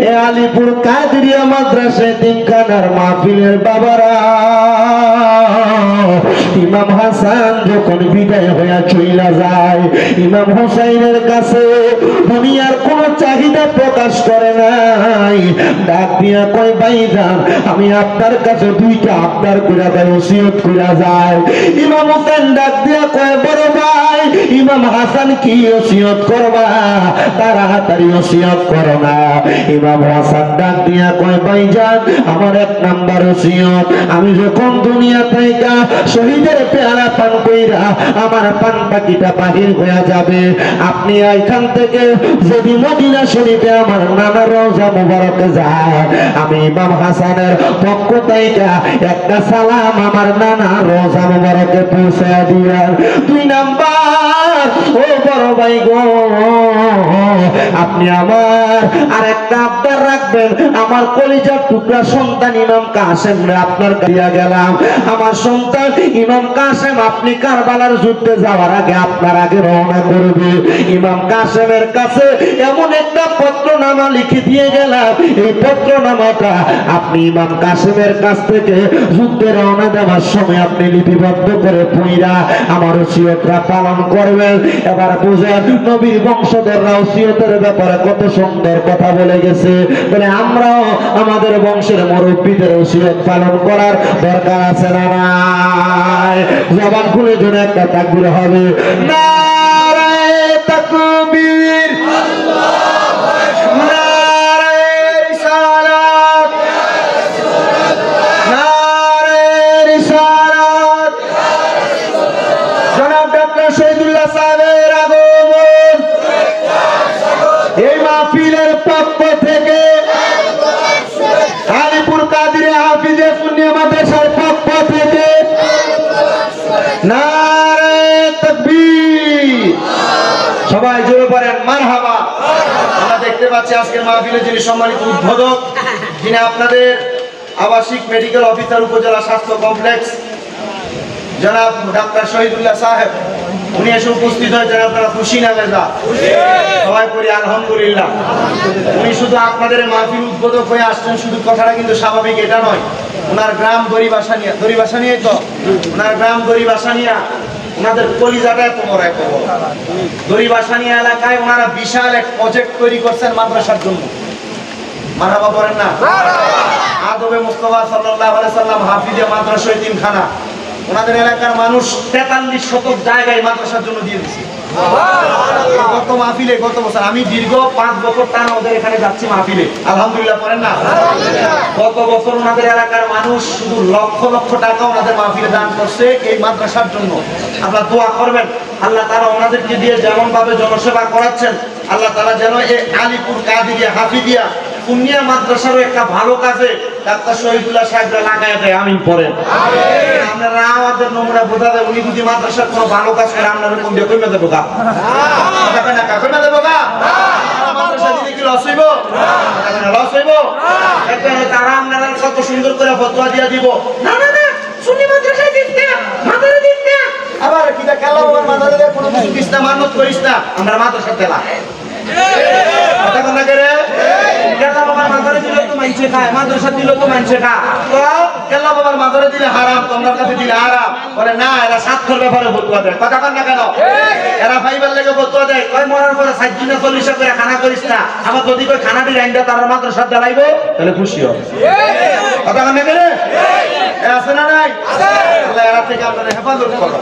এ আলিপুর কাদরিয়া মাদ্রাসা তিনখানার মাহফিলের বাবারা ইমাম হাসান যখন বিদায় হইয়া চইলা যায় ইমাম হোসাইনের কাছে দুনিয়ার কোন চাহিদা প্রকাশ করে নাই ডাক দিয়া কয় ভাইজান আমি আপনার কাছে দুইটা আবদার কইরা দেয় ওসিয়ত কইরা যায় ইমাম হোসেন ডাক দিয়া কয় বড় ভাই ইমাম হাসান কি ওসিয়ত করবা তাড়াতাড়ি ওসিয়ত করো না ইমাম হাসান ডাক দিয়া কয় ভাইজান আমার এক নাম্বার ওসিয়ত আমি যখন দুনিয়া থেকে শহীদের পেয়ারা পান কইরা আমার পান পাখিটা বাহির হয়ে যাবে আপনি এখান থেকে যদি মদিনা শরীফে আমার নানা রওজা মুবারকে যায় আমি ইমাম হাসানের পক্ষ থেকে একটা সালাম আমার নানা রওজা মুবারকে পৌঁছে দিয়ার দুই নাম্বার ও বড় ভাই গো আপনি আমার আর একটা আবদার রাখবেন আমার কলিজার টুকরা সন্তান ইমাম কাসেম আপনার দিয়া গেলাম আমার সন্তান ইমাম কাসেম আপনি কারবালার যুদ্ধে যাওয়ার আগে আপনার আগে রওনা করবে ইমাম কাসেমের কাছে এমন একটা পত্রনামা লিখে দিয়ে গেলাম এই পত্রনামাটা আপনি ইমাম কাসেমের কাছ থেকে যুদ্ধে রওনা দেওয়ার সময় আপনি লিপিবদ্ধ করে পইরা আমার ওসিয়তটা পালন করবেন এবার বুঝেন নবীর বংশধররা ওসিয়তের ব্যাপারে কত সুন্দর কথা বলে গেছে বলে আমরাও আমাদের বংশের মুরব্বীদের ওসিয়ত পালন করার দরকার আছে না নাই জবান খুলে জন্য একটা তাকবীর হবে নারায়ে তাকবীর আল্লাহু আকবার নারায়ে রিসালাত নারায়ে রিসালাত জনাব ডক্টর শহীদুল্লাহ সাহেবের আগমন এই মাহফিলের পক্ষ থেকে আলিপুর কাদরিয়া হাফিজে সুন্নিয়া মাদ্রাসার পক্ষ থেকে নারায়ে তাকবীর সবাই জোরে পড়েন মারহাবা আমরা দেখতে পাচ্ছি আজকের মাহফিলে যিনি সম্মানিত উদ্বোধক যিনি আপনাদের আবাসিক মেডিকেল অফিসার উপজেলা স্বাস্থ্য কমপ্লেক্স জনাব ডাক্তার শহীদুল্লাহ সাহেব উনি এসে উপস্থিত হয়েছেন আপনারা খুশি না বেজা সবাই করি আলহামদুলিল্লাহ উনি শুধু আপনাদের মাহফিল উদ্বোধক হয়ে আসছেন শুধু কথাটা কিন্তু স্বাভাবিক এটা নয় ওনার গ্রাম দড়িবাসা নিয়ে তো ওনার গ্রাম দড়িবাসানিয়া ওনাদের কলিজাটা এত বড় এত বড় দড়িবাসানিয়া এলাকায় ওনারা বিশাল এক প্রজেক্ট তৈরি করছেন মাদ্রাসার জন্য মারহাবা বলেন না আদবে মুস্তাফা সাল্লাল্লাহু আলাইহি সাল্লাম হাফিজে মাদ্রাসা এতিমখানা ওনাদের এলাকার মানুষ 43 শতক জায়গায় মাদ্রাসার জন্য দিয়ে দিয়েছে গত মাহফিলে গত বছর আমি দীর্ঘ 5 বছর টানা ওদের এখানে যাচ্ছি মাহফিলে আলহামদুলিল্লাহ পড়েন না গত বছর ওনাদের এলাকার মানুষ শুধু লক্ষ লক্ষ টাকা ওনাদের মাহফিলে দান করছে এই মাদ্রাসার জন্য আপনারা দোয়া করবেন আল্লাহ তাআলা ওনাদেরকে দিয়ে যেমন ভাবে জনসেবা করাচ্ছেন আল্লাহ তাআলা যেন এই আলিপুর কাদিরিয়া হাফিজিয়া সুন্নিয়া মাদ্রাসার একটা ভালো কাজে ডাক্তার শহীদুল্লাহ সাহেবরা লাগায় দেয় আমিন পড়েন আমিন আপনারা আমাদের নমুনা বোঝা দেয় উনি যদি মাদ্রাসার কোনো ভালো কাজ করে আপনারা কোন দিয়ে কইমা দেবো গা টাকা না কইমা দেবো গা মাদ্রাসা দিলে কি লস হইব না লস হইব এখানে তারা আপনারা কত সুন্দর করে ফতোয়া দিয়া দিব না না না সুন্নি মাদ্রাসায় দিস না মাদ্রাসা দিস না আবার কিটা কালা বাবার মাদ্রাসায় কোনো কিছু দিস না মানত করিস না আমরা মাদ্রাসা তেলা কথা কোন করে কেল্লা বাবার মাজারে দিলে তো মানছে খায় মাদ্রাসা দিলে তো মানছে খা তো কেল্লা বাবার মাজারে দিলে হারাম তোমার কাছে দিলে হারাম বলে না এরা স্বার্থের ব্যাপারে ফতোয়া দেয় কথা কোন না কেন এরা ফাইবার লাগে ফতোয়া দেয় কয় মরার পরে 60 দিনে 40 করে খানা করিস না আমার যদি কই খানা দি রাইন্দা তার মাদ্রাসা দেলাইবো তাহলে খুশি হবে কথা কোন না করে আছে না নাই আছে আল্লাহ এরা থেকে আপনাদের হেফাজত করো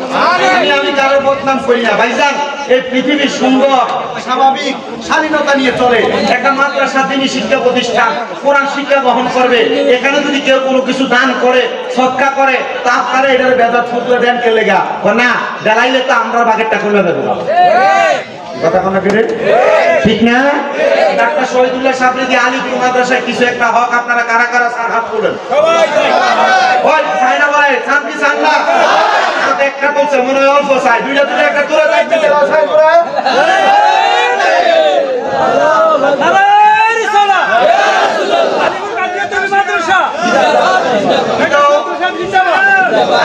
আমি কারোর বদনাম করি না ভাইজান এই পৃথিবী সুন্দর স্বাভাবিক স্বাধীনতা নিয়ে চলে একটা মাদ্রাসা মাদ্রাসা দিনী শিক্ষা প্রতিষ্ঠান, কোরআন শিক্ষা গ্রহণ করবে। এখানে যদি কেউ কোনো কিছু দান করে, সদকা করে, তা আপনারা এটার বেদাত ফুতুয়া দেন কে লেগা? না, দেলাইলে তো আমরা বাগেরটা খুলে দেবো। কথা কোনো ফিরে ঠিক না? ডাক্তার শহীদুল্লাহ সাবরিদি আলিপুর মাদ্রাসায় কিছু একটা হক আপনারা কারা কারা স্যার হাত তুলেন। ওই চাইনা বলে শান্তি চান না? একটা বলছে মনে হয় অল্প চাই, দুইটা দুটো একটা দূরে যাইতে চাই করে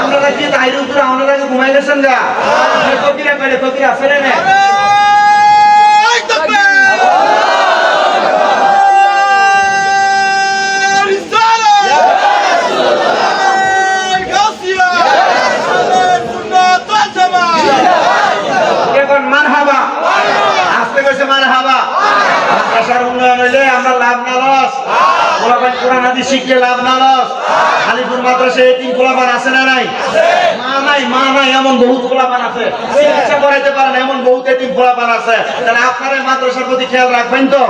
আপনারা কি তাইর উপরে আপনারা ঘুমাই গেছেন গা? তকিরা করে তকিরা ফেরে নেয়। মারহাবা আস্তে কইছে মারহাবা। মাদ্রাসার উন্নয়ন হইলে আমরা লাভ না লস, পোলাপান কোরআন হাদিস শিখলে লাভ না লস। আলিপুর মাদ্রাসায় এতিম পোলাপান আছে না নাই? মা নাই এমন বহুত পোলাপান আছে, চিকিৎসা করাইতে পারেন এমন বহুত এতিম পোলাপান আছে। তাহলে আপনারা মাদ্রাসার প্রতি খেয়াল রাখবেন তো।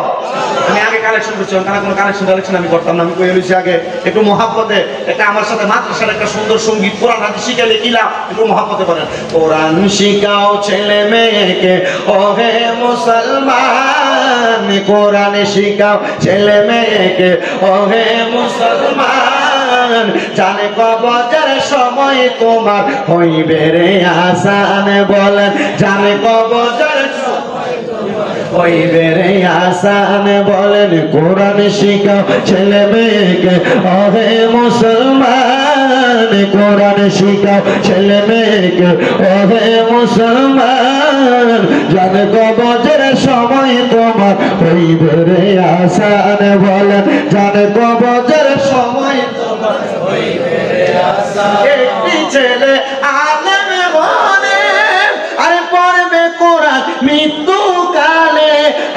আমি আগে কালেকশন করছি, কারণ কোনো কালেকশন আমি করতাম না। আমি কই লইছি আগে একটু মহাব্বতে, একটা আমার সাথে মাদ্রাসার একটা সুন্দর সঙ্গীত কোরআন হাদিস শিখাইলে কিলাম, একটু মহাব্বতে বলেন। কোরআন শিখাও ছেলে মেয়েকে ওহে মুসলমান, কোরআন শিখাও ছেলে মেয়েকে ওহে মুসলমান, জানে কবরের সময় তোমার হইবে রে আসান। বলেন জানে কবরের হইবে রে আসান। বলেন কোরআন শিখাও ছেলে মেয়েকে ওহে মুসলমান, কোরআন শিখাও ছেলে মেয়েকে ওহে মুসলমান, জানে কবরের সময় তোমার হইবে রে আসান। বলেন জানে কবরের সময় তোমার হইবে রে আসান। একটি ছেলে আলেম বলে আরে পড়বে কোরআন মৃত্যু কালে,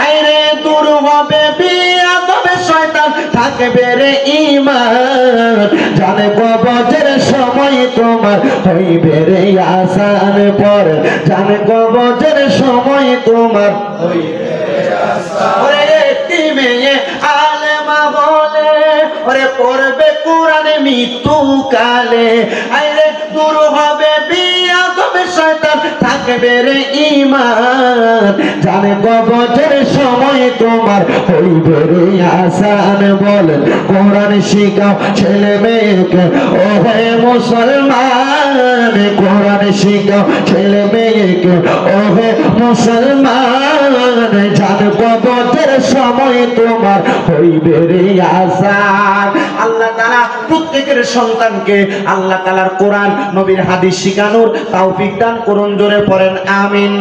আরে দূর হবে বিয়া তবে শয়তান থাকবে রে ঈমান, জানে কবরের সময় তোমার হইবে রে আসান। পর জানে কবরের সময় তোমার হইবে রে আসান। ওরে একটি মেয়ে আলেমা বলে ওরে পড়বে কোরআন মৃত্যু কালে, আরে দূর হবে বিয়া তবে শয়তান থাকবে রে ঈমান, জানে কবরের সময় তোমার হইবে রে আসান। বলেন কোরআন শিখাও ছেলে মেয়েকে ওহে মুসলমান, কোরআন শিখাও ছেলে মেয়েকে ওহে মুসলমান, জানে কবরের সময় তোমার হইবে রে আসান। আল্লাহ তাআলা প্রত্যেকের সন্তানকে আল্লাহ তাআলার কোরআন নবীর হাদিস শিখানোর তৌফিক দান করুন। জোরে পড়েন আমিন।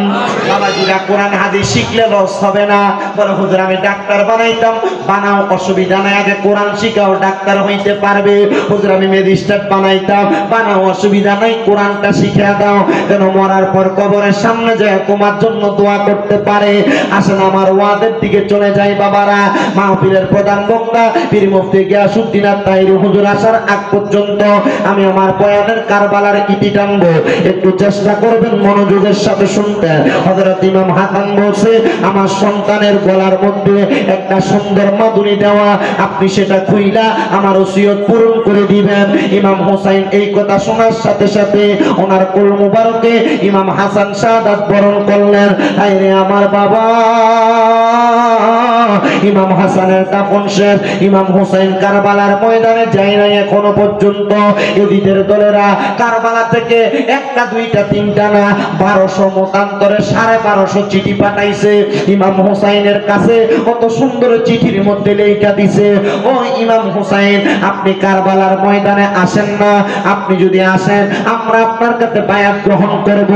বাবাজিরা কোরআন হাদিস শিখলে লস হবে না। বলে হুজুর আমি ডাক্তার বানাইতাম, বানাও অসুবিধা নাই, আগে কোরআন শিখাও ডাক্তার হইতে পারবে। হুজুর আমি ম্যাজিস্ট্রেট বানাইতাম, বানাও অসুবিধা নাই, কোরআনটা শিখিয়ে দাও যেন মরার পর কবরের সামনে যায় তোমার জন্য দোয়া করতে পারে। আসেন আমার ওয়াদের দিকে চলে যাই বাবারা। মাহফিলের প্রধান বক্তা পীর মুফতি গিয়াসউদ্দিন আত-তাহিরি হুজুর আসার আগ পর্যন্ত আমি আমার বয়ানের কারবালার ইতি টানবো, একটু চেষ্টা করবেন মনোযোগের সাথে শুনতে। হযরত ইমাম হাসান বলছে আমার সন্তানের গলার মধ্যে একটা সুন্দর মাদুরি দেওয়া, আপনি সেটা খুইলা আমার ওসিয়ত পূরণ করে দিবেন। ইমাম হোসাইন এই কথা শোনার সাথে সাথে ওনার কোল মুবারকে ইমাম হাসান শাহাদাত বরণ করলেন। আরে আমার বাবা, ইমাম হাসানের দাফন শেষ, ইমাম হোসেন কারবালার ময়দানে যায় নাই এখনো পর্যন্ত। এদিকের দলেরা কারবালা থেকে একটা দুইটা তিনটা না 1200 মতান্তরে 1250 চিঠি পাঠাইছে ইমাম হোসেনের কাছে। কত সুন্দর চিঠির মধ্যে লেখা দিছে, ও ইমাম হোসেন আপনি কারবালার ময়দানে আসেন না, আপনি যদি আসেন আমরা আপনার কাছে বায়াত গ্রহণ করব।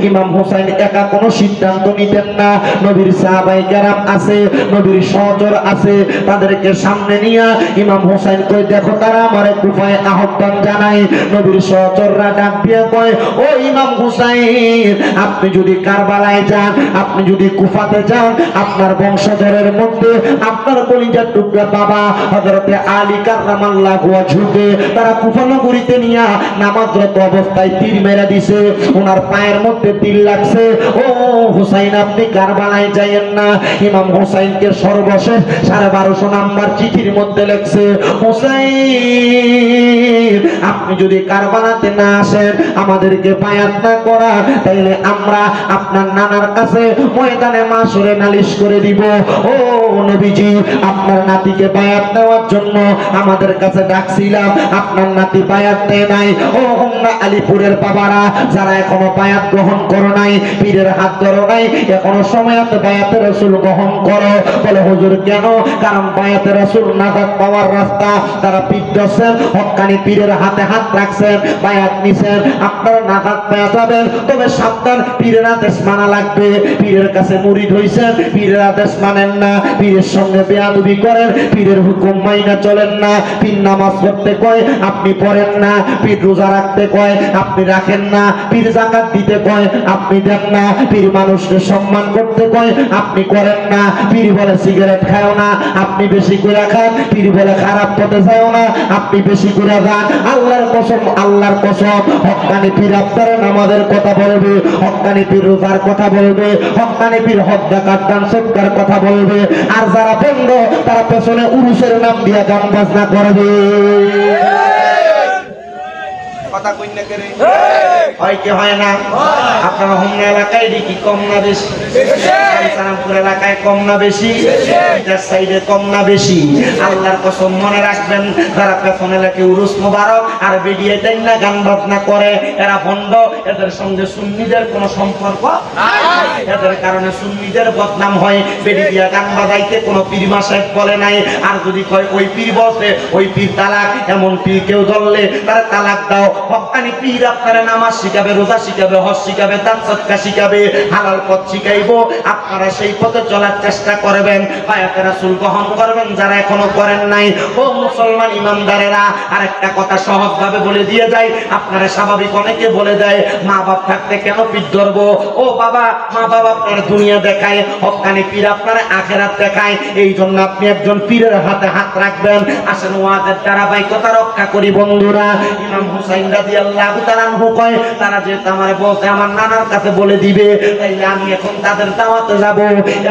ইমাম হোসেন একা কোনো সিদ্ধান্ত নিতেন না, নবীর সাহাবায়ে কেরাম আছে, নবীর সহচর আছে, তাদেরকে সামনে নিয়ে ইমাম হোসেন কই দেখো তারা আমারে কুফায় আহ্বান জানায়। নবীর সহচররা ডাক দিয়ে কয় ও ইমাম হোসেন আপনি যদি কারবালায় যান, আপনি যদি কুফাতে যান, আপনার বংশধরের মধ্যে আপনার কলিজার টুকরা বাবা হযরতে আলী কাররামাল্লাহু ওয়াজহুকে তারা কুফা নগরীতে নিয়ে নামাজরত অবস্থায় তীর মেরে দিছে, ওনার পায়ের মধ্যে তীর লাগছে। ও হোসেন আপনি কারবালায় যাইয়েন না। ইমাম হোসেনকে সর্বশেষ শেষ 1250 নাম্বার চিঠির মধ্যে লেখছে, হুসাইন আপনি যদি কারবালাতে না আসেন, আমাদেরকে বায়াত না করা, তাইলে আমরা আপনার নানার কাছে ময়দানে মাশরে নালিশ করে দিব। ও নবীজি, আপনার নাতিকে বায়াত দেওয়ার জন্য আমাদের কাছে ডাকছিলাম, আপনার নাতি বায়াত দেয় নাই। ও হোমনা আলীপুরের বাবারা, যারা এখনো বায়াত গ্রহণ করো নাই, পীরের হাত ধরো নাই, এখনো সময়তে বায়াতে রাসূল গ্রহণ করো। বলে হুজুর কেন? কারণ বায়াতে রাসূল নাজাত পাওয়ার রাস্তা। তারা পীর দর্শন হক্কানি পীরের হাতে হাত রাখছেন, বায়াত নিছেন, আপনারা নাজাত পেয়ে যাবেন। তবে সাবধান, পীরের আদেশ মানা লাগবে। পীরের কাছে মুরিদ হইছেন, পীরের আদেশ মানেন না, পীরের সঙ্গে বেয়াদবি করেন, পীরের হুকুম মাইনা চলেন না। পীর নামাজ পড়তে কয়, আপনি পড়েন না। পীর রোজা রাখতে কয়, আপনি রাখেন না। পীর যাকাত দিতে কয়, আপনি দেন না। পীর মানুষকে সম্মান করতে কয়, আপনি করেন না। পীর বলে সিগারেট খাও না, আপনি বেশি করে খান। পীর বলে খারাপ পথে যাও না, আপনি বেশি করে যান। আল্লাহর কসম, আল্লাহর কসম, হক্কানি পীর আপনারা নামাজের কথা বলবে, হক্কানি পীর রোজার কথা বলবে, হক্কানি পীর হজ যাকাত দান সদকার কথা বলবে। আর যারা বন্ধ, তারা পেছনে উরুসের নাম দিয়ে গান বাজনা করবে। কথা কই না করে হয় কি হয় না? আপনার হোমনা এলাকায় কি কম না বেশি? সালামপুর এলাকায় কম না বেশি? এটার সাইডে কম না বেশি? আল্লাহর কসম মনে রাখবেন, যারা পেছন এলাকায় উরুস মোবারক আর বেরিয়ে দেন না, গান বাজনা করে, এরা ভণ্ড। এদের সঙ্গে সুন্নিদের কোনো সম্পর্ক নাই। এদের কারণে সুন্নিদের বদনাম হয়। বেরিয়ে দিয়া গান বাজাইতে কোনো পীর মাসায়েখ বলে নাই। আর যদি কয় ওই পীর বলছে, ওই পীর তালাক, এমন পীর কেউ ধরলে তারা তালাক দাও। হক্কানি পীর আপনারা নামাজ শিখাবে, রোজা শিখাবে, হজ শিখাবে, দান সদকা শিখাবে, হালাল পথ শিখাইবো। আপনারা সেই পথে চলার চেষ্টা করবেন, বায়াতে রাসূল গ্রহণ করবেন যারা এখনো করেন নাই। ও মুসলমান ইমানদারেরা, আরেকটা কথা সহজভাবে বলে দিয়ে যাই। আপনারা স্বাভাবিক অনেকে বলে দেয়, মা বাপ থাকতে কেন পীর ধরবো? ও বাবা, মা বাবা আপনার দুনিয়া দেখায়, হক্কানি পীর আপনারা আখিরাত দেখায়। এই জন্য আপনি একজন পীরের হাতে হাত রাখবেন। আসেন ওয়াজের ধারাবাহিকতা রক্ষা করি বন্ধুরা। ইমাম হুসাইন রাদিয়াল্লাহু তাআলা আনহু কয়, তারা যে আমারে বলতে আমার নানার কাছে বলে দিবে, তাইলে আমি এখন তাদের দাওয়াতে যাব।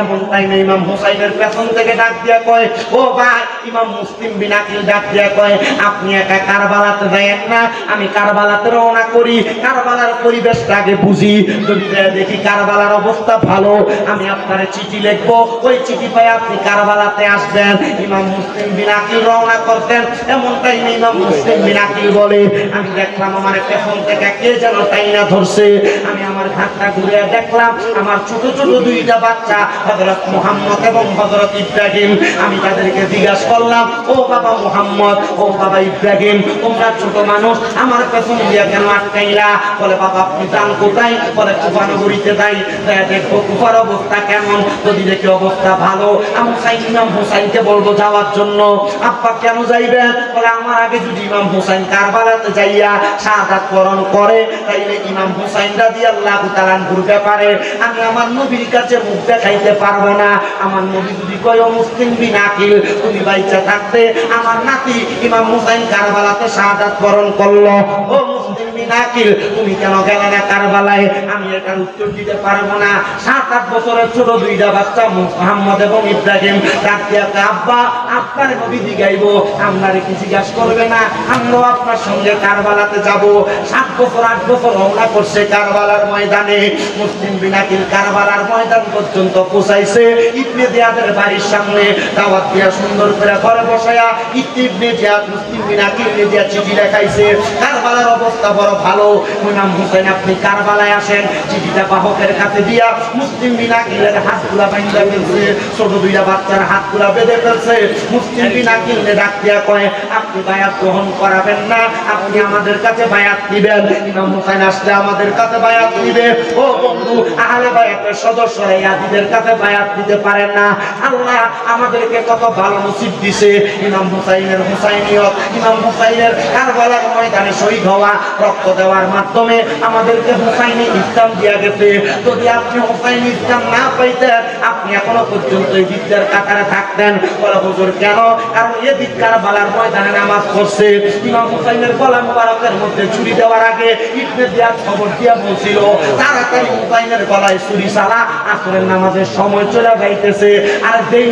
এমন টাইমে ইমাম হুসাইনের পেছন থেকে ডাক দিয়া কয়, ও ভাই, ইমাম মুসলিম বিন আকিল ডাক দিয়া কয়, আপনি একা কারবালাতে যায়েন না, আমি কারবালাতে রওনা করি। কারবালার পরিবেশটা আগে বুঝি, যদি দেখি কারবালার অবস্থা ভালো, আমি আপনারে চিঠি লিখবো, ওই চিঠি পাই আপনি কারবালাতে আসবেন। ইমাম মুসলিম বিন আকিল রওনা করতেন। এমন টাইমে ইমাম মুসলিম বিন আকিল বলে, আমি দেখলাম আমার পেছন থেকে কে যেন টাইনা ধরছে। আমি আমার হাতটা ঘুরে দেখলাম আমার ছোট ছোট দুইটা বাচ্চা, হযরত মুহাম্মদ এবং হযরত ইব্রাহিম। আমি তাদেরকে জিজ্ঞাসা করলাম, ও বাবা মুহাম্মদ, ও বাবা ইব্রাহিম, তোমরা ছোট মানুষ, আমার পেছন দিয়ে কেন আটকাইলা? বলে, বাবা আপনি যান কোথায়? বলে, কুফা নগরীতে যাই, দেখবো কুফার অবস্থা কেমন। যদি দেখি অবস্থা ভালো, আমি ইমাম হুসাইনকে বলবো যাওয়ার জন্য। আব্বা কেন যাইবেন? বলে, আমার আগে যদি ইমাম হুসাইন কারবালাতে যাইয়া শাহাদাত বরণ করে, তাইলে ইমাম হুসাইন রাদিয়াল্লাহু তাআলা আনহুর ব্যাপারে আমি আমার নবীর কাছে মুখ দেখাইতে পারবো না। আমার নবী যদি কয়, ও মুসলিম বিন আকিল, তুমি বাইচা থাকতে আমার নাতি ইমাম হুসাইন কারবালাতে শাহাদাত বরণ করলো, ও মুসলিম বিন আকিল, তুমি কেন গেলে না কারবালায়? আমি এটার উত্তর দিতে পারবো না। 7-8 বছরের ছোট দুইটা বাচ্চা মুহাম্মদ এবং ইব্রাহিম ডাক দিয়া, আব্বা আপনার নবী জিগাইবো, আপনারে কি জিজ্ঞাসা করবে না? আমরাও আপনার সঙ্গে কারবালাতে যাব। 7 বছর 8 বছর রওনা করছে কারবালার ময়দানে। মুসলিম বিন আকিল কারবালার ময়দান পর্যন্ত পৌঁছাইছে। ইবনে জিয়াদের বাড়ির সামনে দাওয়াত দিয়া সুন্দর করে ঘরে বসায়া ইবনে জিয়াদ মুসলিম বিন আকিল দিয়া চিঠি লেখাইছে। কারবালার অবস্থা বড় ভালো, ইমাম হুসাইন আপনি কারবালায় আসেন। চিঠিটা বাহকের কাছে দিয়া মুসলিম বিন আকিলের হাতগুলা বাঁধা ফেলছে, ছোট দুইটা বাচ্চার হাতগুলা বেঁধে ফেলছে। মুসলিম বিন আকিল ডাক দিয়া কয়, আপনি বায়াত গ্রহণ করাবেন না, আপনি আমাদের কাছে বায়াত দিবেন। ইমাম হুসাইন আসলে আমাদের কাছে বায়াত দিবে। ও বন্ধু, আহলে বায়াতের সদস্যরা ইয়াজিদের কাছে বায়াত দিতে পারে না। আল্লাহ আমাদেরকে কত ভালো নসিব দিছে। ইমাম হুসাইনের হুসাইনিয়ত, ইমাম হুসাইনের কারবালার ময়দানে শহীদ হওয়া, রক্ত দেওয়ার মাধ্যমে আমাদেরকে হুসাইনি ইসলাম দিয়া গেছে। যদি আপনি হুসাইনি ইসলাম না পাইতেন আপনি এখনো পর্যন্ত এই বিদ্যার কাতারে থাকতেন। বলে হুজুর কেন? কারণ এদিক কারবালার ময়দানে নামাজ পড়ছে, ইমাম হুসাইনের গলা মুবারকের মধ্যে ছুরি দেওয়ার আগে ইবনে জিয়াদ খবর দিয়া বলছিল তাড়াতাড়ি হুসাইনের গলায় ছুরি চালা, আসরের নামাজের সময় চলে যাইতেছে। আর যেই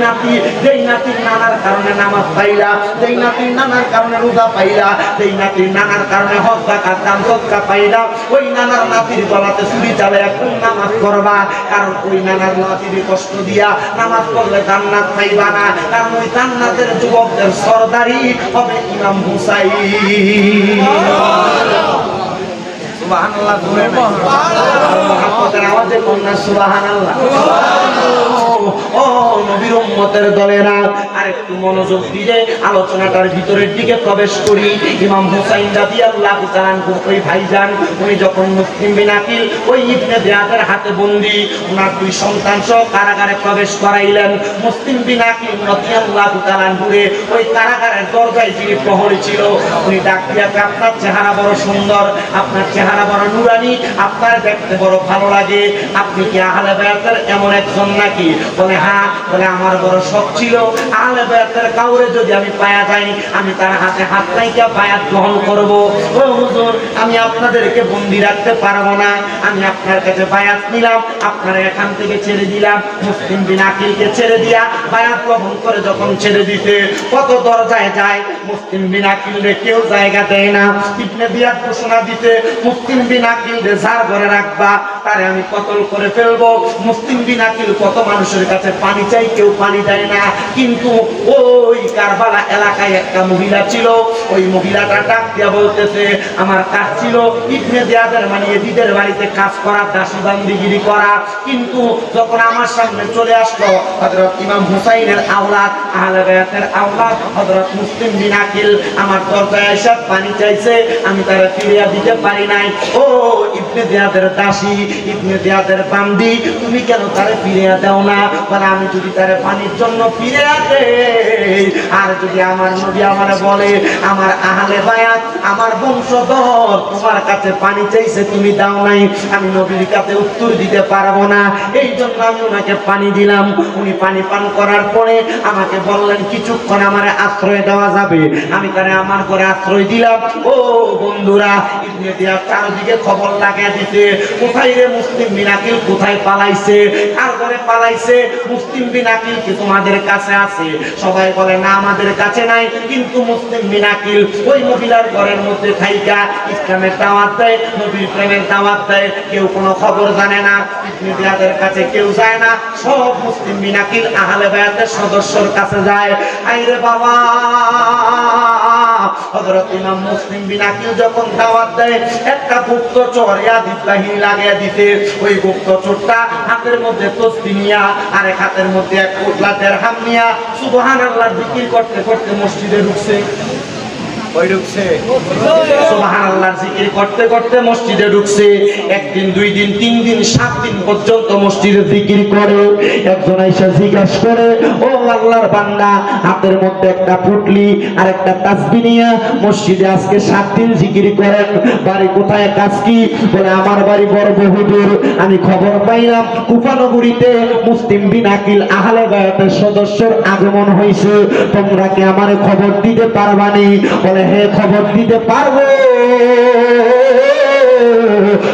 নাতির নানার কারণে নামাজ পাইলা, যেই নাতির নানার কারণে রোজা পাইলা, যেই নাতির নানার কারণে হজ যাকাত দান সদকা পাইলা, ওই নানার নাতির গলাতে ছুরি চালায় এখন নামাজ করবা। কারণ ওই নানার নাতির কষ্ট দিয়া নামাজ পড়লে জান্নাত পাইবা না। কারণ ওই জান্নাতের যুবকদের সরদারি হবে ইমাম হুসাইন। সুবহানাল্লাহ, মুহাম্মদের আওয়াজে কন্যা সুবহানাল্লাহ। ও নবীর উম্মতের দলেরা, আরেকটু মনোযোগ দিয়ে আলোচনাটার ভিতরের দিকে প্রবেশ করি। ইমাম হুসাইন রাদিয়াল্লাহু তাআলা ওই ভাইজান উনি যখন মুসলিম বিন আকিল ওই ইবনে জিয়াদের হাতে বন্দী, ওনার দুই সন্তান সহ কারাগারে প্রবেশ করাইলেন। মুসলিম বিন আকিল রাদিয়াল্লাহু তাআলা ওই কারাগারের দরজায় যিনি প্রহরী ছিল উনি ডাক দিয়া, আপনার চেহারা বড় সুন্দর, আপনার চেহারা বড় নুরানি, আপনার দেখতে বড় ভালো লাগে, আপনি কি আহলে বায়াতের এমন একজন নাকি? বলে হ্যাঁ। বলে আমার বড় শখ ছিল আহলে বায়াতের কাউরে যদি আমি পায়া যাই আমি তার হাতে হাত রাইখা বায়াত গ্রহণ করব। ও হুজুর আমি আপনাদেরকে বন্দী রাখতে পারবো না, আমি আপনার কাছে বায়াত নিলাম, আপনারা এখান থেকে ছেড়ে দিলাম। মুসলিম বিন আকিলকে ছেড়ে দিয়া বায়াত গ্রহণ করে যখন ছেড়ে দিতে কত দরজায় যায়, মুসলিম বিন আকিলরে কেউ জায়গা দেয় না। ইবনে জিয়াদ ঘোষণা দিতে মুসলিম বিন আকিলরে যার ঘরে রাখবা তারে আমি কতল করে ফেলবো। মুসলিম বিন আকিল কত মানুষের কাছে পানি চাই, কেউ পানি দেয় না। কিন্তু ওই কারবালা এলাকায় একটা মহিলা ছিল, ওই মহিলাটা ডাক দিয়া বলতেছে আমার কাজ ছিল ইবনে জিয়াদের মানে এজিদের বাড়িতে কাজ করা, দাসী বান্দিগিরি করা। কিন্তু যখন আমার সামনে চলে আসলো হযরত ইমাম হুসাইনের আওলাদ, আহলে বায়াতের আওলাদ হযরত মুসলিম বিন আকিল আমার দরজায় এসে পানি চাইছে, আমি তারে ফিরিয়ে দিতে পারি নাই। ও ইবনে জিয়াদের দাসী, ইবনে জিয়াদের বান্দি, তুমি কেন তারে ফিরিয়ে দাও না? বলে আমি যদি তারে পানির জন্য ফিরিয়ে দেই আর যদি আমার নবী আমারে বলে আমার আহলে বায়াত আমার বংশধর তোমার কাছে পানি চাইছে তুমি দাও নাই, আমি নবীর কাছে উত্তর দিতে পারবো না। এই জন্য আমি ওনাকে পানি দিলাম। উনি পানি পান করার পরে আমাকে বললেন কিছুক্ষণ আমারে আশ্রয় দেওয়া যাবে, আমি তারে আমার ঘরে আশ্রয় দিলাম। ও বন্ধুরা, ইবনে জিয়াদ চারদিকে খবর লাগিয়ে দিতে কোথায় রে মুসলিম বিন আকিল কোথায় পালাইছে, আর ঘরে পালাইছে, মুসলিম বিন আকিল কি তোমাদের কাছে আছে? সবাই বলে না আমাদের কাছে নাই। কিন্তু মুসলিম বিন আকিল ওই মহিলার ঘরের মধ্যে থাইকা ইসলামের দাওয়াত দেয়, নবীর প্রেমের দাওয়াত দেয়, কেউ কোনো খবর জানে না, ইবনে জিয়াদের কাছে কেউ যায় না, সব মুসলিম বিন আকিল আহলে বায়াতের সদস্যর কাছে যায়। আইরে বাবা, হযরত ইমাম মুসলিম বিন আকিল যখন দাওয়াত দেয় একটা গুপ্তচর ইয়াজিদ বাহিনী লাগিয়ে দিতে, ওই গুপ্তচরটা হাতের মধ্যে তসবিহ নিয়া আরেক হাতের মধ্যে এক উতলা দিরহাম নিয়া সুবহানাল্লাহ জিকির করতে করতে মসজিদে ঢুকছে। সুবহানাল্লাহ জিকির করতে করতে মসজিদে ঢুকছে। একদিন, দুই দিন, তিন দিন, 7 দিন পর্যন্ত মসজিদে জিকির করে। একজন আইসা জিজ্ঞাসা করে ও আল্লাহর বান্দা, হাতের মধ্যে একটা পুটলি আর একটা তাসবিহ নিয়া মসজিদে আজকে 7 দিন জিকির করেন, বাড়ি কোথায়, কাজ কি? বলে আমার বাড়ি বড় বহুদূর, আমি খবর পাইলাম কুফা নগরীতে মুসলিম বিন আকিল আহলে বায়াতের সদস্যর আগমন হয়েছে, তোমরা কি আমারে খবর দিতে পারবানি? বলে হে খবর দিতে পারবো,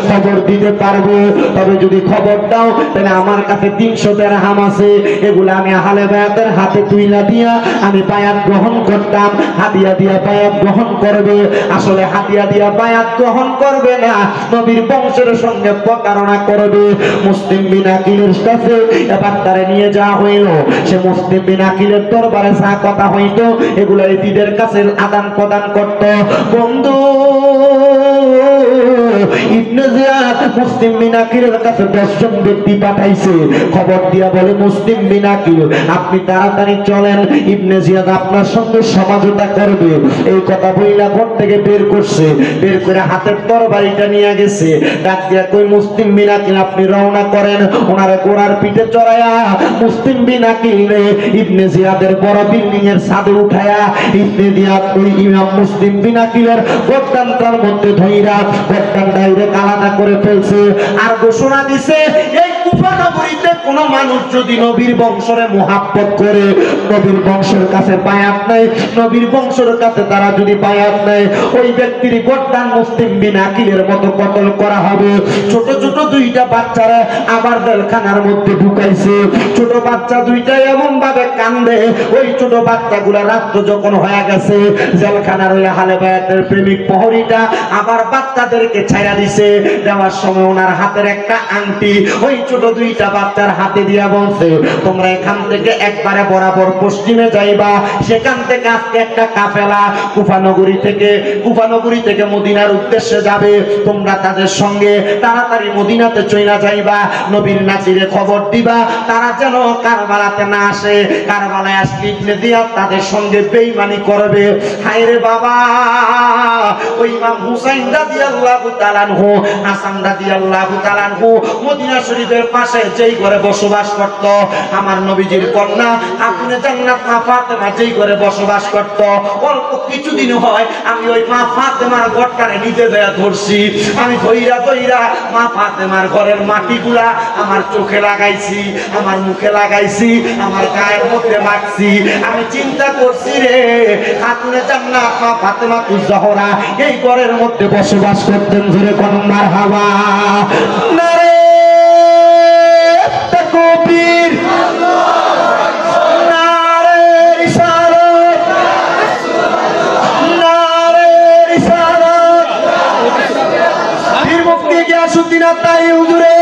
খবর দিতে পারবো, তবে যদি খবর দাও তাহলে আমার কাছে 300 দিরহাম আছে, এগুলো আমি আহলে বায়াতের হাতে তুইলা দিয়া আমি বায়াত গ্রহণ করতাম। হাদিয়া দিয়া বায়াত গ্রহণ করবে, আসলে হাদিয়া দিয়া বায়াত গ্রহণ করবে না, নবীর বংশের সঙ্গে প্রতারণা করবে। মুসলিম বিন আকিলের কাছে এবার তারে নিয়ে যাওয়া হইল। সে মুসলিম বিন আকিলের দরবারে যা কথা হইতো এগুলো এদের কাছে আদান প্রদান করত। বন্ধু ইবনে জিয়াদ মুসলিম বিন আকিলের কাছে 10 জন ব্যক্তি পাঠাইছে, খবর দিয়া বলে মুসলিম বিন আকিল আপনি তাড়াতাড়ি চলেন, ইবনে জিয়াদ আপনার সঙ্গে সমঝোতা করবে। এই কথা বইলা ঘর থেকে বের করছে, বের করে হাতের তরবারিটা নিয়ে গেছে, ডাক দিয়া কই মুসলিম বিন আকিল আপনি রওনা করেন। ওনারে ঘোড়ার পিঠে চড়ায়া মুসলিম বিন আকিল রে ইবনে জিয়াদের বড় বিল্ডিং এর ছাদে উঠায়া ইবনে জিয়াদ ওই ইমাম মুসলিম বিন আকিলের গর্দানটার মধ্যে ধইরা গর্দান ডাইরেক্ট আলাদা করে ফেলছে, আর ঘোষণা দিছে এই কুফা নগরীতে কোন মানুষ যদি নবীর বংশরে মুহাব্বত করে, নবীর বংশের কাছে বায়াত নাই, নবীর বংশের কাছে তারা যদি বায়াত নেয়, ওই ব্যক্তির গর্দান মুসলিম বিন আকিলের মতো কতল করা হবে। ছোট ছোট দুইটা বাচ্চারা আবার জেলখানার মধ্যে ঢুকাইছে, ছোট বাচ্চা দুইটা এমন ভাবে কান্দে, ওই ছোট বাচ্চাগুলা রাত্র যখন হয়ে গেছে জেলখানার ওই আহলে বায়াতের প্রেমিক প্রহরীটা আবার বাচ্চাদেরকে ছাইড়া দিছে, দেওয়ার সময় ওনার হাতের একটা আংটি ওই ছোট দুইটা বাচ্চার হাতে দিয়া বলছে তোমরা এখান থেকে একবারে বরাবর পশ্চিমে যাইবা, সেখান থেকে আজকে একটা কাফেলা কুফানগরী থেকে মদিনার উদ্দেশ্যে যাবে, তোমরা তাদের সঙ্গে তাড়াতাড়ি মদিনাতে চইলা যাইবা, নবীর নাতিরে খবর দিবা তারা যেন কারবালাতে না আসে, কারবালায় আসলে ইবনে জিয়াদ তাদের সঙ্গে বেঈমানি করবে। হায়রে বাবা, ওই ইমাম হুসাইন রাদিয়াল্লাহু তাআলা আনহু, হাসান রাদিয়াল্লাহু তাআলা আনহু মদিনা শরীফের পাশে যেই ঘরে বসবাস করত, আমার নবীজির কন্যা আপনি জান্নাত মা ফাতেমা যেই ঘরে বসবাস করত, অল্প কিছুদিন হয় আমি ওই মা ফাতেমার ঘরটারে নিজে দেয়া ধরছি, আমি ধইরা মা ফাতেমার ঘরের মাটিগুলা আমার চোখে লাগাইছি, আমার মুখে লাগাইছি, আমার গায়ের মধ্যে মাখছি, আমি চিন্তা করছি রে খাতুনে জান্নাত মা ফাতেমা তুজ-জোহরা এই ঘরের মধ্যে বসবাস করতেন। ধরে কোন মারহাবা নারে তাকবীর, নারে রিসালাত, নারে রিসালাত। পীর মুফতি গিয়াসউদ্দিন আত্তাহি হুজুরে